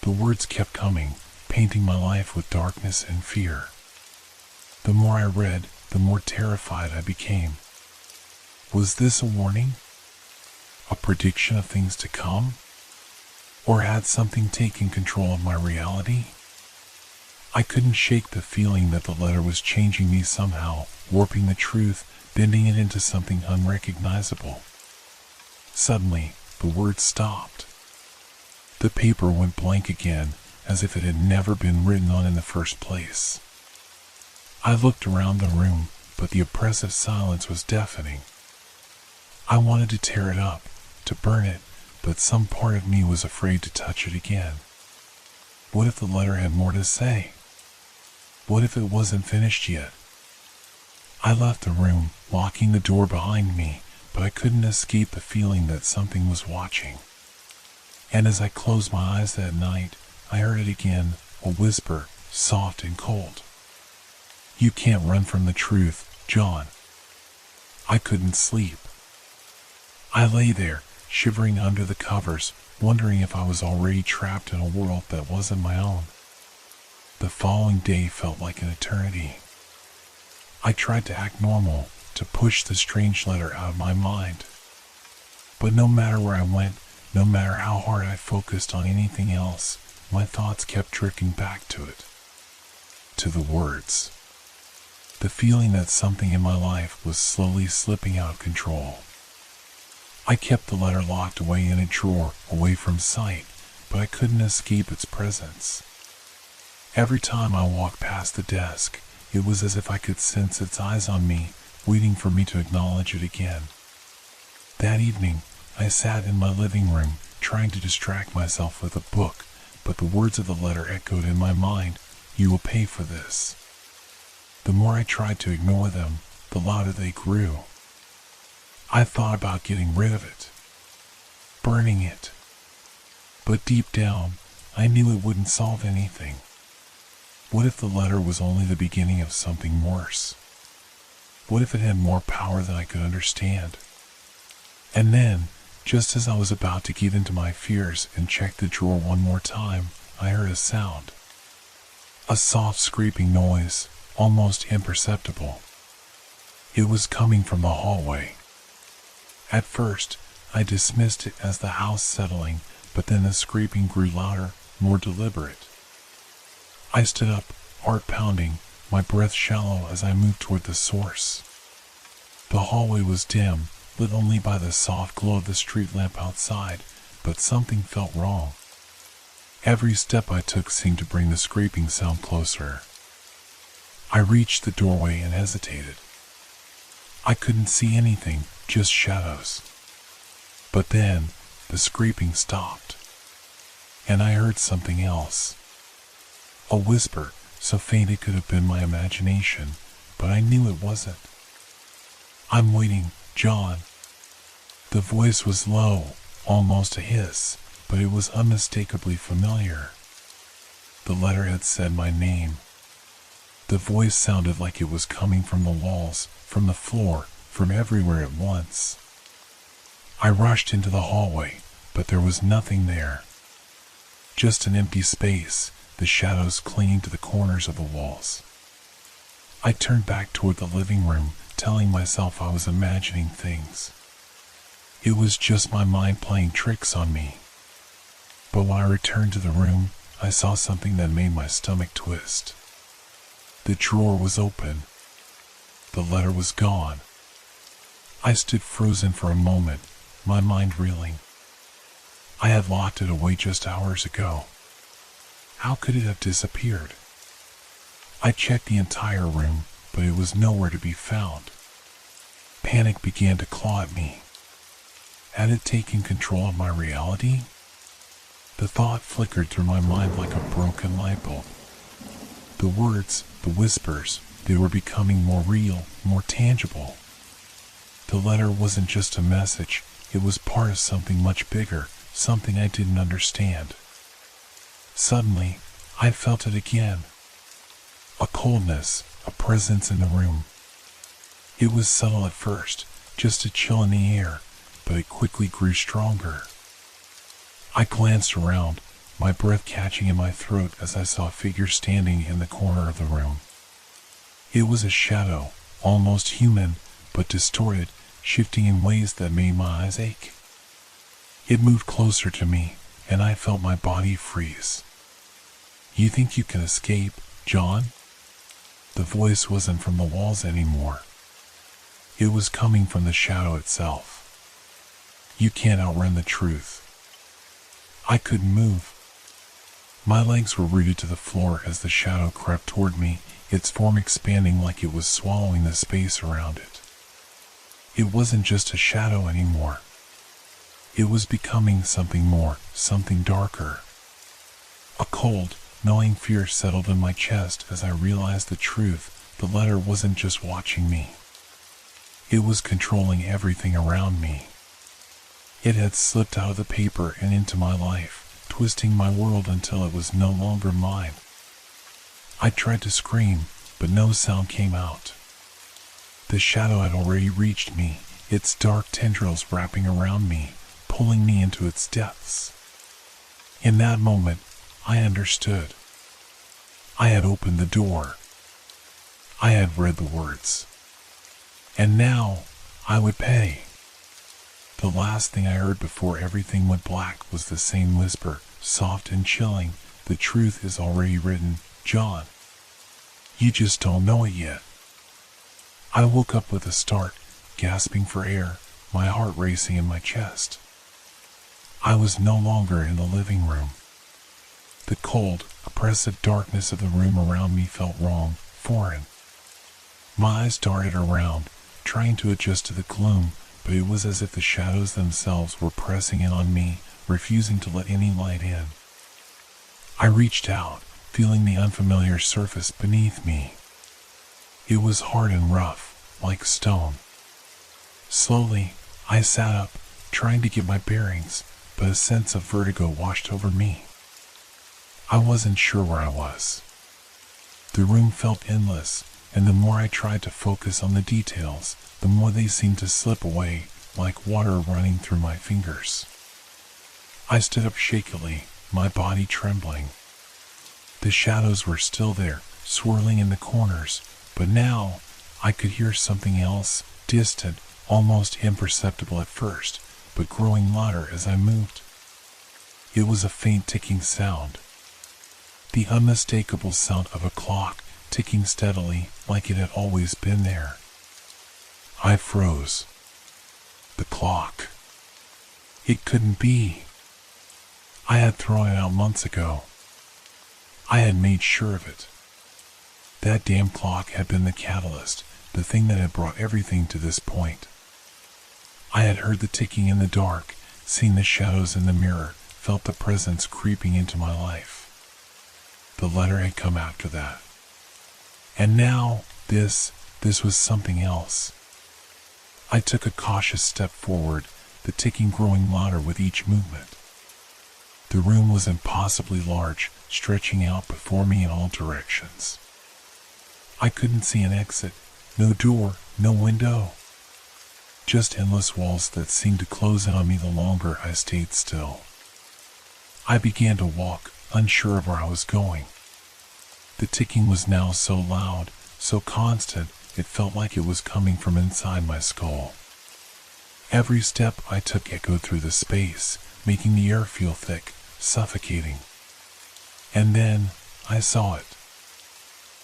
The words kept coming, painting my life with darkness and fear. The more I read, the more terrified I became. Was this a warning? A prediction of things to come? Or had something taken control of my reality? I couldn't shake the feeling that the letter was changing me somehow, warping the truth, bending it into something unrecognizable. Suddenly, the words stopped. The paper went blank again, as if it had never been written on in the first place. I looked around the room, but the oppressive silence was deafening. I wanted to tear it up, to burn it, but some part of me was afraid to touch it again. What if the letter had more to say? What if it wasn't finished yet? I left the room, locking the door behind me, but I couldn't escape the feeling that something was watching. And as I closed my eyes that night, I heard it again, a whisper, soft and cold. You can't run from the truth, John. I couldn't sleep. I lay there, shivering under the covers, wondering if I was already trapped in a world that wasn't my own. The following day felt like an eternity. I tried to act normal, to push the strange letter out of my mind. But no matter where I went, no matter how hard I focused on anything else, my thoughts kept drifting back to it. To the words. The feeling that something in my life was slowly slipping out of control. I kept the letter locked away in a drawer, away from sight, but I couldn't escape its presence. Every time I walked past the desk, it was as if I could sense its eyes on me, waiting for me to acknowledge it again. That evening, I sat in my living room, trying to distract myself with a book, but the words of the letter echoed in my mind, "You will pay for this." The more I tried to ignore them, the louder they grew. I thought about getting rid of it, burning it. But deep down, I knew it wouldn't solve anything. What if the letter was only the beginning of something worse? What if it had more power than I could understand? And then, just as I was about to give in to my fears and check the drawer one more time, I heard a sound. A soft scraping noise, almost imperceptible. It was coming from the hallway. At first, I dismissed it as the house settling, but then the scraping grew louder, more deliberate. I stood up, heart pounding, my breath shallow as I moved toward the source. The hallway was dim, lit only by the soft glow of the street lamp outside, but something felt wrong. Every step I took seemed to bring the scraping sound closer. I reached the doorway and hesitated. I couldn't see anything, just shadows. But then, the scraping stopped. And I heard something else. A whisper, so faint it could have been my imagination, but I knew it wasn't. "I'm waiting, John." The voice was low, almost a hiss, but it was unmistakably familiar. The letter had said my name. The voice sounded like it was coming from the walls, from the floor, from everywhere at once. I rushed into the hallway, but there was nothing there. Just an empty space, the shadows clinging to the corners of the walls. I turned back toward the living room, telling myself I was imagining things. It was just my mind playing tricks on me. But when I returned to the room, I saw something that made my stomach twist. The drawer was open. The letter was gone. I stood frozen for a moment, my mind reeling. I had locked it away just hours ago. How could it have disappeared? I checked the entire room, but it was nowhere to be found. Panic began to claw at me. Had it taken control of my reality? The thought flickered through my mind like a broken light bulb. The words, the whispers, they were becoming more real, more tangible. The letter wasn't just a message, it was part of something much bigger, something I didn't understand. Suddenly, I felt it again. A coldness, a presence in the room. It was subtle at first, just a chill in the air, but it quickly grew stronger. I glanced around, my breath catching in my throat as I saw a figure standing in the corner of the room. It was a shadow, almost human, but distorted, shifting in ways that made my eyes ache. It moved closer to me, and I felt my body freeze. "You think you can escape, John?" The voice wasn't from the walls anymore. It was coming from the shadow itself. "You can't outrun the truth." I couldn't move. My legs were rooted to the floor as the shadow crept toward me, its form expanding like it was swallowing the space around it. It wasn't just a shadow anymore. It was becoming something more, something darker. A cold, gnawing fear settled in my chest as I realized the truth. The letter wasn't just watching me. It was controlling everything around me. It had slipped out of the paper and into my life, twisting my world until it was no longer mine. I tried to scream, but no sound came out. The shadow had already reached me, its dark tendrils wrapping around me, pulling me into its depths. In that moment, I understood. I had opened the door. I had read the words. And now, I would pay. The last thing I heard before everything went black was the same whisper, soft and chilling. The truth is already written, John. You just don't know it yet. I woke up with a start, gasping for air, my heart racing in my chest. I was no longer in the living room. The cold, oppressive darkness of the room around me felt wrong, foreign. My eyes darted around, trying to adjust to the gloom, but it was as if the shadows themselves were pressing in on me, refusing to let any light in. I reached out, feeling the unfamiliar surface beneath me. It was hard and rough, like stone. Slowly, I sat up, trying to get my bearings, but a sense of vertigo washed over me. I wasn't sure where I was. The room felt endless, and the more I tried to focus on the details, the more they seemed to slip away, like water running through my fingers. I stood up shakily, my body trembling. The shadows were still there, swirling in the corners, but now I could hear something else, distant, almost imperceptible at first, but growing louder as I moved. It was a faint ticking sound. The unmistakable sound of a clock ticking steadily like it had always been there. I froze. The clock. It couldn't be. I had thrown it out months ago. I had made sure of it. That damn clock had been the catalyst, the thing that had brought everything to this point. I had heard the ticking in the dark, seen the shadows in the mirror, felt the presence creeping into my life. The letter had come after that. And now, this was something else. I took a cautious step forward, the ticking growing louder with each movement. The room was impossibly large, stretching out before me in all directions. I couldn't see an exit, no door, no window. Just endless walls that seemed to close in on me the longer I stayed still. I began to walk, unsure of where I was going. The ticking was now so loud, so constant, it felt like it was coming from inside my skull. Every step I took echoed through the space, making the air feel thick, suffocating. And then, I saw it.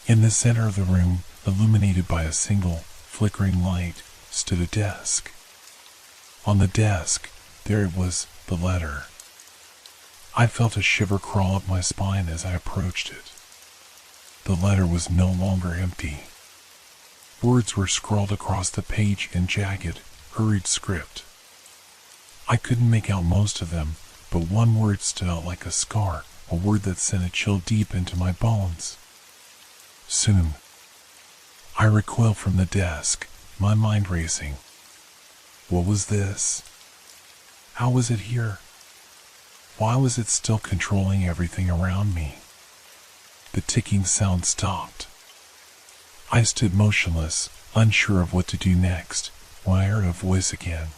In the center of the room, illuminated by a single, flickering light, stood a desk. On the desk, there it was, the letter. I felt a shiver crawl up my spine as I approached it. The letter was no longer empty. Words were scrawled across the page in jagged, hurried script. I couldn't make out most of them, but one word stood out like a scar, a word that sent a chill deep into my bones. Soon. I recoiled from the desk, my mind racing. What was this? How was it here? Why was it still controlling everything around me? The ticking sound stopped. I stood motionless, unsure of what to do next, when I heard a voice again.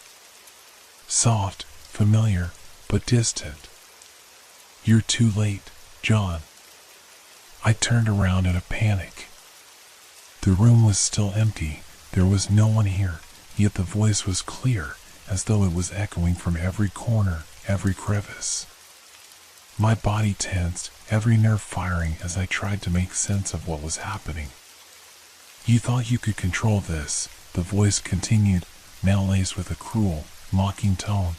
Soft, familiar, but distant. You're too late, John. I turned around in a panic. The room was still empty. There was no one here, yet the voice was clear, as though it was echoing from every corner, every crevice. My body tensed, every nerve firing as I tried to make sense of what was happening. You thought you could control this, the voice continued, now laced with a cruel, mocking tone.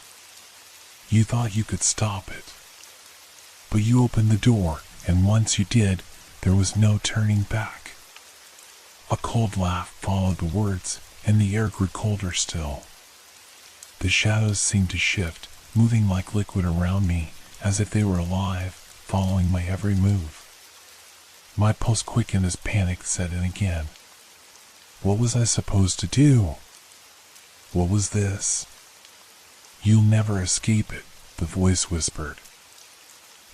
You thought you could stop it. But you opened the door, and once you did, there was no turning back. A cold laugh followed the words, and the air grew colder still. The shadows seemed to shift, moving like liquid around me, as if they were alive, following my every move. My pulse quickened as panic set in again. What was I supposed to do? What was this? You'll never escape it, the voice whispered.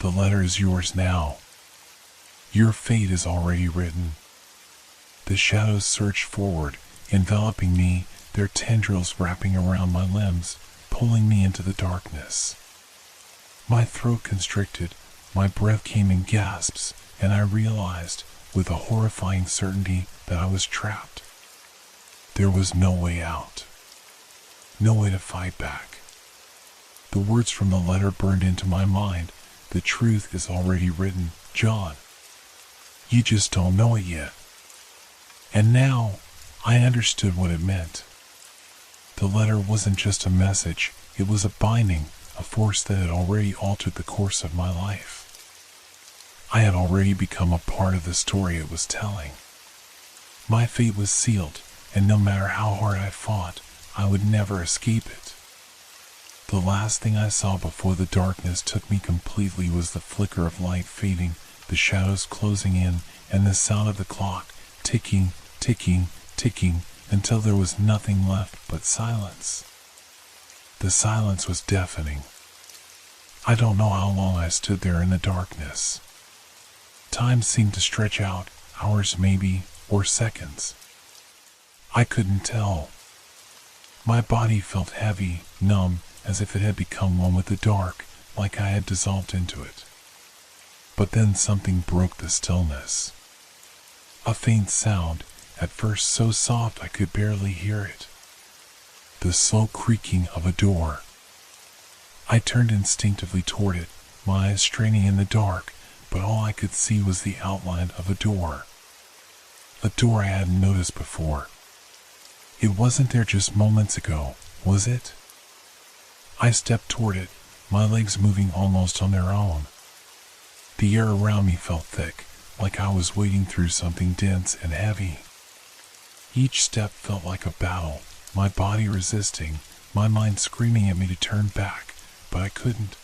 The letter is yours now. Your fate is already written. The shadows surged forward, enveloping me, their tendrils wrapping around my limbs, pulling me into the darkness. My throat constricted, my breath came in gasps, and I realized, with a horrifying certainty, that I was trapped. There was no way out. No way to fight back. The words from the letter burned into my mind. The truth is already written, John. You just don't know it yet. And now, I understood what it meant. The letter wasn't just a message, it was a binding, a force that had already altered the course of my life. I had already become a part of the story it was telling. My fate was sealed, and no matter how hard I fought, I would never escape it. The last thing I saw before the darkness took me completely was the flicker of light fading, the shadows closing in, and the sound of the clock, ticking, ticking, ticking, until there was nothing left but silence. The silence was deafening. I don't know how long I stood there in the darkness. Time seemed to stretch out, hours maybe, or seconds. I couldn't tell. My body felt heavy, numb, as if it had become one with the dark, like I had dissolved into it. But then something broke the stillness. A faint sound, at first so soft I could barely hear it. The slow creaking of a door. I turned instinctively toward it, my eyes straining in the dark, but all I could see was the outline of a door. A door I hadn't noticed before. It wasn't there just moments ago, was it? I stepped toward it, my legs moving almost on their own. The air around me felt thick, like I was wading through something dense and heavy. Each step felt like a battle, my body resisting, my mind screaming at me to turn back, but I couldn't.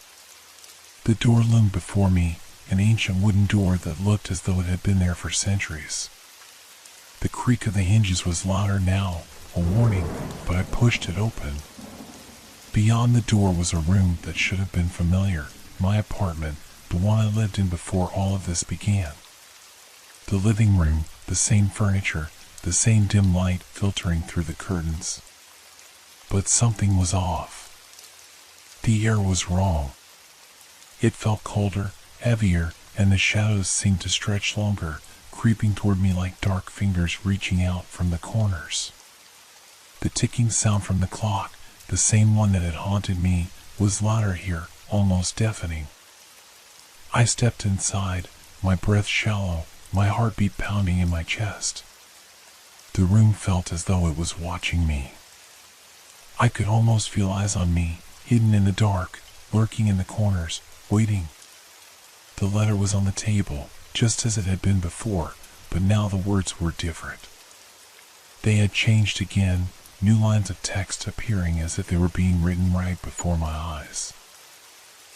The door loomed before me, an ancient wooden door that looked as though it had been there for centuries. The creak of the hinges was louder now, a warning, but I pushed it open. Beyond the door was a room that should have been familiar, my apartment, the one I lived in before all of this began. The living room, the same furniture, the same dim light filtering through the curtains. But something was off. The air was wrong. It felt colder, heavier, and the shadows seemed to stretch longer, creeping toward me like dark fingers reaching out from the corners. The ticking sound from the clock, the same one that had haunted me, was louder here, almost deafening. I stepped inside, my breath shallow, my heartbeat pounding in my chest. The room felt as though it was watching me. I could almost feel eyes on me, hidden in the dark, lurking in the corners, waiting. The letter was on the table, just as it had been before, but now the words were different. They had changed again, new lines of text appearing as if they were being written right before my eyes.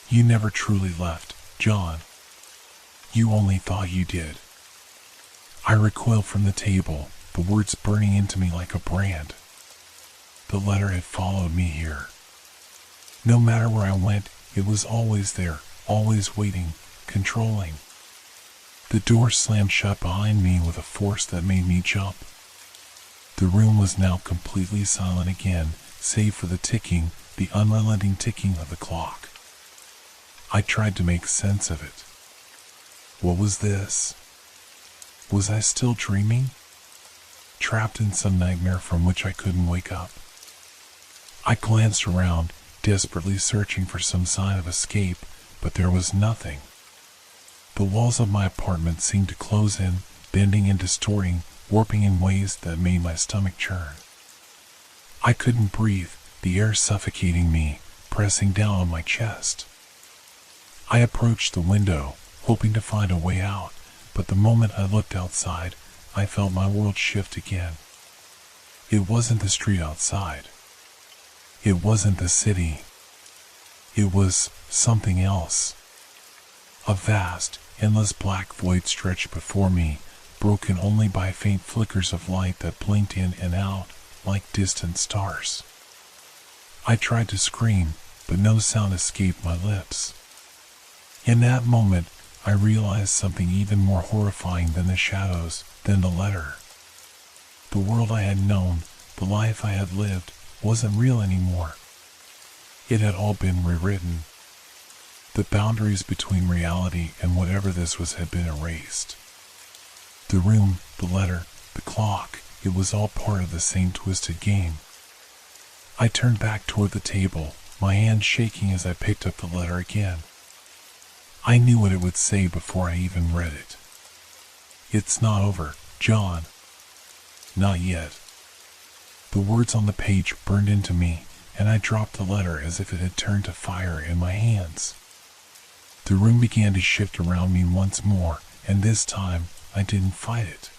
You never truly left, John. You only thought you did. I recoiled from the table, the words burning into me like a brand. The letter had followed me here. No matter where I went, it was always there, always waiting, controlling. The door slammed shut behind me with a force that made me jump. The room was now completely silent again, save for the ticking, the unrelenting ticking of the clock. I tried to make sense of it. What was this? Was I still dreaming? Trapped in some nightmare from which I couldn't wake up? I glanced around, desperately searching for some sign of escape, but there was nothing. The walls of my apartment seemed to close in, bending and distorting, warping in ways that made my stomach churn. I couldn't breathe, the air suffocating me, pressing down on my chest. I approached the window, hoping to find a way out, but the moment I looked outside, I felt my world shift again. It wasn't the street outside. It wasn't the city. It was something else. A vast, endless black void stretched before me, broken only by faint flickers of light that blinked in and out like distant stars. I tried to scream, but no sound escaped my lips. In that moment, I realized something even more horrifying than the shadows, than the letter. The world I had known, the life I had lived, wasn't real anymore. It had all been rewritten. The boundaries between reality and whatever this was had been erased. The room, the letter, the clock, it was all part of the same twisted game. I turned back toward the table, my hand shaking as I picked up the letter again. I knew what it would say before I even read it. "It's not over, John." Not yet. The words on the page burned into me, and I dropped the letter as if it had turned to fire in my hands. The room began to shift around me once more, and this time I didn't fight it.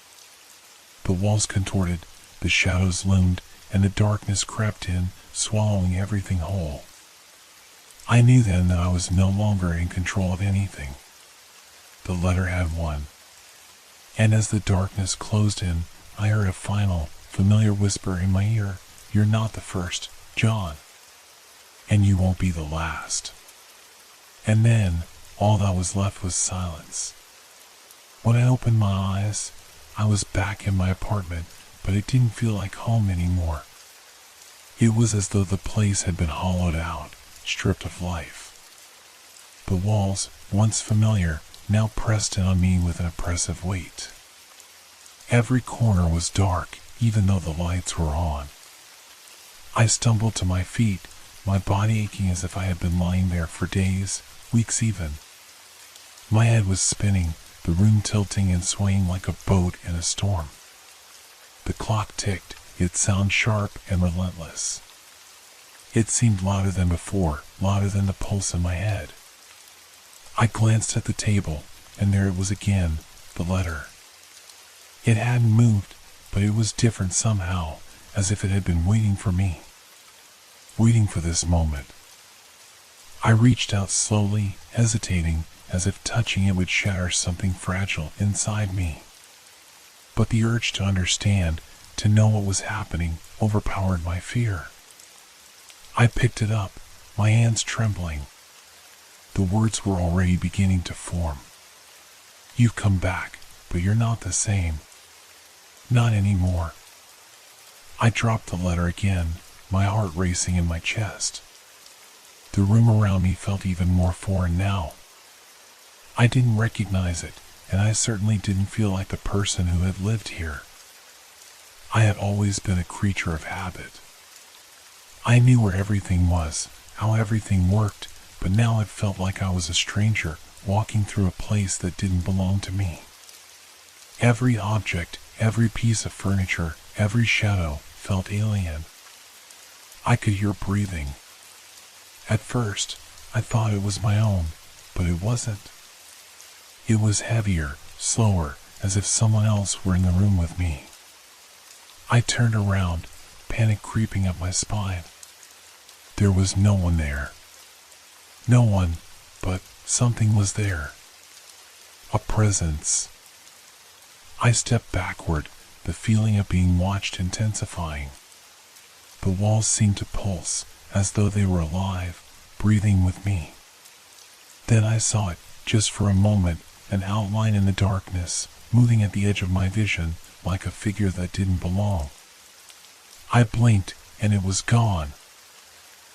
The walls contorted, the shadows loomed, and the darkness crept in, swallowing everything whole. I knew then that I was no longer in control of anything. The letter had won. And as the darkness closed in, I heard a final, familiar whisper in my ear, "You're not the first, John. And you won't be the last." And then, all that was left was silence. When I opened my eyes, I was back in my apartment, but it didn't feel like home anymore. It was as though the place had been hollowed out, stripped of life. The walls, once familiar, now pressed in on me with an oppressive weight. Every corner was dark, even though the lights were on. I stumbled to my feet, my body aching as if I had been lying there for days, weeks even. My head was spinning, the room tilting and swaying like a boat in a storm. The clock ticked, its sound sharp and relentless. It seemed louder than before, louder than the pulse in my head. I glanced at the table, and there it was again, the letter. It hadn't moved, but it was different somehow, as if it had been waiting for me. Waiting for this moment. I reached out slowly, hesitating, as if touching it would shatter something fragile inside me. But the urge to understand, to know what was happening, overpowered my fear. I picked it up, my hands trembling. The words were already beginning to form. "You've come back, but you're not the same. Not anymore." I dropped the letter again, my heart racing in my chest. The room around me felt even more foreign now. I didn't recognize it, and I certainly didn't feel like the person who had lived here. I had always been a creature of habit. I knew where everything was, how everything worked, but now it felt like I was a stranger walking through a place that didn't belong to me. Every object, every piece of furniture, every shadow felt alien. I could hear breathing. At first, I thought it was my own, but it wasn't. It was heavier, slower, as if someone else were in the room with me. I turned around, panic creeping up my spine. There was no one there. No one, but something was there. A presence. I stepped backward, the feeling of being watched intensifying. The walls seemed to pulse, as though they were alive, breathing with me. Then I saw it, just for a moment, an outline in the darkness, moving at the edge of my vision, like a figure that didn't belong. I blinked, and it was gone.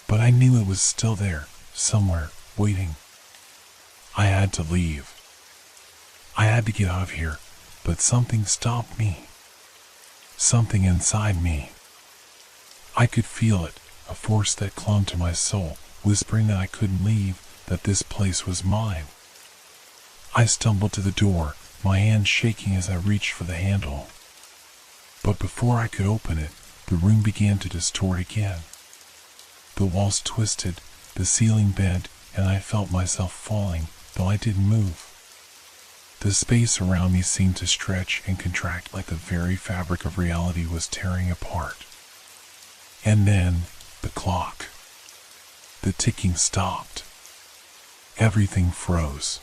But I knew it was still there, somewhere, waiting. I had to leave. I had to get out of here, but something stopped me. Something inside me. I could feel it, a force that clung to my soul, whispering that I couldn't leave, that this place was mine. I stumbled to the door, my hand shaking as I reached for the handle. But before I could open it, the room began to distort again. The walls twisted, the ceiling bent, and I felt myself falling, though I didn't move. The space around me seemed to stretch and contract like the very fabric of reality was tearing apart. And then, the clock. The ticking stopped. Everything froze.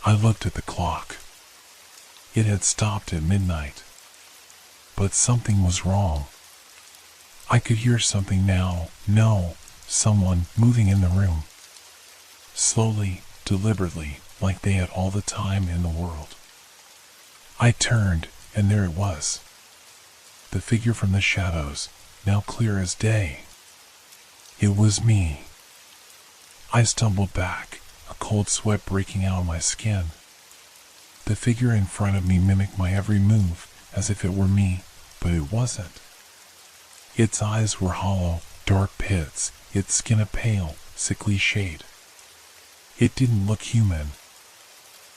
I looked at the clock. It had stopped at midnight. But something was wrong. I could hear something now. No, someone moving in the room. Slowly, deliberately, like they had all the time in the world. I turned, and there it was. The figure from the shadows, now clear as day. It was me. I stumbled back, a cold sweat breaking out on my skin. The figure in front of me mimicked my every move, as if it were me, but it wasn't. Its eyes were hollow, dark pits, its skin a pale, sickly shade. It didn't look human.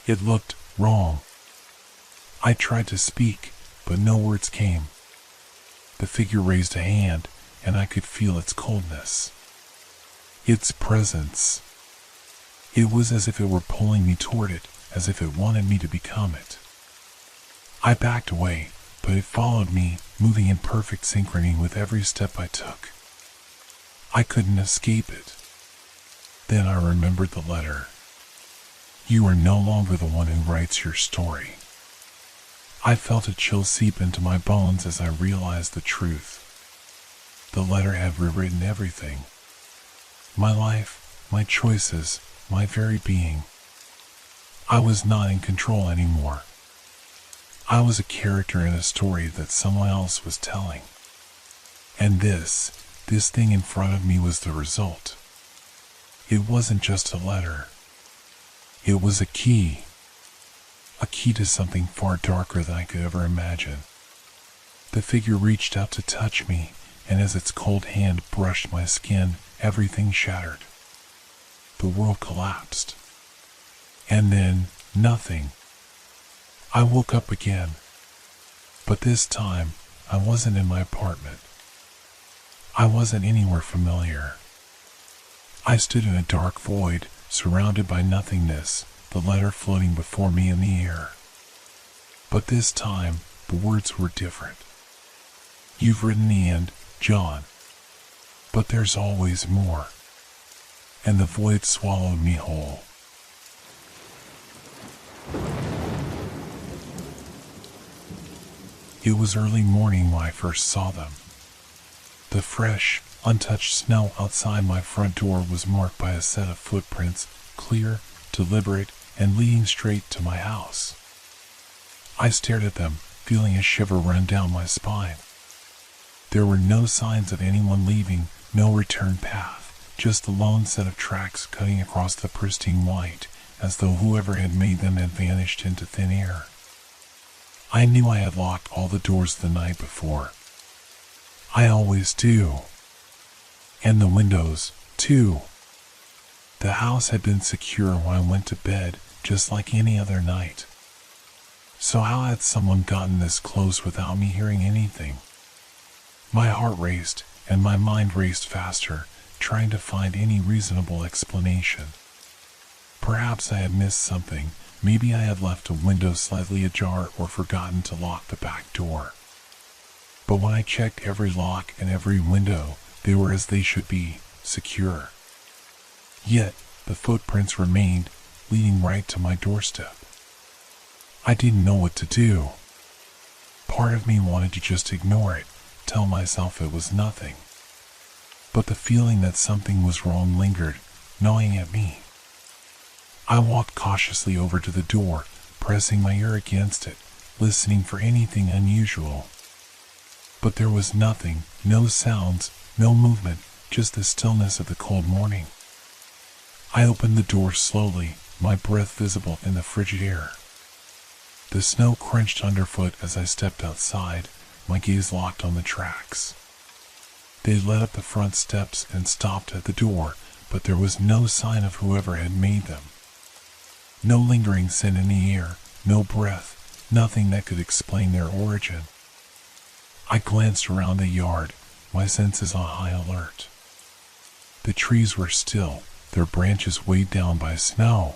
It looked wrong. I tried to speak, but no words came. The figure raised a hand, and I could feel its coldness. Its presence. It was as if it were pulling me toward it, as if it wanted me to become it. I backed away, but it followed me, moving in perfect synchrony with every step I took. I couldn't escape it. Then I remembered the letter. You are no longer the one who writes your story. I felt a chill seep into my bones as I realized the truth. The letter had rewritten everything. My life, my choices, my very being. I was not in control anymore. I was a character in a story that someone else was telling. And this thing in front of me was the result. It wasn't just a letter. It was a key. A key to something far darker than I could ever imagine. The figure reached out to touch me, and as its cold hand brushed my skin, everything shattered. The world collapsed. And then, nothing. I woke up again. But this time, I wasn't in my apartment. I wasn't anywhere familiar. I stood in a dark void, surrounded by nothingness, the letter floating before me in the air. But this time, the words were different. You've written the end, John. But there's always more. And the void swallowed me whole. It was early morning when I first saw them. The fresh, untouched snow outside my front door was marked by a set of footprints, clear, deliberate, and leading straight to my house. I stared at them, feeling a shiver run down my spine. There were no signs of anyone leaving, no return path, just a lone set of tracks cutting across the pristine white, as though whoever had made them had vanished into thin air. I knew I had locked all the doors the night before. I always do. And the windows, too. The house had been secure when I went to bed, just like any other night. So how had someone gotten this close without me hearing anything? My heart raced, and my mind raced faster, trying to find any reasonable explanation. Perhaps I had missed something. Maybe I had left a window slightly ajar or forgotten to lock the back door. But when I checked every lock and every window, they were as they should be, secure. Yet, the footprints remained, leading right to my doorstep. I didn't know what to do. Part of me wanted to just ignore it, tell myself it was nothing. But the feeling that something was wrong lingered, gnawing at me. I walked cautiously over to the door, pressing my ear against it, listening for anything unusual. But there was nothing, no sounds, no movement, just the stillness of the cold morning. I opened the door slowly, my breath visible in the frigid air. The snow crunched underfoot as I stepped outside, my gaze locked on the tracks. They led up the front steps and stopped at the door, but there was no sign of whoever had made them. No lingering scent in the air, no breath, nothing that could explain their origin. I glanced around the yard, my senses on high alert. The trees were still, their branches weighed down by snow.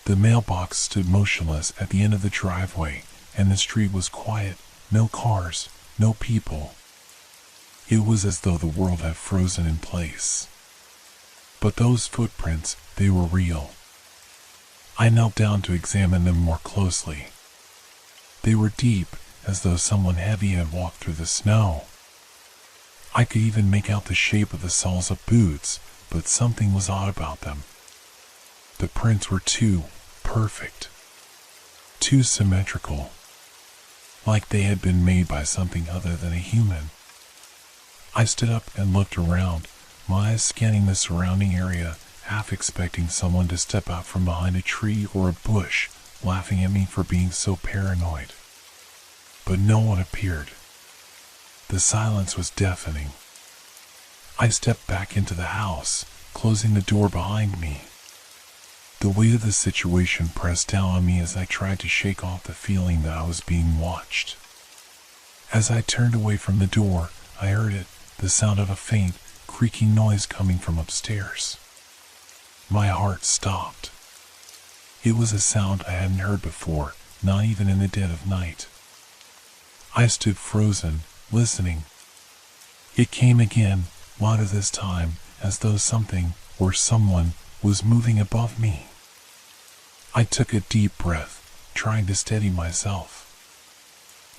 The mailbox stood motionless at the end of the driveway, and the street was quiet, no cars, no people. It was as though the world had frozen in place. But those footprints, they were real. I knelt down to examine them more closely. They were deep, as though someone heavy had walked through the snow. I could even make out the shape of the soles of boots, but something was odd about them. The prints were too perfect, too symmetrical, like they had been made by something other than a human. I stood up and looked around, my eyes scanning the surrounding area, half expecting someone to step out from behind a tree or a bush, laughing at me for being so paranoid. But no one appeared. The silence was deafening. I stepped back into the house, closing the door behind me. The weight of the situation pressed down on me as I tried to shake off the feeling that I was being watched. As I turned away from the door, I heard it, the sound of a faint, creaking noise coming from upstairs. My heart stopped. It was a sound I hadn't heard before, not even in the dead of night. I stood frozen, listening. It came again, louder this time, as though something, or someone, was moving above me. I took a deep breath, trying to steady myself.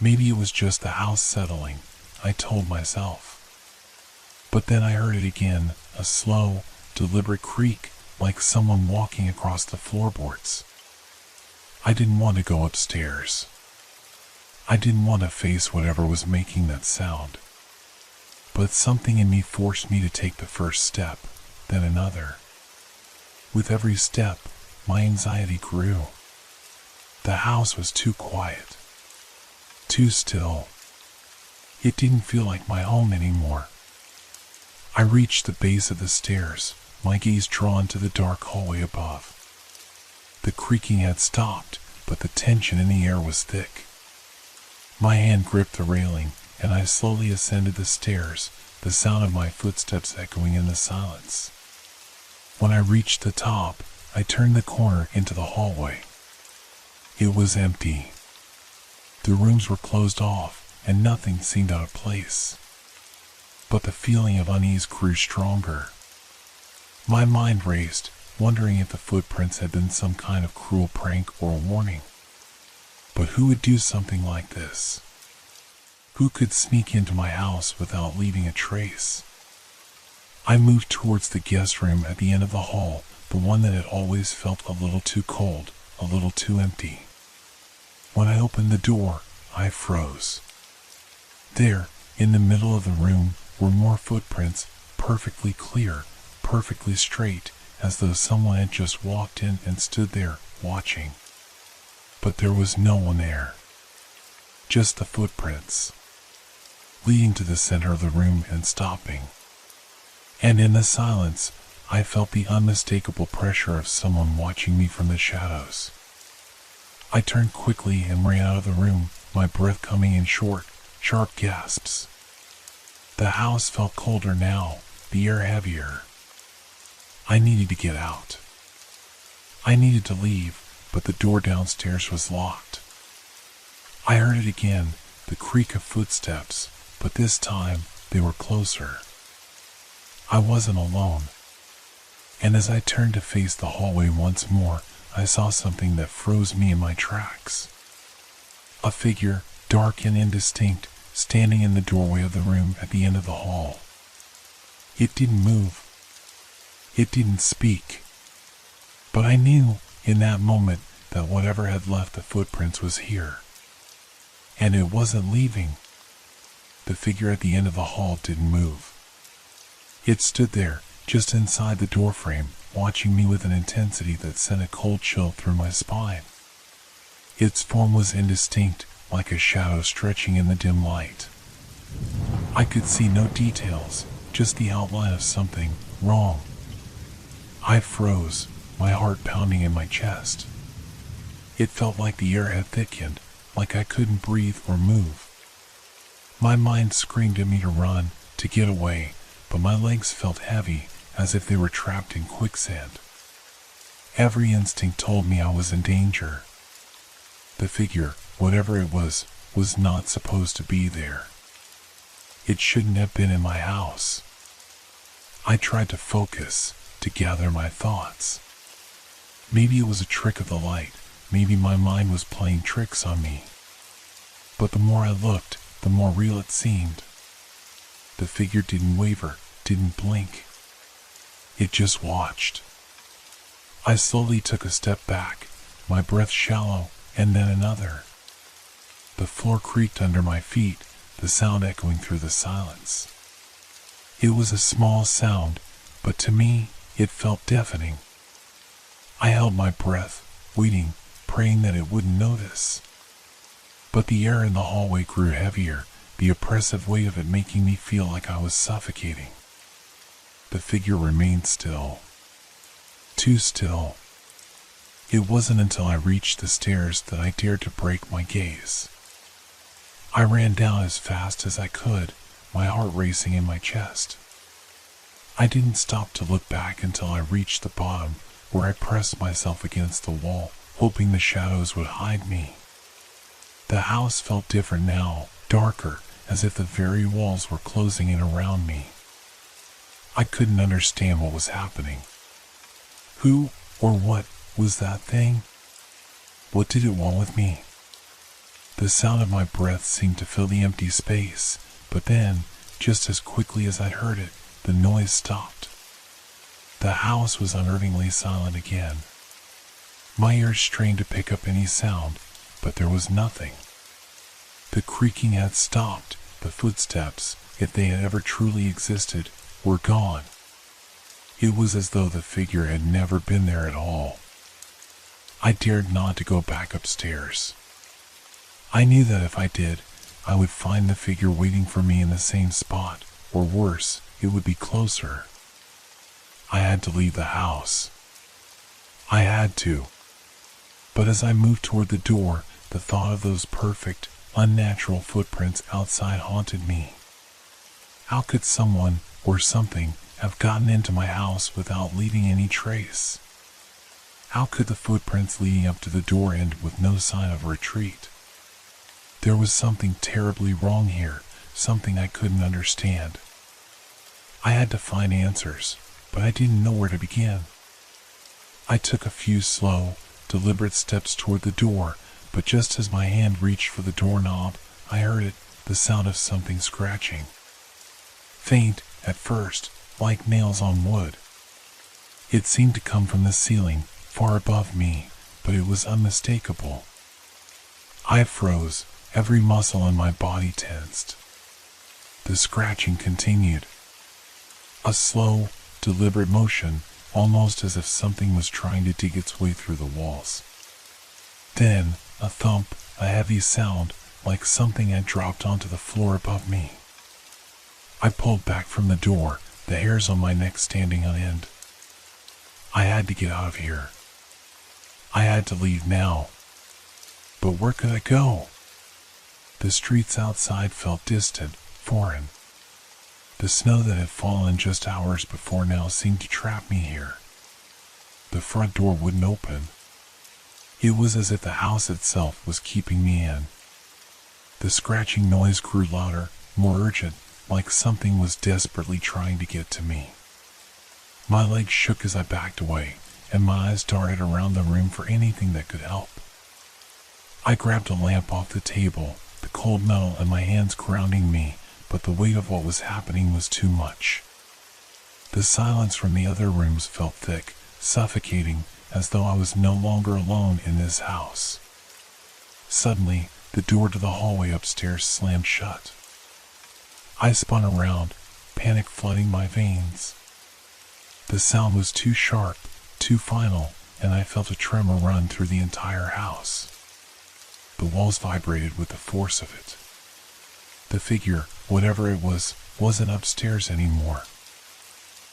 Maybe it was just the house settling, I told myself. But then I heard it again, a slow, deliberate creak, like someone walking across the floorboards. I didn't want to go upstairs. I didn't want to face whatever was making that sound. But something in me forced me to take the first step, then another. With every step, my anxiety grew. The house was too quiet, too still. It didn't feel like my home anymore. I reached the base of the stairs, my gaze drawn to the dark hallway above. The creaking had stopped, but the tension in the air was thick. My hand gripped the railing, and I slowly ascended the stairs, the sound of my footsteps echoing in the silence. When I reached the top, I turned the corner into the hallway. It was empty. The rooms were closed off, and nothing seemed out of place. But the feeling of unease grew stronger. My mind raced, wondering if the footprints had been some kind of cruel prank or a warning. But who would do something like this? Who could sneak into my house without leaving a trace? I moved towards the guest room at the end of the hall, the one that had always felt a little too cold, a little too empty. When I opened the door, I froze. There, in the middle of the room, were more footprints, perfectly clear, perfectly straight, as though someone had just walked in and stood there, watching. But there was no one there. Just the footprints, leading to the center of the room and stopping. And in the silence, I felt the unmistakable pressure of someone watching me from the shadows. I turned quickly and ran out of the room, my breath coming in short, sharp gasps. The house felt colder now, the air heavier. I needed to get out. I needed to leave, but the door downstairs was locked. I heard it again, the creak of footsteps, but this time they were closer. I wasn't alone. And as I turned to face the hallway once more, I saw something that froze me in my tracks. A figure, dark and indistinct, standing in the doorway of the room at the end of the hall. It didn't move. It didn't speak. But I knew, in that moment, that whatever had left the footprints was here. And it wasn't leaving. The figure at the end of the hall didn't move. It stood there, just inside the doorframe, watching me with an intensity that sent a cold chill through my spine. Its form was indistinct, like a shadow stretching in the dim light. I could see no details, just the outline of something wrong. I froze, my heart pounding in my chest. It felt like the air had thickened, like I couldn't breathe or move. My mind screamed at me to run, to get away, but my legs felt heavy, as if they were trapped in quicksand. Every instinct told me I was in danger. The figure, whatever it was not supposed to be there. It shouldn't have been in my house. I tried to focus, to gather my thoughts. Maybe it was a trick of the light. Maybe my mind was playing tricks on me. But the more I looked, the more real it seemed. The figure didn't waver, didn't blink. It just watched. I slowly took a step back, my breath shallow, and then another. The floor creaked under my feet, the sound echoing through the silence. It was a small sound, but to me, it felt deafening. I held my breath, waiting, praying that it wouldn't notice. But the air in the hallway grew heavier, the oppressive weight of it making me feel like I was suffocating. The figure remained still. Too still. It wasn't until I reached the stairs that I dared to break my gaze. I ran down as fast as I could, my heart racing in my chest. I didn't stop to look back until I reached the bottom, where I pressed myself against the wall, hoping the shadows would hide me. The house felt different now, darker, as if the very walls were closing in around me. I couldn't understand what was happening. Who or what was that thing? What did it want with me? The sound of my breath seemed to fill the empty space, but then, just as quickly as I'd heard it, the noise stopped. The house was unnervingly silent again. My ears strained to pick up any sound, but there was nothing. The creaking had stopped, the footsteps, if they had ever truly existed, were gone. It was as though the figure had never been there at all. I dared not to go back upstairs. I knew that if I did, I would find the figure waiting for me in the same spot, or worse, it would be closer. I had to leave the house. I had to. But as I moved toward the door, the thought of those perfect, unnatural footprints outside haunted me. How could someone, or something, have gotten into my house without leaving any trace? How could the footprints leading up to the door end with no sign of retreat? There was something terribly wrong here, something I couldn't understand. I had to find answers, but I didn't know where to begin. I took a few slow, deliberate steps toward the door, but just as my hand reached for the doorknob, I heard it, the sound of something scratching. Faint, at first, like nails on wood. It seemed to come from the ceiling, far above me, but it was unmistakable. I froze, every muscle in my body tensed. The scratching continued. A slow, deliberate motion, almost as if something was trying to dig its way through the walls. Then, a thump, a heavy sound, like something had dropped onto the floor above me. I pulled back from the door, the hairs on my neck standing on end. I had to get out of here. I had to leave now. But where could I go? The streets outside felt distant, foreign. The snow that had fallen just hours before now seemed to trap me here. The front door wouldn't open. It was as if the house itself was keeping me in. The scratching noise grew louder, more urgent, like something was desperately trying to get to me. My legs shook as I backed away, and my eyes darted around the room for anything that could help. I grabbed a lamp off the table, the cold metal in my hands grounding me, but the weight of what was happening was too much. The silence from the other rooms felt thick, suffocating, as though I was no longer alone in this house. Suddenly, the door to the hallway upstairs slammed shut. I spun around, panic flooding my veins. The sound was too sharp, too final, and I felt a tremor run through the entire house. The walls vibrated with the force of it. The figure, whatever it was, wasn't upstairs anymore.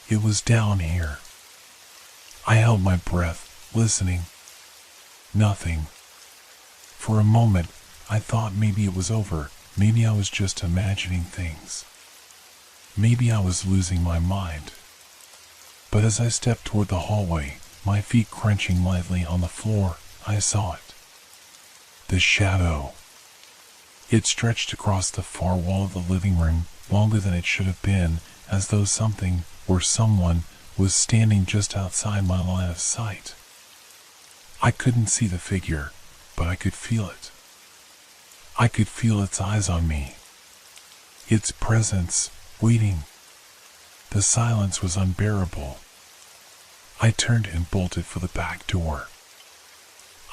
It was down here. I held my breath, listening. Nothing. For a moment, I thought maybe it was over. Maybe I was just imagining things. Maybe I was losing my mind. But as I stepped toward the hallway, my feet crunching lightly on the floor, I saw it. The shadow. It stretched across the far wall of the living room, longer than it should have been, as though something, or someone, was standing just outside my line of sight. I couldn't see the figure, but I could feel it. I could feel its eyes on me. Its presence, waiting. The silence was unbearable. I turned and bolted for the back door.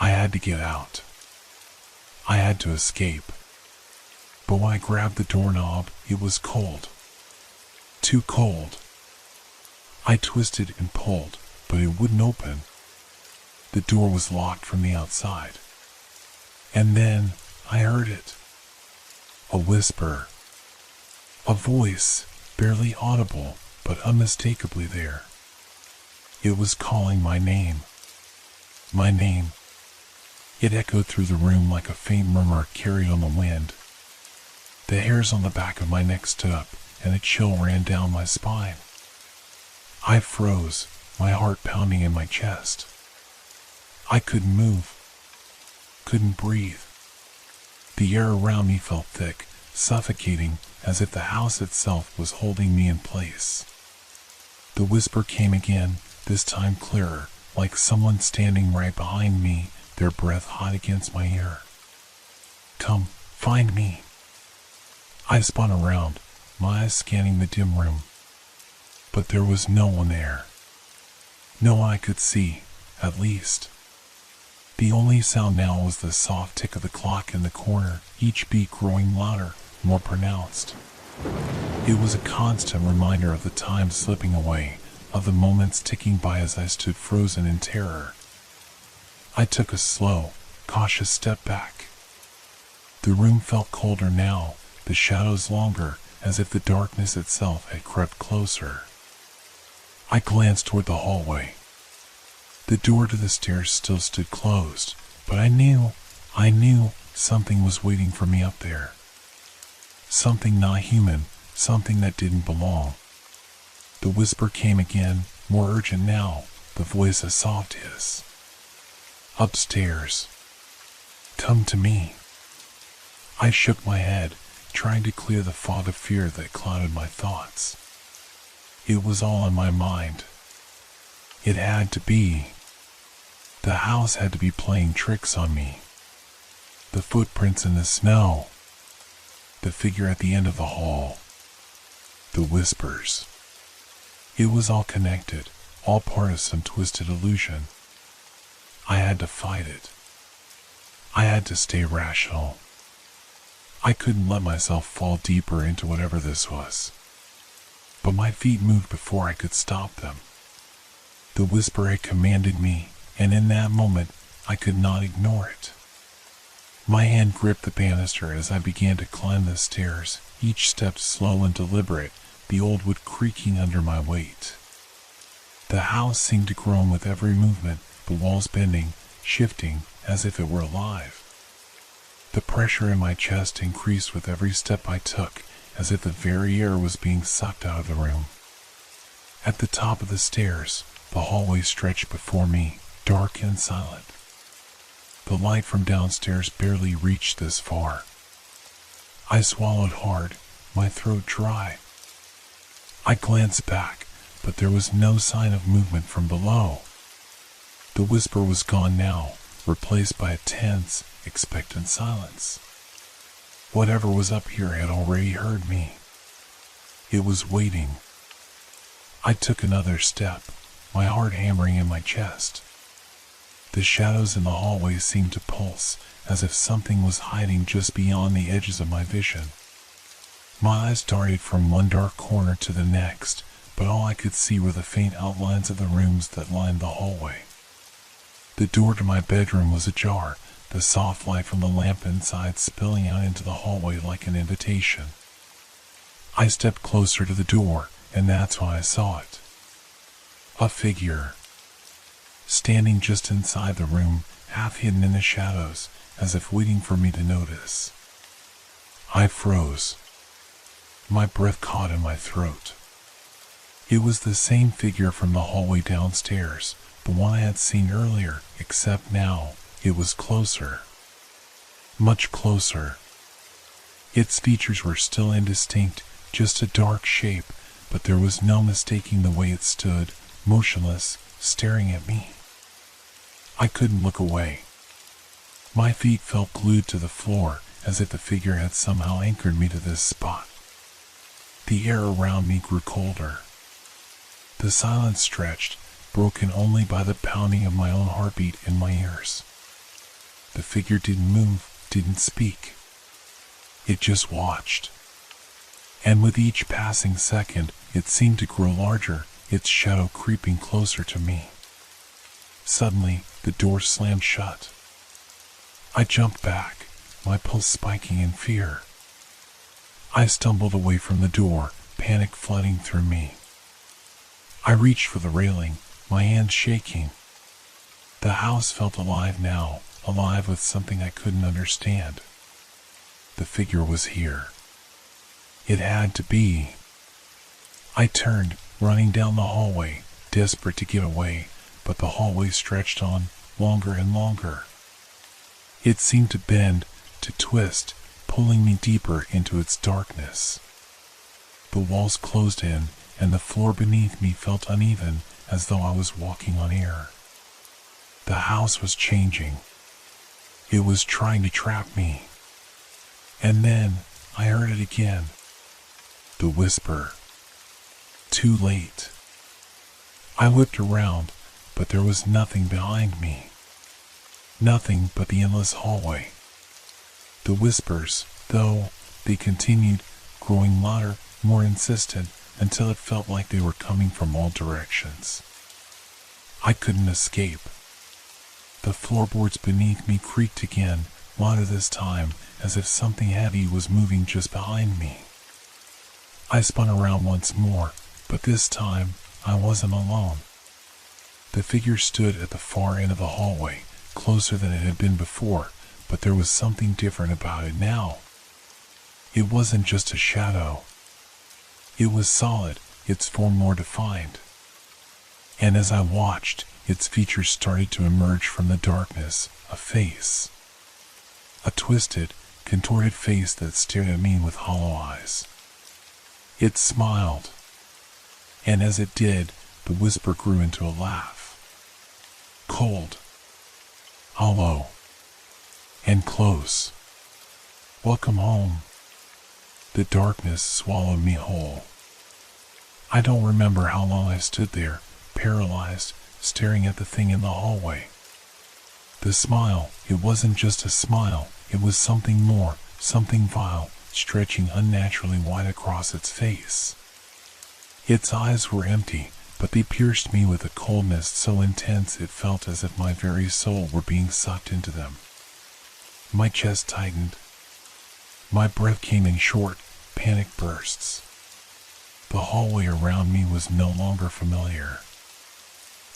I had to get out. I had to escape. But when I grabbed the doorknob, it was cold. Too cold. I twisted and pulled, but it wouldn't open. The door was locked from the outside. And then I heard it. A whisper. A voice, barely audible, but unmistakably there. It was calling my name. My name. It echoed through the room like a faint murmur carried on the wind. The hairs on the back of my neck stood up, and a chill ran down my spine. I froze, my heart pounding in my chest. I couldn't move. Couldn't breathe. The air around me felt thick, suffocating, as if the house itself was holding me in place. The whisper came again, this time clearer, like someone standing right behind me, their breath hot against my ear. Come, find me. I spun around, my eyes scanning the dim room. But there was no one there. No one I could see, at least. The only sound now was the soft tick of the clock in the corner, each beat growing louder, more pronounced. It was a constant reminder of the time slipping away, of the moments ticking by as I stood frozen in terror. I took a slow, cautious step back. The room felt colder now, the shadows longer, as if the darkness itself had crept closer. I glanced toward the hallway. The door to the stairs still stood closed, but I knew something was waiting for me up there. Something not human, something that didn't belong. The whisper came again, more urgent now, the voice a soft hiss. Upstairs. Come to me. I shook my head, trying to clear the fog of fear that clouded my thoughts. It was all in my mind. It had to be. The house had to be playing tricks on me. The footprints in the snow. The figure at the end of the hall. The whispers. It was all connected, all part of some twisted illusion. I had to fight it. I had to stay rational. I couldn't let myself fall deeper into whatever this was. But my feet moved before I could stop them. The whisper had commanded me, and in that moment, I could not ignore it. My hand gripped the banister as I began to climb the stairs, each step slow and deliberate, the old wood creaking under my weight. The house seemed to groan with every movement, the walls bending, shifting, as if it were alive. The pressure in my chest increased with every step I took, as if the very air was being sucked out of the room. At the top of the stairs, the hallway stretched before me, dark and silent. The light from downstairs barely reached this far. I swallowed hard, my throat dry. I glanced back, but there was no sign of movement from below. The whisper was gone now, replaced by a tense, expectant silence. Whatever was up here had already heard me. It was waiting. I took another step, my heart hammering in my chest. The shadows in the hallway seemed to pulse, as if something was hiding just beyond the edges of my vision. My eyes darted from one dark corner to the next, but all I could see were the faint outlines of the rooms that lined the hallway. The door to my bedroom was ajar, the soft light from the lamp inside spilling out into the hallway like an invitation. I stepped closer to the door, and that's when I saw it. A figure. Standing just inside the room, half hidden in the shadows, as if waiting for me to notice. I froze. My breath caught in my throat. It was the same figure from the hallway downstairs, the one I had seen earlier, except now, it was closer. Much closer. Its features were still indistinct, just a dark shape, but there was no mistaking the way it stood, motionless, staring at me. I couldn't look away. My feet felt glued to the floor, as if the figure had somehow anchored me to this spot. The air around me grew colder. The silence stretched, broken only by the pounding of my own heartbeat in my ears. The figure didn't move, didn't speak. It just watched. And with each passing second, it seemed to grow larger, its shadow creeping closer to me. Suddenly, the door slammed shut. I jumped back, my pulse spiking in fear. I stumbled away from the door, panic flooding through me. I reached for the railing, my hands shaking. The house felt alive now, alive with something I couldn't understand. The figure was here. It had to be. I turned, running down the hallway, desperate to get away, but the hallway stretched on, longer and longer. It seemed to bend, to twist, pulling me deeper into its darkness. The walls closed in, and the floor beneath me felt uneven, as though I was walking on air. The house was changing. It was trying to trap me. And then, I heard it again. The whisper. Too late. I whipped around, but there was nothing behind me. Nothing but the endless hallway. The whispers, though, they continued, growing louder, more insistent, until it felt like they were coming from all directions. I couldn't escape. The floorboards beneath me creaked again, louder this time, as if something heavy was moving just behind me. I spun around once more, but this time I wasn't alone. The figure stood at the far end of the hallway, closer than it had been before, but there was something different about it now. It wasn't just a shadow. It was solid, its form more defined. And as I watched, its features started to emerge from the darkness, a face. A twisted, contorted face that stared at me with hollow eyes. It smiled. And as it did, the whisper grew into a laugh. Cold. Hollow. And close. Welcome home. The darkness swallowed me whole. I don't remember how long I stood there, paralyzed, staring at the thing in the hallway. The smile, it wasn't just a smile, it was something more, something vile, stretching unnaturally wide across its face. Its eyes were empty, but they pierced me with a coldness so intense it felt as if my very soul were being sucked into them. My chest tightened. My breath came in short, panic bursts. The hallway around me was no longer familiar.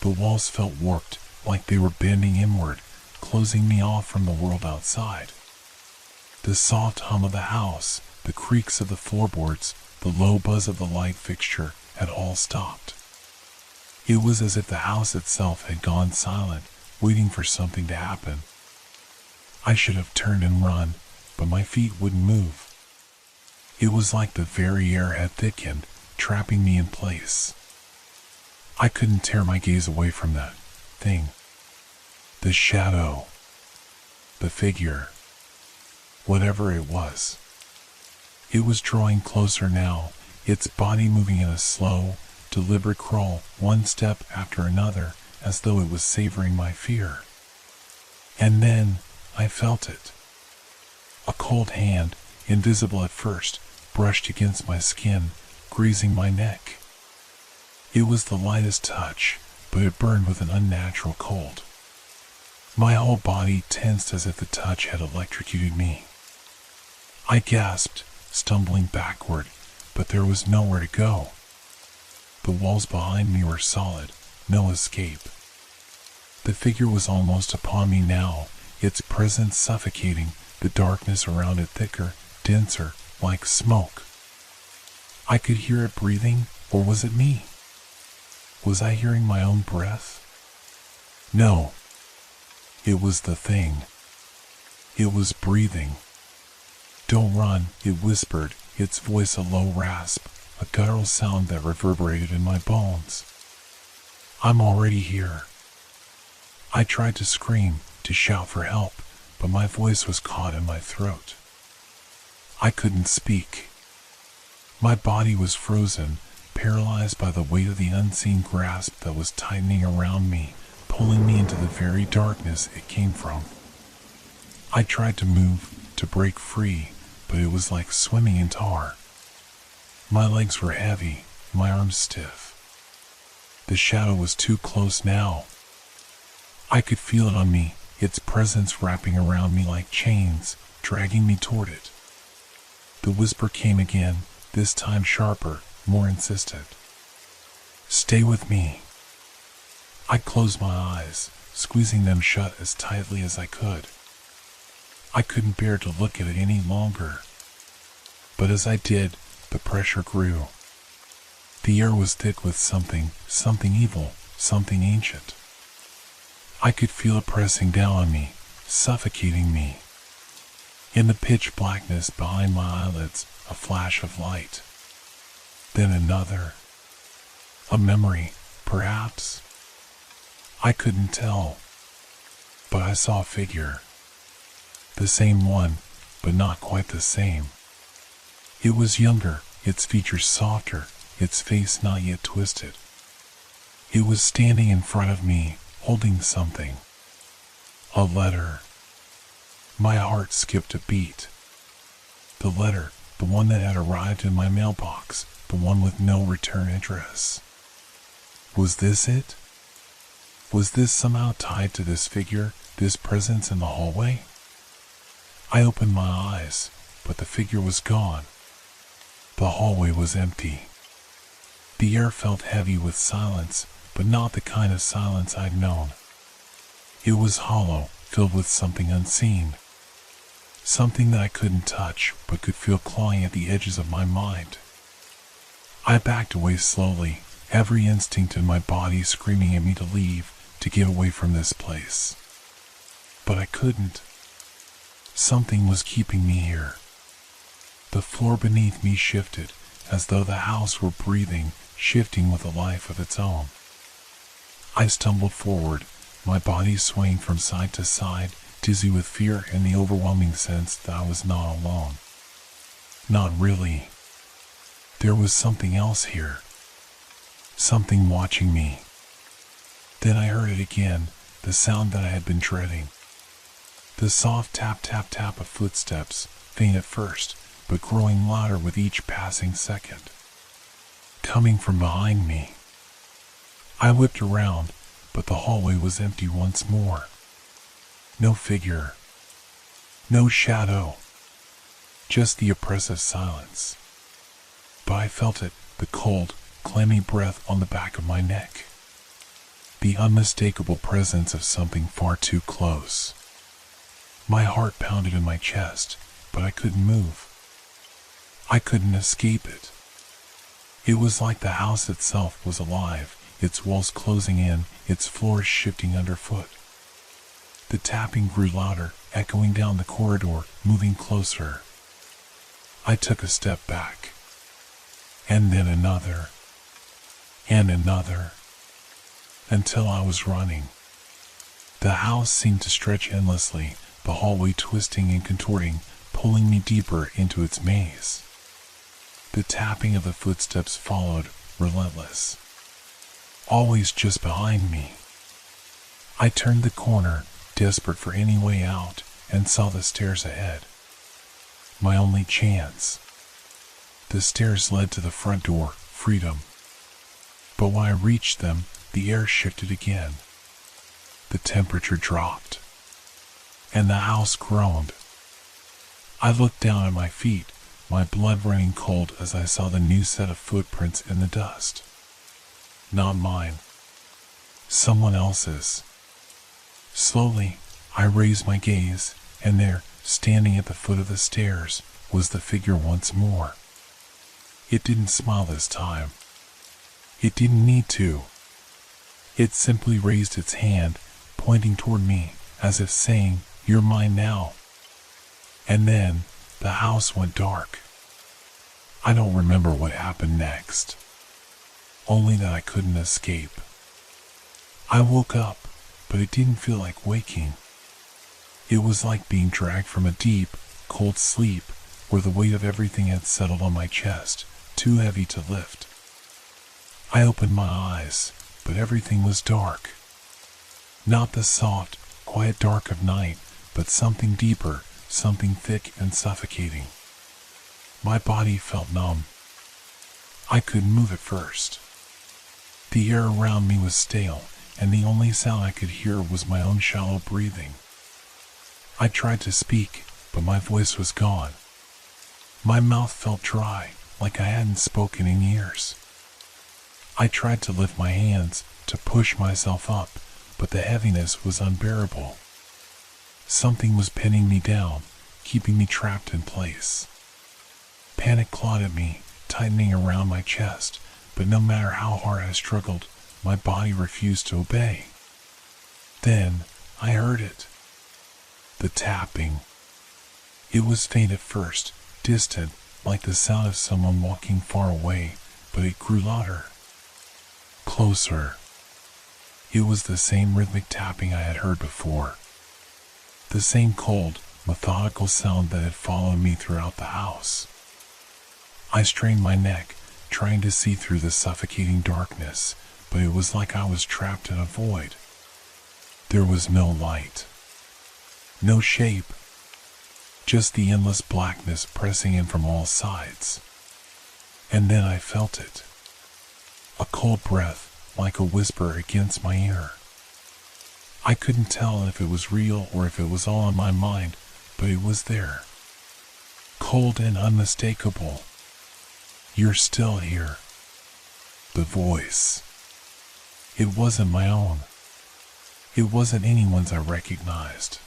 The walls felt warped, like they were bending inward, closing me off from the world outside. The soft hum of the house, the creaks of the floorboards, the low buzz of the light fixture had all stopped. It was as if the house itself had gone silent, waiting for something to happen. I should have turned and run, but my feet wouldn't move. It was like the very air had thickened, trapping me in place. I couldn't tear my gaze away from that thing. The shadow. The figure. Whatever it was. It was drawing closer now, its body moving in a slow, deliberate crawl, one step after another, as though it was savoring my fear. And then I felt it. A cold hand, invisible at first, brushed against my skin, grazing my neck. It was the lightest touch, but it burned with an unnatural cold. My whole body tensed as if the touch had electrocuted me. I gasped, stumbling backward, but there was nowhere to go. The walls behind me were solid, no escape. The figure was almost upon me now, its presence suffocating, the darkness around it thicker, denser, like smoke. I could hear it breathing, or was it me? Was I hearing my own breath? No. It was the thing. It was breathing. Don't run, it whispered, its voice a low rasp, a guttural sound that reverberated in my bones. I'm already here. I tried to scream, to shout for help, but my voice was caught in my throat. I couldn't speak. My body was frozen, paralyzed by the weight of the unseen grasp that was tightening around me, pulling me into the very darkness it came from. I tried to move, to break free, but it was like swimming in tar. My legs were heavy, my arms stiff. The shadow was too close now. I could feel it on me, its presence wrapping around me like chains, dragging me toward it. The whisper came again, this time sharper, more insistent. Stay with me. I closed my eyes, squeezing them shut as tightly as I could. I couldn't bear to look at it any longer. But as I did, the pressure grew. The air was thick with something evil, something ancient. I could feel it pressing down on me, suffocating me. In the pitch blackness behind my eyelids, a flash of light. Then another. A memory, perhaps? I couldn't tell. But I saw a figure. The same one, but not quite the same. It was younger, its features softer, its face not yet twisted. It was standing in front of me, holding something. A letter. My heart skipped a beat. The letter, the one that had arrived in my mailbox, the one with no return address. Was this it? Was this somehow tied to this figure, this presence in the hallway? I opened my eyes, but the figure was gone. The hallway was empty. The air felt heavy with silence, but not the kind of silence I'd known. It was hollow, filled with something unseen. Something that I couldn't touch, but could feel clawing at the edges of my mind. I backed away slowly, every instinct in my body screaming at me to leave, to get away from this place. But I couldn't. Something was keeping me here. The floor beneath me shifted, as though the house were breathing, shifting with a life of its own. I stumbled forward, my body swaying from side to side, dizzy with fear and the overwhelming sense that I was not alone. Not really. There was something else here. Something watching me. Then I heard it again, the sound that I had been dreading. The soft tap tap tap of footsteps, faint at first, but growing louder with each passing second. Coming from behind me. I whipped around, but the hallway was empty once more. No figure. No shadow. Just the oppressive silence. But I felt it, the cold, clammy breath on the back of my neck. The unmistakable presence of something far too close. My heart pounded in my chest, but I couldn't move. I couldn't escape it. It was like the house itself was alive, its walls closing in, its floors shifting underfoot. The tapping grew louder, echoing down the corridor, moving closer. I took a step back. And then another. And another. Until I was running. The house seemed to stretch endlessly, the hallway twisting and contorting, pulling me deeper into its maze. The tapping of the footsteps followed, relentless. Always just behind me. I turned the corner, desperate for any way out, and saw the stairs ahead. My only chance. The stairs led to the front door, freedom. But when I reached them, the air shifted again. The temperature dropped. And the house groaned. I looked down at my feet, my blood running cold as I saw the new set of footprints in the dust. Not mine. Someone else's. Slowly, I raised my gaze, and there, standing at the foot of the stairs, was the figure once more. It didn't smile this time. It didn't need to. It simply raised its hand, pointing toward me, as if saying, "You're mine now." And then, the house went dark. I don't remember what happened next. Only that I couldn't escape. I woke up, but it didn't feel like waking. It was like being dragged from a deep, cold sleep where the weight of everything had settled on my chest, too heavy to lift. I opened my eyes, but everything was dark. Not the soft, quiet dark of night, but something deeper, something thick and suffocating. My body felt numb. I couldn't move at first. The air around me was stale, and the only sound I could hear was my own shallow breathing. I tried to speak, but my voice was gone. My mouth felt dry, like I hadn't spoken in years. I tried to lift my hands, to push myself up, but the heaviness was unbearable. Something was pinning me down, keeping me trapped in place. Panic clawed at me, tightening around my chest, but no matter how hard I struggled, my body refused to obey. Then I heard it. The tapping. It was faint at first, distant, like the sound of someone walking far away, but it grew louder. Closer. It was the same rhythmic tapping I had heard before. The same cold, methodical sound that had followed me throughout the house. I strained my neck, trying to see through the suffocating darkness, but it was like I was trapped in a void. There was no light. No shape. Just the endless blackness pressing in from all sides. And then I felt it. A cold breath, like a whisper against my ear. I couldn't tell if it was real or if it was all in my mind, but it was there. Cold and unmistakable. You're still here. The voice. It wasn't my own. It wasn't anyone's I recognized.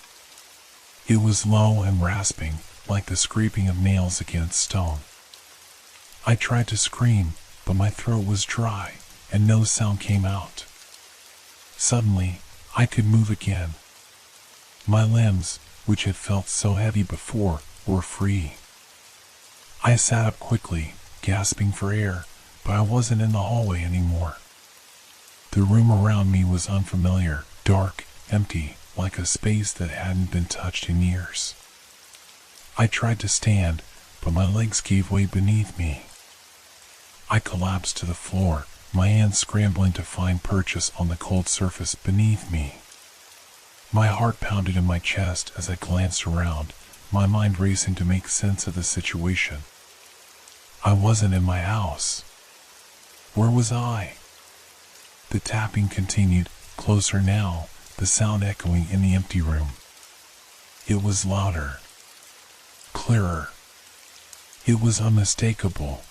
It was low and rasping, like the scraping of nails against stone. I tried to scream, but my throat was dry, and no sound came out. Suddenly, I could move again. My limbs, which had felt so heavy before, were free. I sat up quickly, gasping for air, but I wasn't in the hallway anymore. The room around me was unfamiliar, dark, empty, like a space that hadn't been touched in years. I tried to stand, but my legs gave way beneath me. I collapsed to the floor, my hands scrambling to find purchase on the cold surface beneath me. My heart pounded in my chest as I glanced around, my mind racing to make sense of the situation. I wasn't in my house. Where was I? The tapping continued, closer now, the sound echoing in the empty room. It was louder. Clearer. It was unmistakable.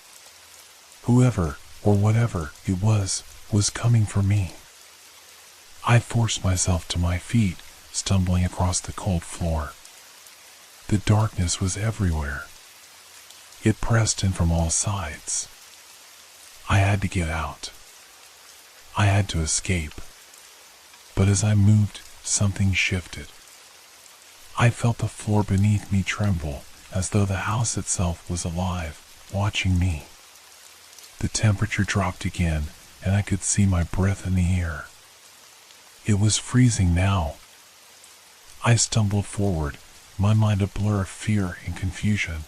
Whoever, or whatever it was coming for me. I forced myself to my feet, stumbling across the cold floor. The darkness was everywhere. It pressed in from all sides. I had to get out. I had to escape. But as I moved, something shifted. I felt the floor beneath me tremble, as though the house itself was alive, watching me. The temperature dropped again, and I could see my breath in the air. It was freezing now. I stumbled forward, my mind a blur of fear and confusion.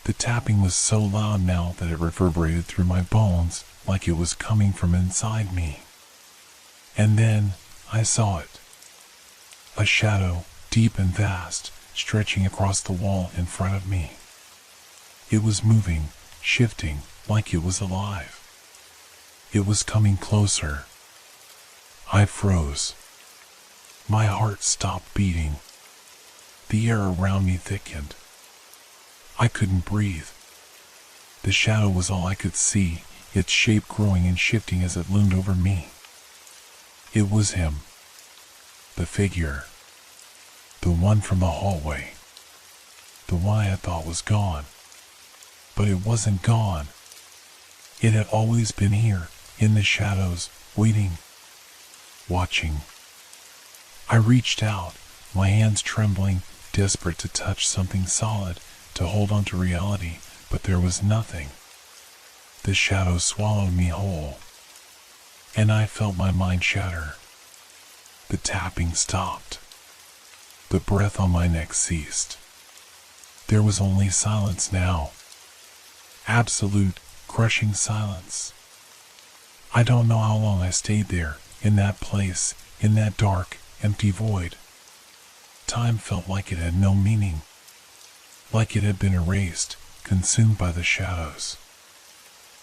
The tapping was so loud now that it reverberated through my bones, like it was coming from inside me. And then I saw it. A shadow, deep and vast, stretching across the wall in front of me. It was moving, shifting, like it was alive. It was coming closer. I froze. My heart stopped beating. The air around me thickened. I couldn't breathe. The shadow was all I could see, its shape growing and shifting as it loomed over me. It was him. The figure. The one from the hallway. The one I had thought was gone. But it wasn't gone. It had always been here, in the shadows, waiting, watching. I reached out, my hands trembling, desperate to touch something solid, to hold on to reality, but there was nothing. The shadow swallowed me whole. and I felt my mind shatter. The tapping stopped. The breath on my neck ceased. There was only silence now. Absolute, crushing silence. I don't know how long I stayed there, in that place, in that dark, empty void. Time felt like it had no meaning. Like it had been erased, consumed by the shadows.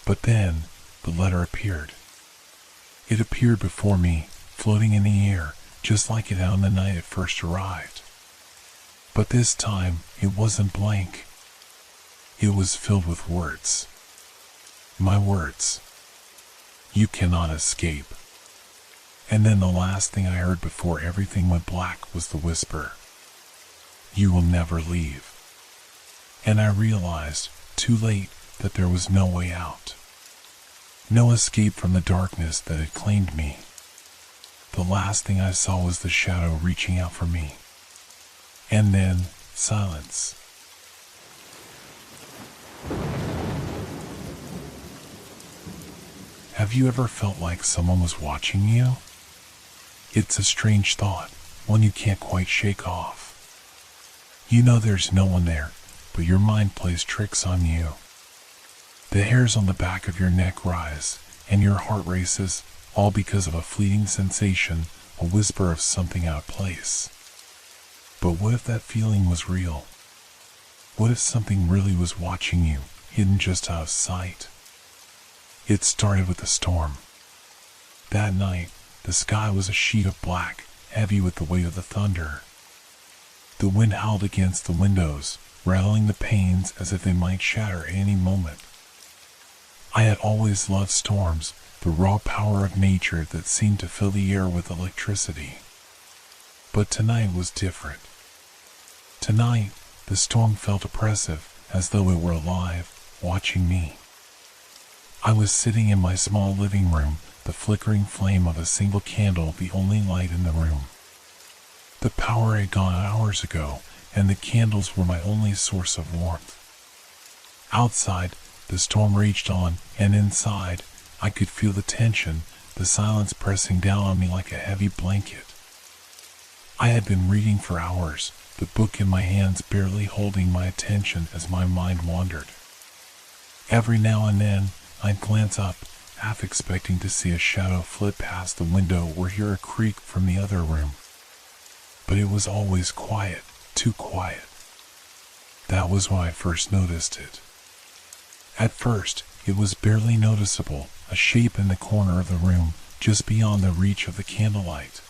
But then, the letter appeared. It appeared before me, floating in the air, just like it had on the night it first arrived. But this time, it wasn't blank. It was filled with words. My words. You cannot escape. And then the last thing I heard before everything went black was the whisper. You will never leave. And I realized, too late, that there was no way out. No escape from the darkness that had claimed me. The last thing I saw was the shadow reaching out for me. And then, silence. Have you ever felt like someone was watching you? It's a strange thought, one you can't quite shake off. You know there's no one there, but your mind plays tricks on you. The hairs on the back of your neck rise, and your heart races, all because of a fleeting sensation, a whisper of something out of place. But what if that feeling was real? What if something really was watching you, hidden just out of sight? It started with a storm. That night, the sky was a sheet of black, heavy with the weight of the thunder. The wind howled against the windows, rattling the panes as if they might shatter at any moment. I had always loved storms, the raw power of nature that seemed to fill the air with electricity. But tonight was different. Tonight, the storm felt oppressive, as though it were alive, watching me. I was sitting in my small living room, the flickering flame of a single candle the only light in the room. The power had gone hours ago, and the candles were my only source of warmth. Outside, the storm raged on, and inside, I could feel the tension, the silence pressing down on me like a heavy blanket. I had been reading for hours, the book in my hands barely holding my attention as my mind wandered. Every now and then, I'd glance up, half expecting to see a shadow flit past the window or hear a creak from the other room. But it was always quiet, too quiet. That was when I first noticed it. At first, it was barely noticeable, a shape in the corner of the room, just beyond the reach of the candlelight.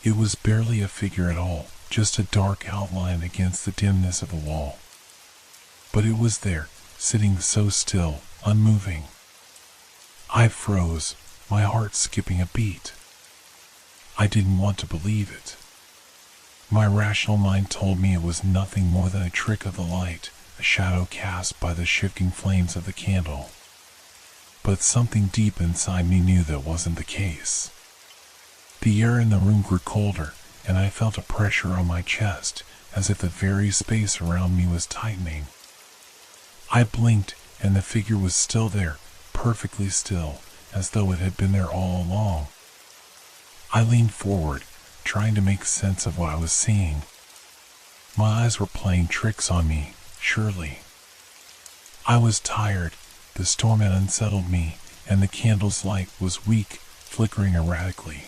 It was barely a figure at all, just a dark outline against the dimness of the wall. But it was there, sitting so still, unmoving. I froze, my heart skipping a beat. I didn't want to believe it. My rational mind told me it was nothing more than a trick of the light, a shadow cast by the shifting flames of the candle. But something deep inside me knew that wasn't the case. The air in the room grew colder, and I felt a pressure on my chest, as if the very space around me was tightening. I blinked, and the figure was still there, perfectly still, as though it had been there all along. I leaned forward, trying to make sense of what I was seeing. My eyes were playing tricks on me, surely. I was tired, the storm had unsettled me, and the candle's light was weak, flickering erratically.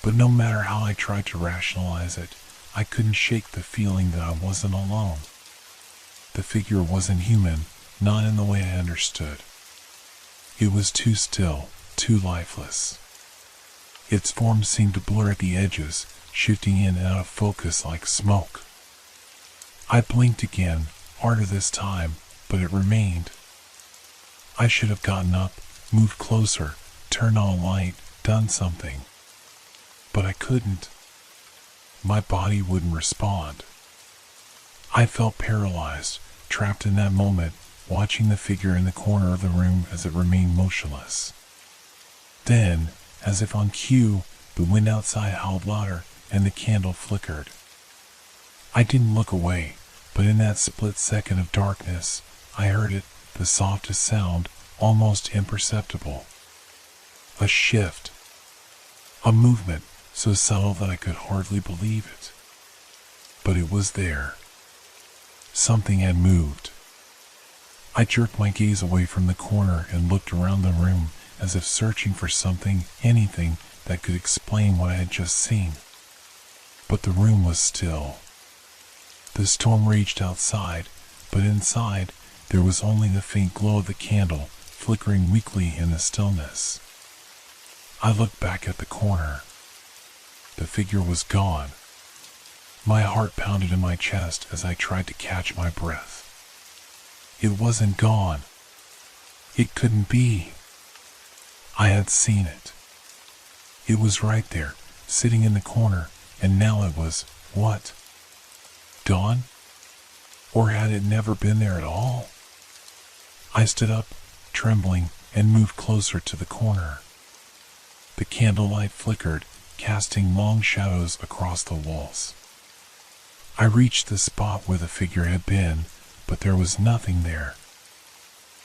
But no matter how I tried to rationalize it, I couldn't shake the feeling that I wasn't alone. The figure wasn't human, not in the way I understood. It was too still, too lifeless. Its form seemed to blur at the edges, shifting in and out of focus like smoke. I blinked again, harder this time, but it remained. I should have gotten up, moved closer, turned on a light, done something. But I couldn't. My body wouldn't respond. I felt paralyzed, trapped in that moment, watching the figure in the corner of the room as it remained motionless. Then, as if on cue, the wind outside howled louder and the candle flickered. I didn't look away, but in that split second of darkness, I heard it, the softest sound, almost imperceptible. A shift. A movement so subtle that I could hardly believe it. But it was there. Something had moved. I jerked my gaze away from the corner and looked around the room as if searching for something, anything, that could explain what I had just seen. But the room was still. The storm raged outside, but inside there was only the faint glow of the candle flickering weakly in the stillness. I looked back at the corner. The figure was gone. My heart pounded in my chest as I tried to catch my breath. It wasn't gone. It couldn't be. I had seen it. It was right there, sitting in the corner, and now it was, what? Gone? Or had it never been there at all? I stood up, trembling, and moved closer to the corner. The candlelight flickered, casting long shadows across the walls. I reached the spot where the figure had been, but there was nothing there.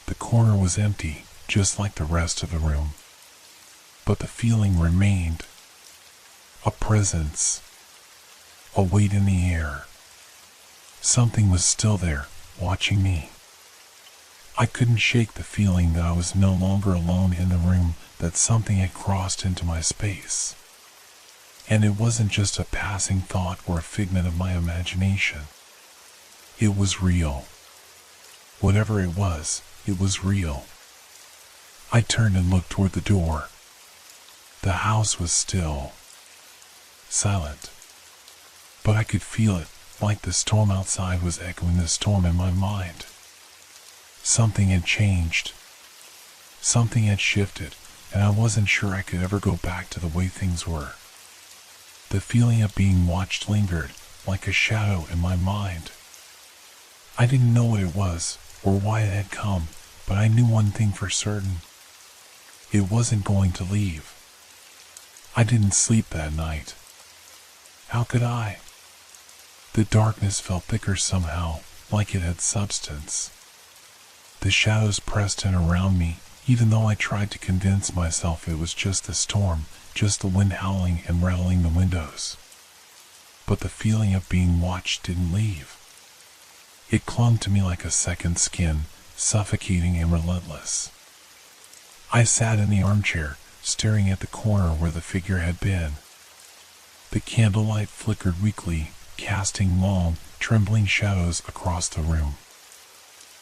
The corner was empty, just like the rest of the room. But the feeling remained. A presence. A weight in the air. Something was still there, watching me. I couldn't shake the feeling that I was no longer alone in the room, that something had crossed into my space. And it wasn't just a passing thought or a figment of my imagination. It was real. Whatever it was real. I turned and looked toward the door. The house was still. Silent. But I could feel it, like the storm outside was echoing the storm in my mind. Something had changed. Something had shifted, and I wasn't sure I could ever go back to the way things were. The feeling of being watched lingered, like a shadow in my mind. I didn't know what it was, or why it had come, but I knew one thing for certain. It wasn't going to leave. I didn't sleep that night. How could I? The darkness felt thicker somehow, like it had substance. The shadows pressed in around me, even though I tried to convince myself it was just the storm, just the wind howling and rattling the windows. But the feeling of being watched didn't leave. It clung to me like a second skin, suffocating and relentless. I sat in the armchair, staring at the corner where the figure had been. The candlelight flickered weakly, casting long, trembling shadows across the room.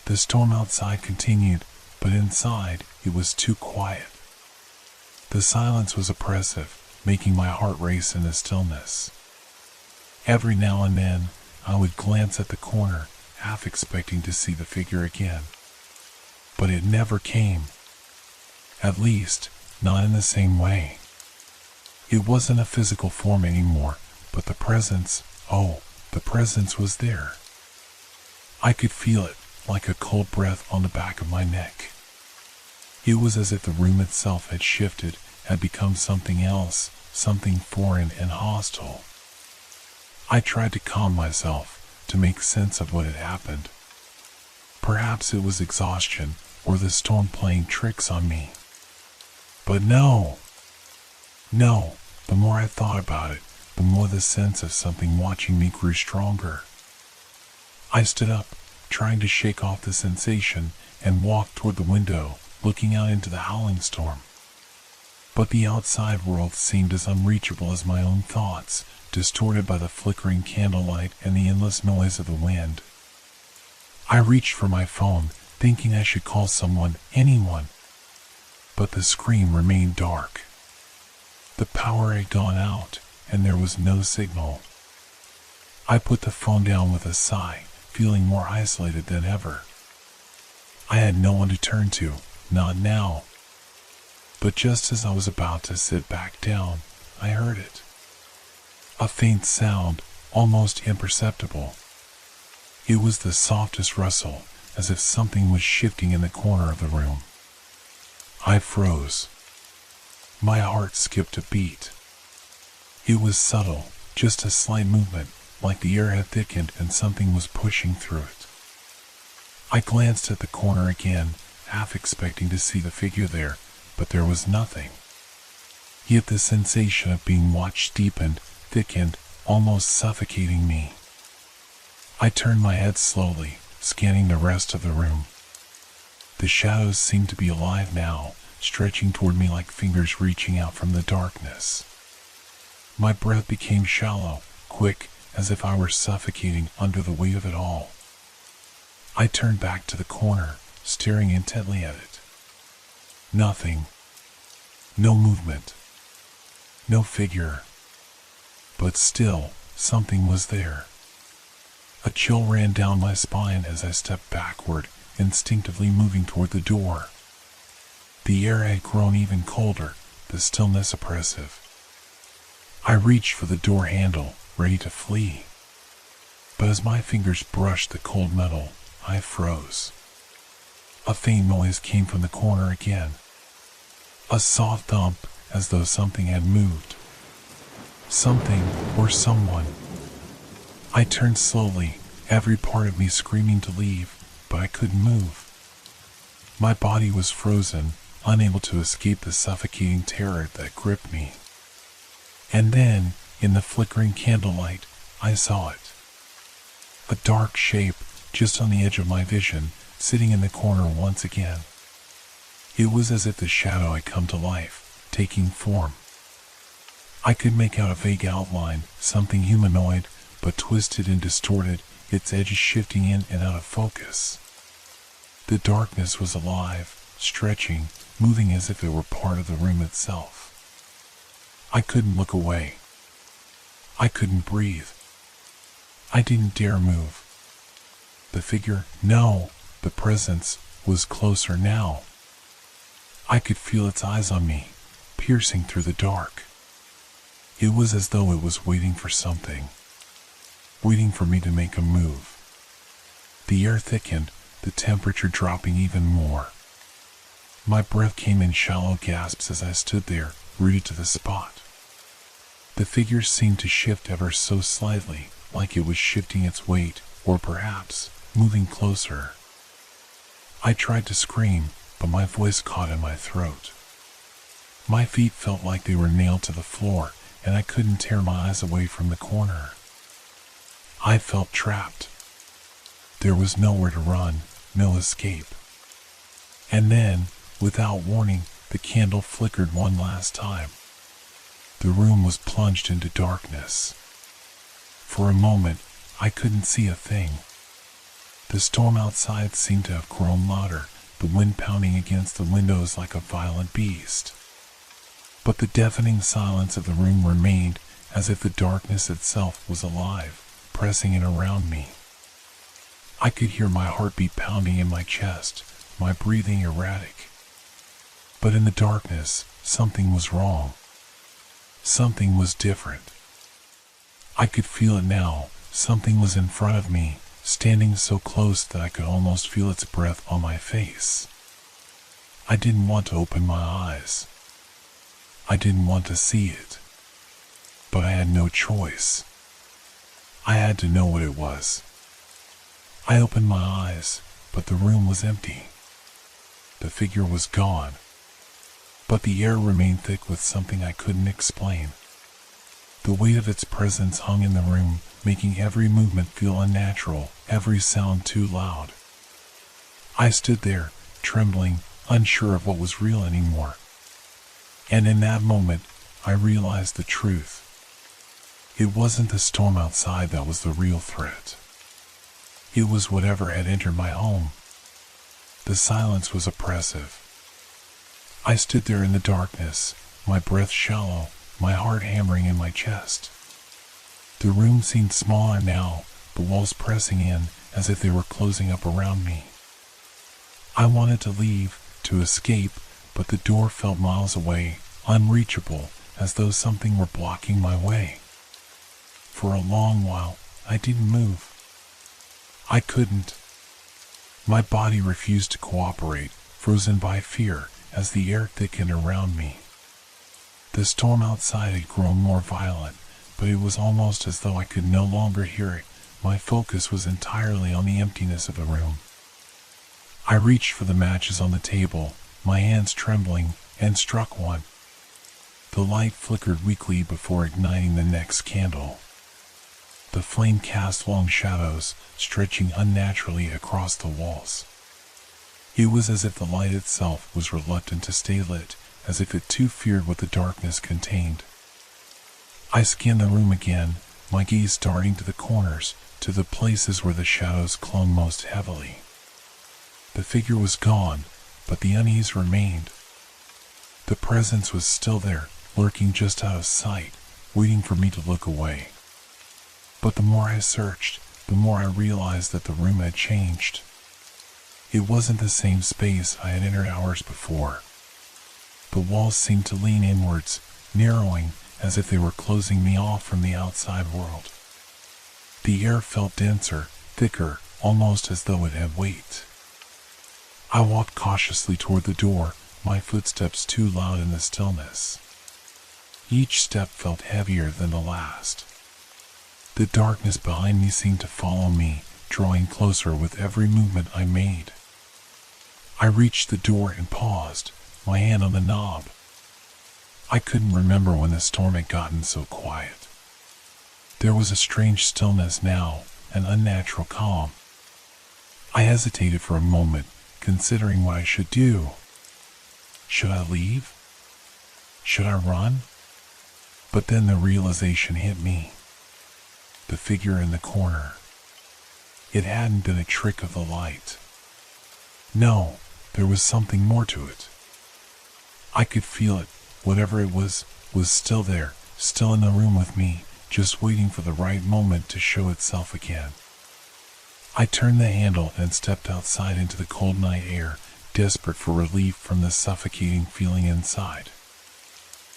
The storm outside continued, but inside it was too quiet. The silence was oppressive, making my heart race in the stillness. Every now and then, I would glance at the corner, half expecting to see the figure again. But it never came. At least, not in the same way. It wasn't a physical form anymore, but the presence, the presence was there. I could feel it, like a cold breath on the back of my neck. It was as if the room itself had shifted, had become something else, something foreign and hostile. I tried to calm myself, to make sense of what had happened. Perhaps it was exhaustion, or the storm playing tricks on me. But no, the more I thought about it, the more the sense of something watching me grew stronger. I stood up, trying to shake off the sensation, and walked toward the window, looking out into the howling storm. But the outside world seemed as unreachable as my own thoughts, distorted by the flickering candlelight and the endless noise of the wind. I reached for my phone, thinking I should call someone, anyone. But the screen remained dark. The power had gone out, and there was no signal. I put the phone down with a sigh, feeling more isolated than ever. I had no one to turn to, not now. But just as I was about to sit back down, I heard it. A faint sound, almost imperceptible. It was the softest rustle, as if something was shifting in the corner of the room. I froze. My heart skipped a beat. It was subtle, just a slight movement, like the air had thickened and something was pushing through it. I glanced at the corner again, half expecting to see the figure there, but there was nothing. Yet the sensation of being watched deepened, thickened, almost suffocating me. I turned my head slowly, scanning the rest of the room. The shadows seemed to be alive now, stretching toward me like fingers reaching out from the darkness. My breath became shallow, quick, as if I were suffocating under the weight of it all. I turned back to the corner, staring intently at it. Nothing. No movement. No figure. But still, something was there. A chill ran down my spine as I stepped backward, instinctively moving toward the door. The air had grown even colder, the stillness oppressive. I reached for the door handle, ready to flee. But as my fingers brushed the cold metal, I froze. A faint noise came from the corner again. A soft thump, as though something had moved. Something, or someone. I turned slowly, every part of me screaming to leave, but I couldn't move. My body was frozen, unable to escape the suffocating terror that gripped me. And then, in the flickering candlelight, I saw it. A dark shape, just on the edge of my vision, sitting in the corner once again. It was as if the shadow had come to life, taking form. I could make out a vague outline, something humanoid, but twisted and distorted, its edges shifting in and out of focus. The darkness was alive, stretching, moving as if it were part of the room itself. I couldn't look away. I couldn't breathe. I didn't dare move. The figure, no, the presence, was closer now. I could feel its eyes on me, piercing through the dark. It was as though it was waiting for something, waiting for me to make a move. The air thickened, the temperature dropping even more. My breath came in shallow gasps as I stood there, rooted to the spot. The figure seemed to shift ever so slightly, like it was shifting its weight, or perhaps moving closer. I tried to scream, but my voice caught in my throat. My feet felt like they were nailed to the floor, and I couldn't tear my eyes away from the corner. I felt trapped. There was nowhere to run, no escape. And then, without warning, the candle flickered one last time. The room was plunged into darkness. For a moment, I couldn't see a thing. The storm outside seemed to have grown louder, the wind pounding against the windows like a violent beast. But the deafening silence of the room remained, as if the darkness itself was alive, pressing in around me. I could hear my heartbeat pounding in my chest, my breathing erratic. But in the darkness, something was wrong. Something was different. I could feel it now. Something was in front of me, standing so close that I could almost feel its breath on my face. I didn't want to open my eyes. I didn't want to see it. But I had no choice. I had to know what it was. I opened my eyes, but the room was empty. The figure was gone. But the air remained thick with something I couldn't explain. The weight of its presence hung in the room, making every movement feel unnatural, every sound too loud. I stood there, trembling, unsure of what was real anymore. And in that moment, I realized the truth. It wasn't the storm outside that was the real threat. It was whatever had entered my home. The silence was oppressive. I stood there in the darkness, my breath shallow, my heart hammering in my chest. The room seemed smaller now, the walls pressing in as if they were closing up around me. I wanted to leave, to escape, but the door felt miles away, unreachable, as though something were blocking my way. For a long while, I didn't move. I couldn't. My body refused to cooperate, frozen by fear, as the air thickened around me. The storm outside had grown more violent, but it was almost as though I could no longer hear it. My focus was entirely on the emptiness of the room. I reached for the matches on the table, my hands trembling, and struck one. The light flickered weakly before igniting the next candle. The flame cast long shadows, stretching unnaturally across the walls. It was as if the light itself was reluctant to stay lit, as if it too feared what the darkness contained. I scanned the room again, my gaze darting to the corners, to the places where the shadows clung most heavily. The figure was gone, but the unease remained. The presence was still there, lurking just out of sight, waiting for me to look away. But the more I searched, the more I realized that the room had changed. It wasn't the same space I had entered hours before. The walls seemed to lean inwards, narrowing as if they were closing me off from the outside world. The air felt denser, thicker, almost as though it had weight. I walked cautiously toward the door, my footsteps too loud in the stillness. Each step felt heavier than the last. The darkness behind me seemed to follow me, drawing closer with every movement I made. I reached the door and paused, my hand on the knob. I couldn't remember when the storm had gotten so quiet. There was a strange stillness now, an unnatural calm. I hesitated for a moment, considering what I should do. Should I leave? Should I run? But then the realization hit me. The figure in the corner. It hadn't been a trick of the light. No, there was something more to it. I could feel it, whatever it was still there, still in the room with me, just waiting for the right moment to show itself again. I turned the handle and stepped outside into the cold night air, desperate for relief from the suffocating feeling inside.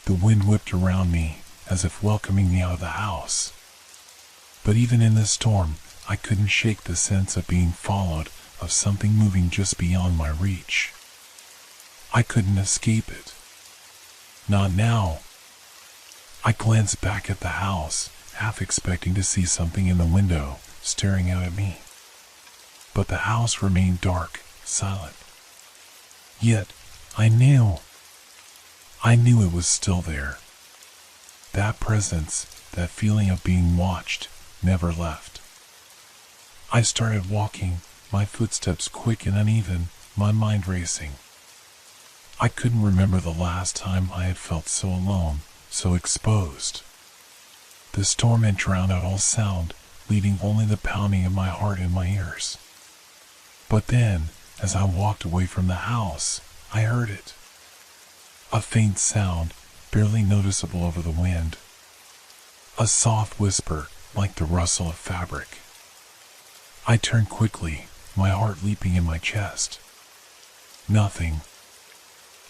The wind whipped around me, as if welcoming me out of the house. But even in the storm, I couldn't shake the sense of being followed, of something moving just beyond my reach. I couldn't escape it. Not now. I glanced back at the house, half expecting to see something in the window, staring out at me. But the house remained dark, silent. Yet, I knew it was still there. That presence, that feeling of being watched, never left. I started walking, my footsteps quick and uneven, my mind racing. I couldn't remember the last time I had felt so alone, so exposed. The storm had drowned out all sound, leaving only the pounding of my heart in my ears. But then, as I walked away from the house, I heard it. A faint sound, barely noticeable over the wind. A soft whisper, like the rustle of fabric. I turned quickly, my heart leaping in my chest. Nothing.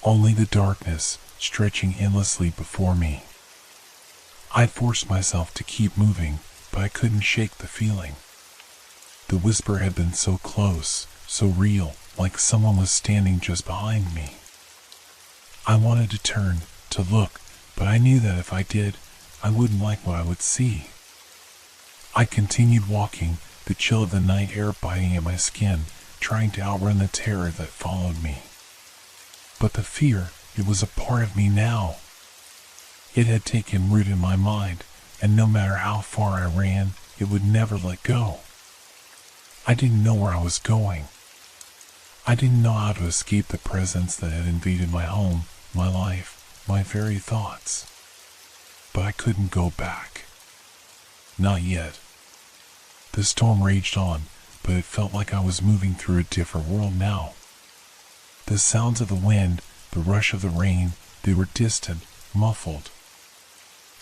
Only the darkness, stretching endlessly before me. I forced myself to keep moving, but I couldn't shake the feeling. The whisper had been so close, so real, like someone was standing just behind me. I wanted to turn, to look, but I knew that if I did, I wouldn't like what I would see. I continued walking, the chill of the night air biting at my skin, trying to outrun the terror that followed me. But the fear, it was a part of me now. It had taken root in my mind, and no matter how far I ran, it would never let go. I didn't know where I was going. I didn't know how to escape the presence that had invaded my home, my life, my very thoughts. But I couldn't go back. Not yet. The storm raged on, but it felt like I was moving through a different world now. The sounds of the wind, the rush of the rain, they were distant, muffled.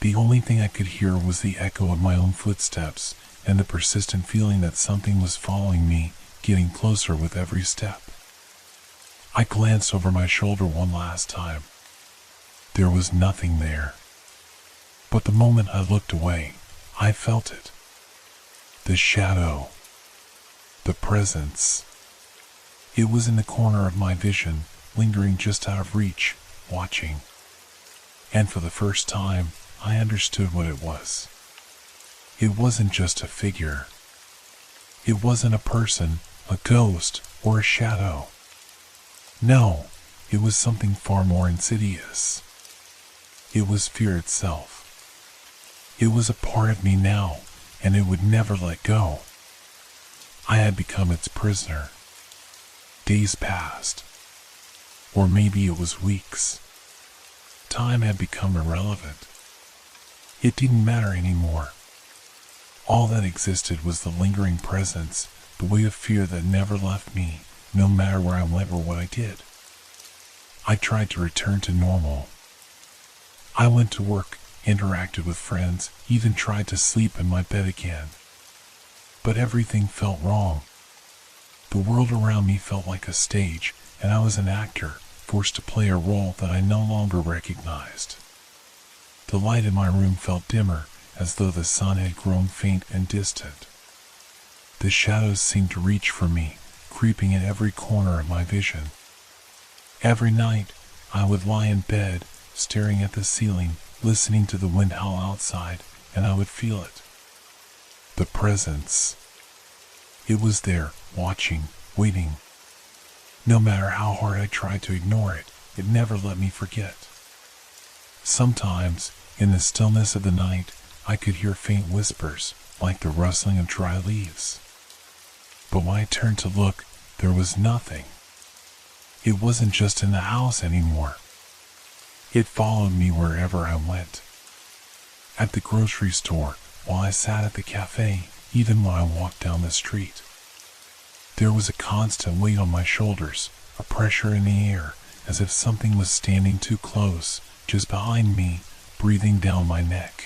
The only thing I could hear was the echo of my own footsteps, and the persistent feeling that something was following me, getting closer with every step. I glanced over my shoulder one last time. There was nothing there. But the moment I looked away, I felt it. The shadow. The presence. It was in the corner of my vision, lingering just out of reach, watching. And for the first time, I understood what it was. It wasn't just a figure. It wasn't a person, a ghost, or a shadow. No, it was something far more insidious. It was fear itself. It was a part of me now, and it would never let go. I had become its prisoner. Days passed. Or maybe it was weeks. Time had become irrelevant. It didn't matter anymore. All that existed was the lingering presence, the weight of fear that never left me, no matter where I went or what I did. I tried to return to normal. I went to work, interacted with friends, even tried to sleep in my bed again. But everything felt wrong. The world around me felt like a stage, and I was an actor, forced to play a role that I no longer recognized. The light in my room felt dimmer, as though the sun had grown faint and distant. The shadows seemed to reach for me, creeping in every corner of my vision. Every night, I would lie in bed, staring at the ceiling, listening to the wind howl outside, and I would feel it. The presence. It was there, watching, waiting. No matter how hard I tried to ignore it, it never let me forget. Sometimes, in the stillness of the night, I could hear faint whispers, like the rustling of dry leaves. But when I turned to look, there was nothing. It wasn't just in the house anymore. It followed me wherever I went. At the grocery store, while I sat at the cafe, even when I walked down the street. There was a constant weight on my shoulders, a pressure in the air, as if something was standing too close, just behind me, breathing down my neck.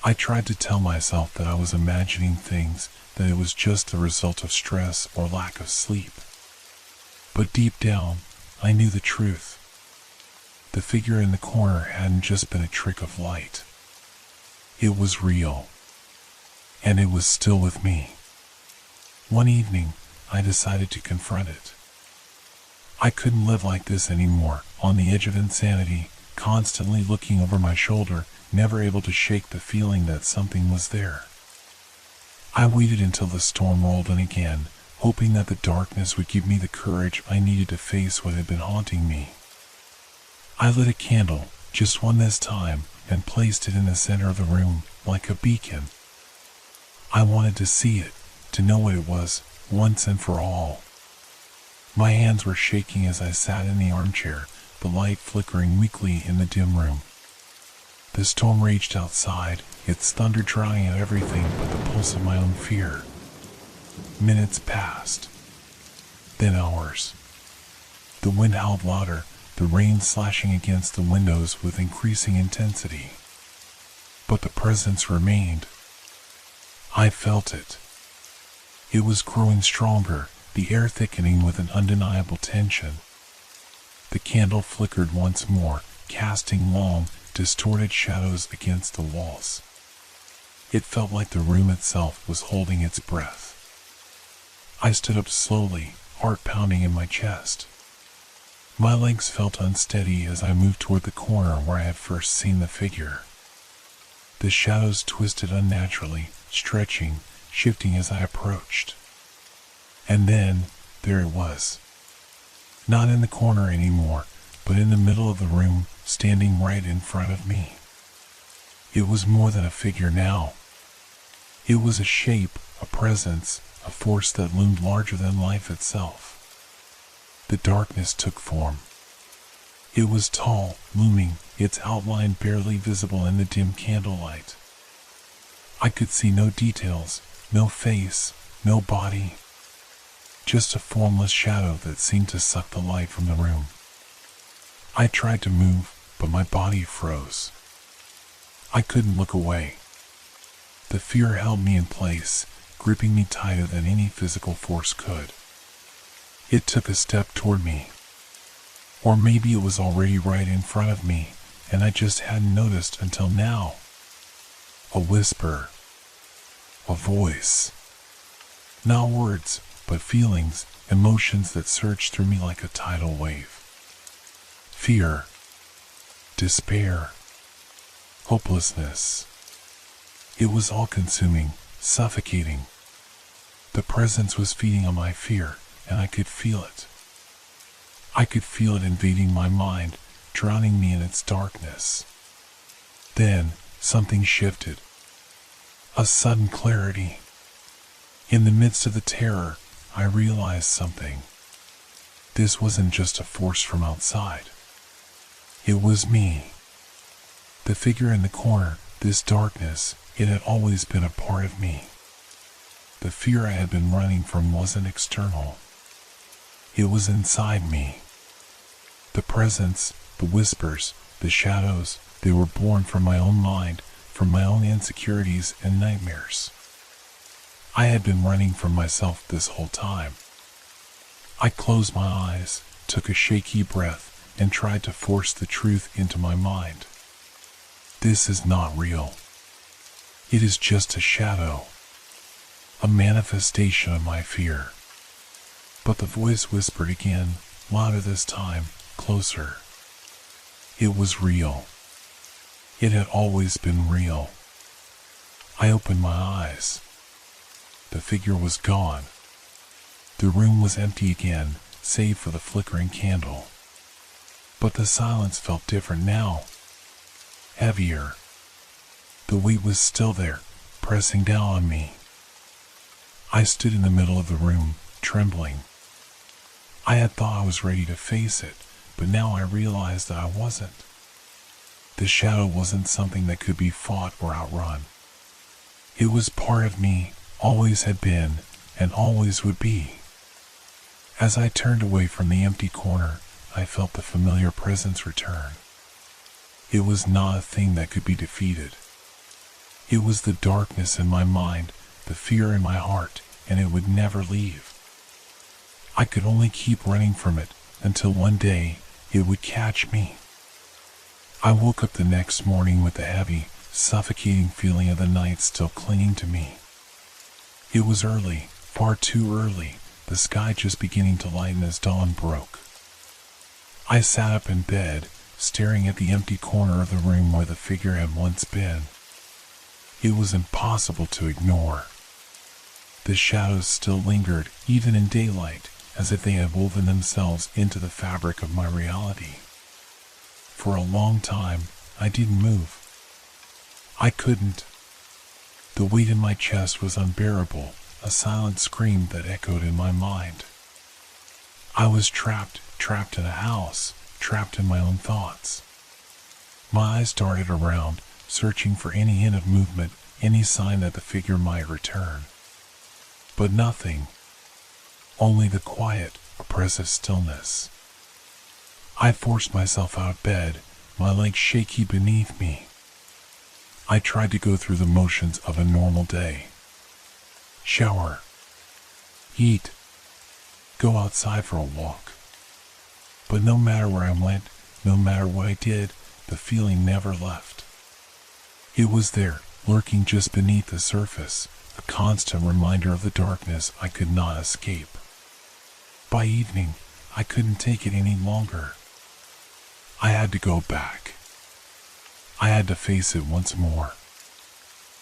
I tried to tell myself that I was imagining things, that it was just the result of stress or lack of sleep. But deep down, I knew the truth. The figure in the corner hadn't just been a trick of light. It was real. And it was still with me. One evening, I decided to confront it. I couldn't live like this anymore, on the edge of insanity, constantly looking over my shoulder, never able to shake the feeling that something was there. I waited until the storm rolled in again, hoping that the darkness would give me the courage I needed to face what had been haunting me. I lit a candle, just one this time, and placed it in the center of the room, like a beacon. I wanted to see it, to know what it was, once and for all. My hands were shaking as I sat in the armchair, the light flickering weakly in the dim room. The storm raged outside, its thunder drying out everything but the pulse of my own fear. Minutes passed. Then hours. The wind howled louder, the rain slashing against the windows with increasing intensity. But the presence remained. I felt it. It was growing stronger, the air thickening with an undeniable tension. The candle flickered once more, casting long, distorted shadows against the walls. It felt like the room itself was holding its breath. I stood up slowly, heart pounding in my chest. My legs felt unsteady as I moved toward the corner where I had first seen the figure. The shadows twisted unnaturally, stretching, shifting as I approached. And then, there it was. Not in the corner anymore, but in the middle of the room, standing right in front of me. It was more than a figure now. It was a shape, a presence, a force that loomed larger than life itself. The darkness took form. It was tall, looming, its outline barely visible in the dim candlelight. I could see no details, no face, no body. Just a formless shadow that seemed to suck the light from the room. I tried to move, but my body froze. I couldn't look away. The fear held me in place, gripping me tighter than any physical force could. It took a step toward me. Or maybe it was already right in front of me, and I just hadn't noticed until now. A whisper. A voice. Not words, but feelings, emotions that surged through me like a tidal wave. Fear. Despair. Hopelessness. It was all-consuming, suffocating. The presence was feeding on my fear, and I could feel it. I could feel it invading my mind, drowning me in its darkness. Then, something shifted. A sudden clarity. In the midst of the terror, I realized something. This wasn't just a force from outside. It was me. The figure in the corner, this darkness, it had always been a part of me. The fear I had been running from wasn't external. It was inside me. The presence, the whispers, the shadows, they were born from my own mind, from my own insecurities and nightmares. I had been running from myself this whole time. I closed my eyes, took a shaky breath, and tried to force the truth into my mind. This is not real. It is just a shadow, a manifestation of my fear. But the voice whispered again, louder this time, closer. It was real. It had always been real. I opened my eyes. The figure was gone. The room was empty again, save for the flickering candle. But the silence felt different now. Heavier. The weight was still there, pressing down on me. I stood in the middle of the room, trembling. I had thought I was ready to face it, but now I realized that I wasn't. The shadow wasn't something that could be fought or outrun. It was part of me, always had been, and always would be. As I turned away from the empty corner, I felt the familiar presence return. It was not a thing that could be defeated. It was the darkness in my mind, the fear in my heart, and it would never leave. I could only keep running from it until one day it would catch me. I woke up the next morning with the heavy, suffocating feeling of the night still clinging to me. It was early, far too early, the sky just beginning to lighten as dawn broke. I sat up in bed, staring at the empty corner of the room where the figure had once been. It was impossible to ignore. The shadows still lingered, even in daylight, as if they had woven themselves into the fabric of my reality. For a long time, I didn't move. I couldn't. The weight in my chest was unbearable, a silent scream that echoed in my mind. I was trapped in a house, trapped in my own thoughts. My eyes darted around, searching for any hint of movement, any sign that the figure might return. But nothing. Only the quiet, oppressive stillness. I forced myself out of bed, my legs shaky beneath me. I tried to go through the motions of a normal day. Shower. Eat. Go outside for a walk. But no matter where I went, no matter what I did, the feeling never left. It was there, lurking just beneath the surface, a constant reminder of the darkness I could not escape. By evening, I couldn't take it any longer. I had to go back. I had to face it once more.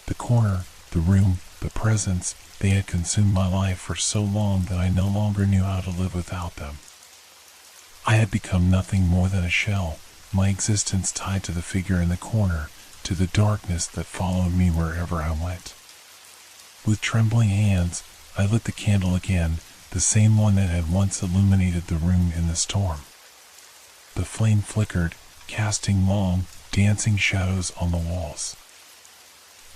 The corner, the room, the presence, they had consumed my life for so long that I no longer knew how to live without them. I had become nothing more than a shell, my existence tied to the figure in the corner, to the darkness that followed me wherever I went. With trembling hands, I lit the candle again, the same one that had once illuminated the room in the storm. The flame flickered, casting long, dancing shadows on the walls.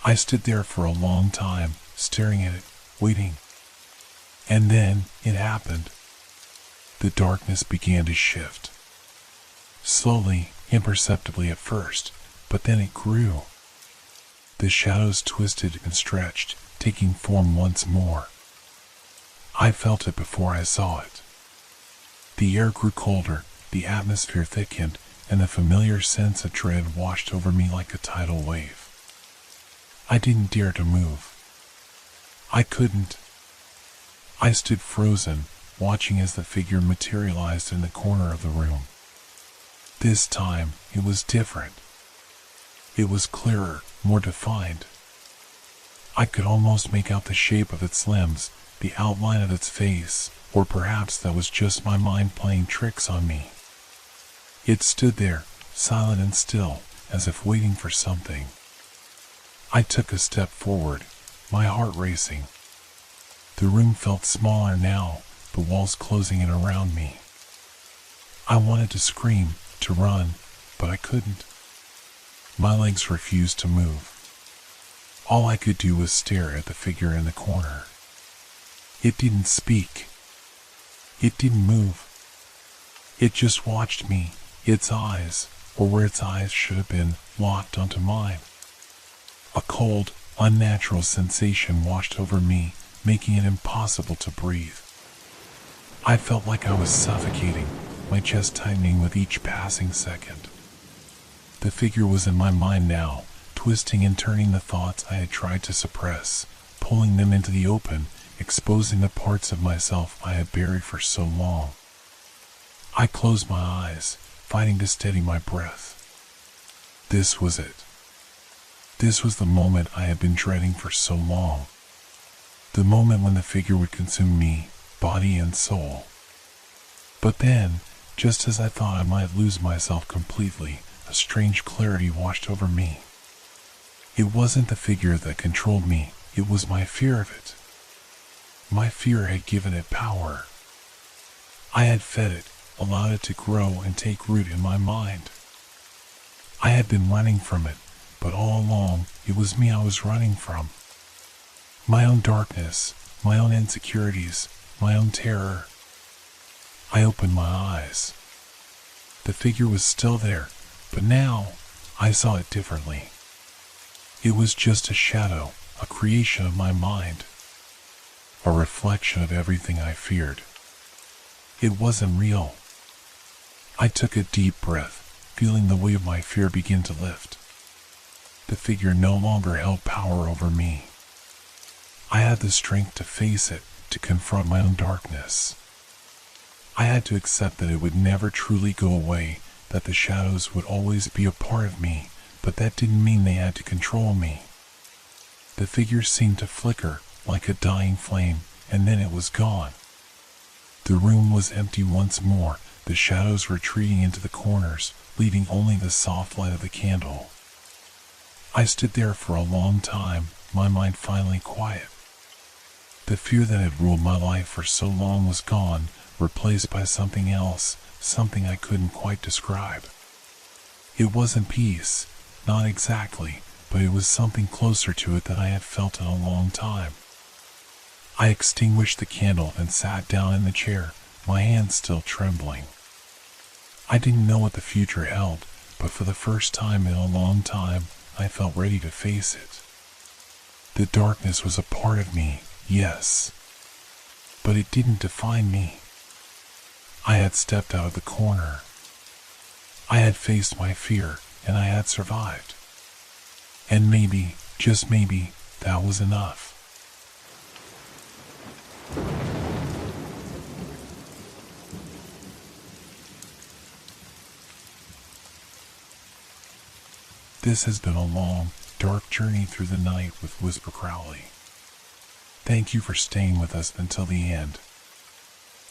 I stood there for a long time, staring at it, waiting. And then it happened. The darkness began to shift. Slowly, imperceptibly at first, but then it grew. The shadows twisted and stretched, taking form once more. I felt it before I saw it. The air grew colder, the atmosphere thickened, and the familiar sense of dread washed over me like a tidal wave. I didn't dare to move. I couldn't. I stood frozen, watching as the figure materialized in the corner of the room. This time, it was different. It was clearer, more defined. I could almost make out the shape of its limbs, the outline of its face, or perhaps that was just my mind playing tricks on me. It stood there, silent and still, as if waiting for something. I took a step forward, my heart racing. The room felt smaller now, the walls closing in around me. I wanted to scream, to run, but I couldn't. My legs refused to move. All I could do was stare at the figure in the corner. It didn't speak. It didn't move. It just watched me, its eyes, or where its eyes should have been, locked onto mine. A cold, unnatural sensation washed over me, making it impossible to breathe. I felt like I was suffocating, my chest tightening with each passing second. The figure was in my mind now, twisting and turning the thoughts I had tried to suppress, pulling them into the open, exposing the parts of myself I had buried for so long. I closed my eyes, fighting to steady my breath. This was it. This was the moment I had been dreading for so long. The moment when the figure would consume me, body and soul. But then, just as I thought I might lose myself completely, a strange clarity washed over me. It wasn't the figure that controlled me, it was my fear of it. My fear had given it power. I had fed it, allowed it to grow and take root in my mind. I had been running from it, but all along, it was me I was running from. My own darkness, my own insecurities, my own terror. I opened my eyes. The figure was still there, but now I saw it differently. It was just a shadow, a creation of my mind, a reflection of everything I feared. It wasn't real. I took a deep breath, feeling the weight of my fear begin to lift. The figure no longer held power over me. I had the strength to face it, to confront my own darkness. I had to accept that it would never truly go away, that the shadows would always be a part of me, but that didn't mean they had to control me. The figure seemed to flicker, like a dying flame, and then it was gone. The room was empty once more, the shadows retreating into the corners, leaving only the soft light of the candle. I stood there for a long time, my mind finally quiet. The fear that had ruled my life for so long was gone, replaced by something else, something I couldn't quite describe. It wasn't peace, not exactly, but it was something closer to it than I had felt in a long time. I extinguished the candle and sat down in the chair, my hands still trembling. I didn't know what the future held, but for the first time in a long time, I felt ready to face it. The darkness was a part of me, yes, but it didn't define me. I had stepped out of the corner. I had faced my fear, and I had survived. And maybe, just maybe, that was enough. This has been a long, dark journey through the night with Whisper Crowley. Thank you for staying with us until the end.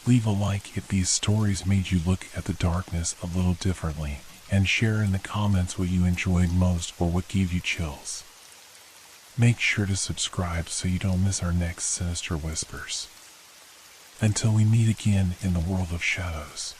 Leave a like if these stories made you look at the darkness a little differently, and share in the comments what you enjoyed most or what gave you chills. Make sure to subscribe so you don't miss our next Sinister Whispers. Until we meet again in the world of shadows.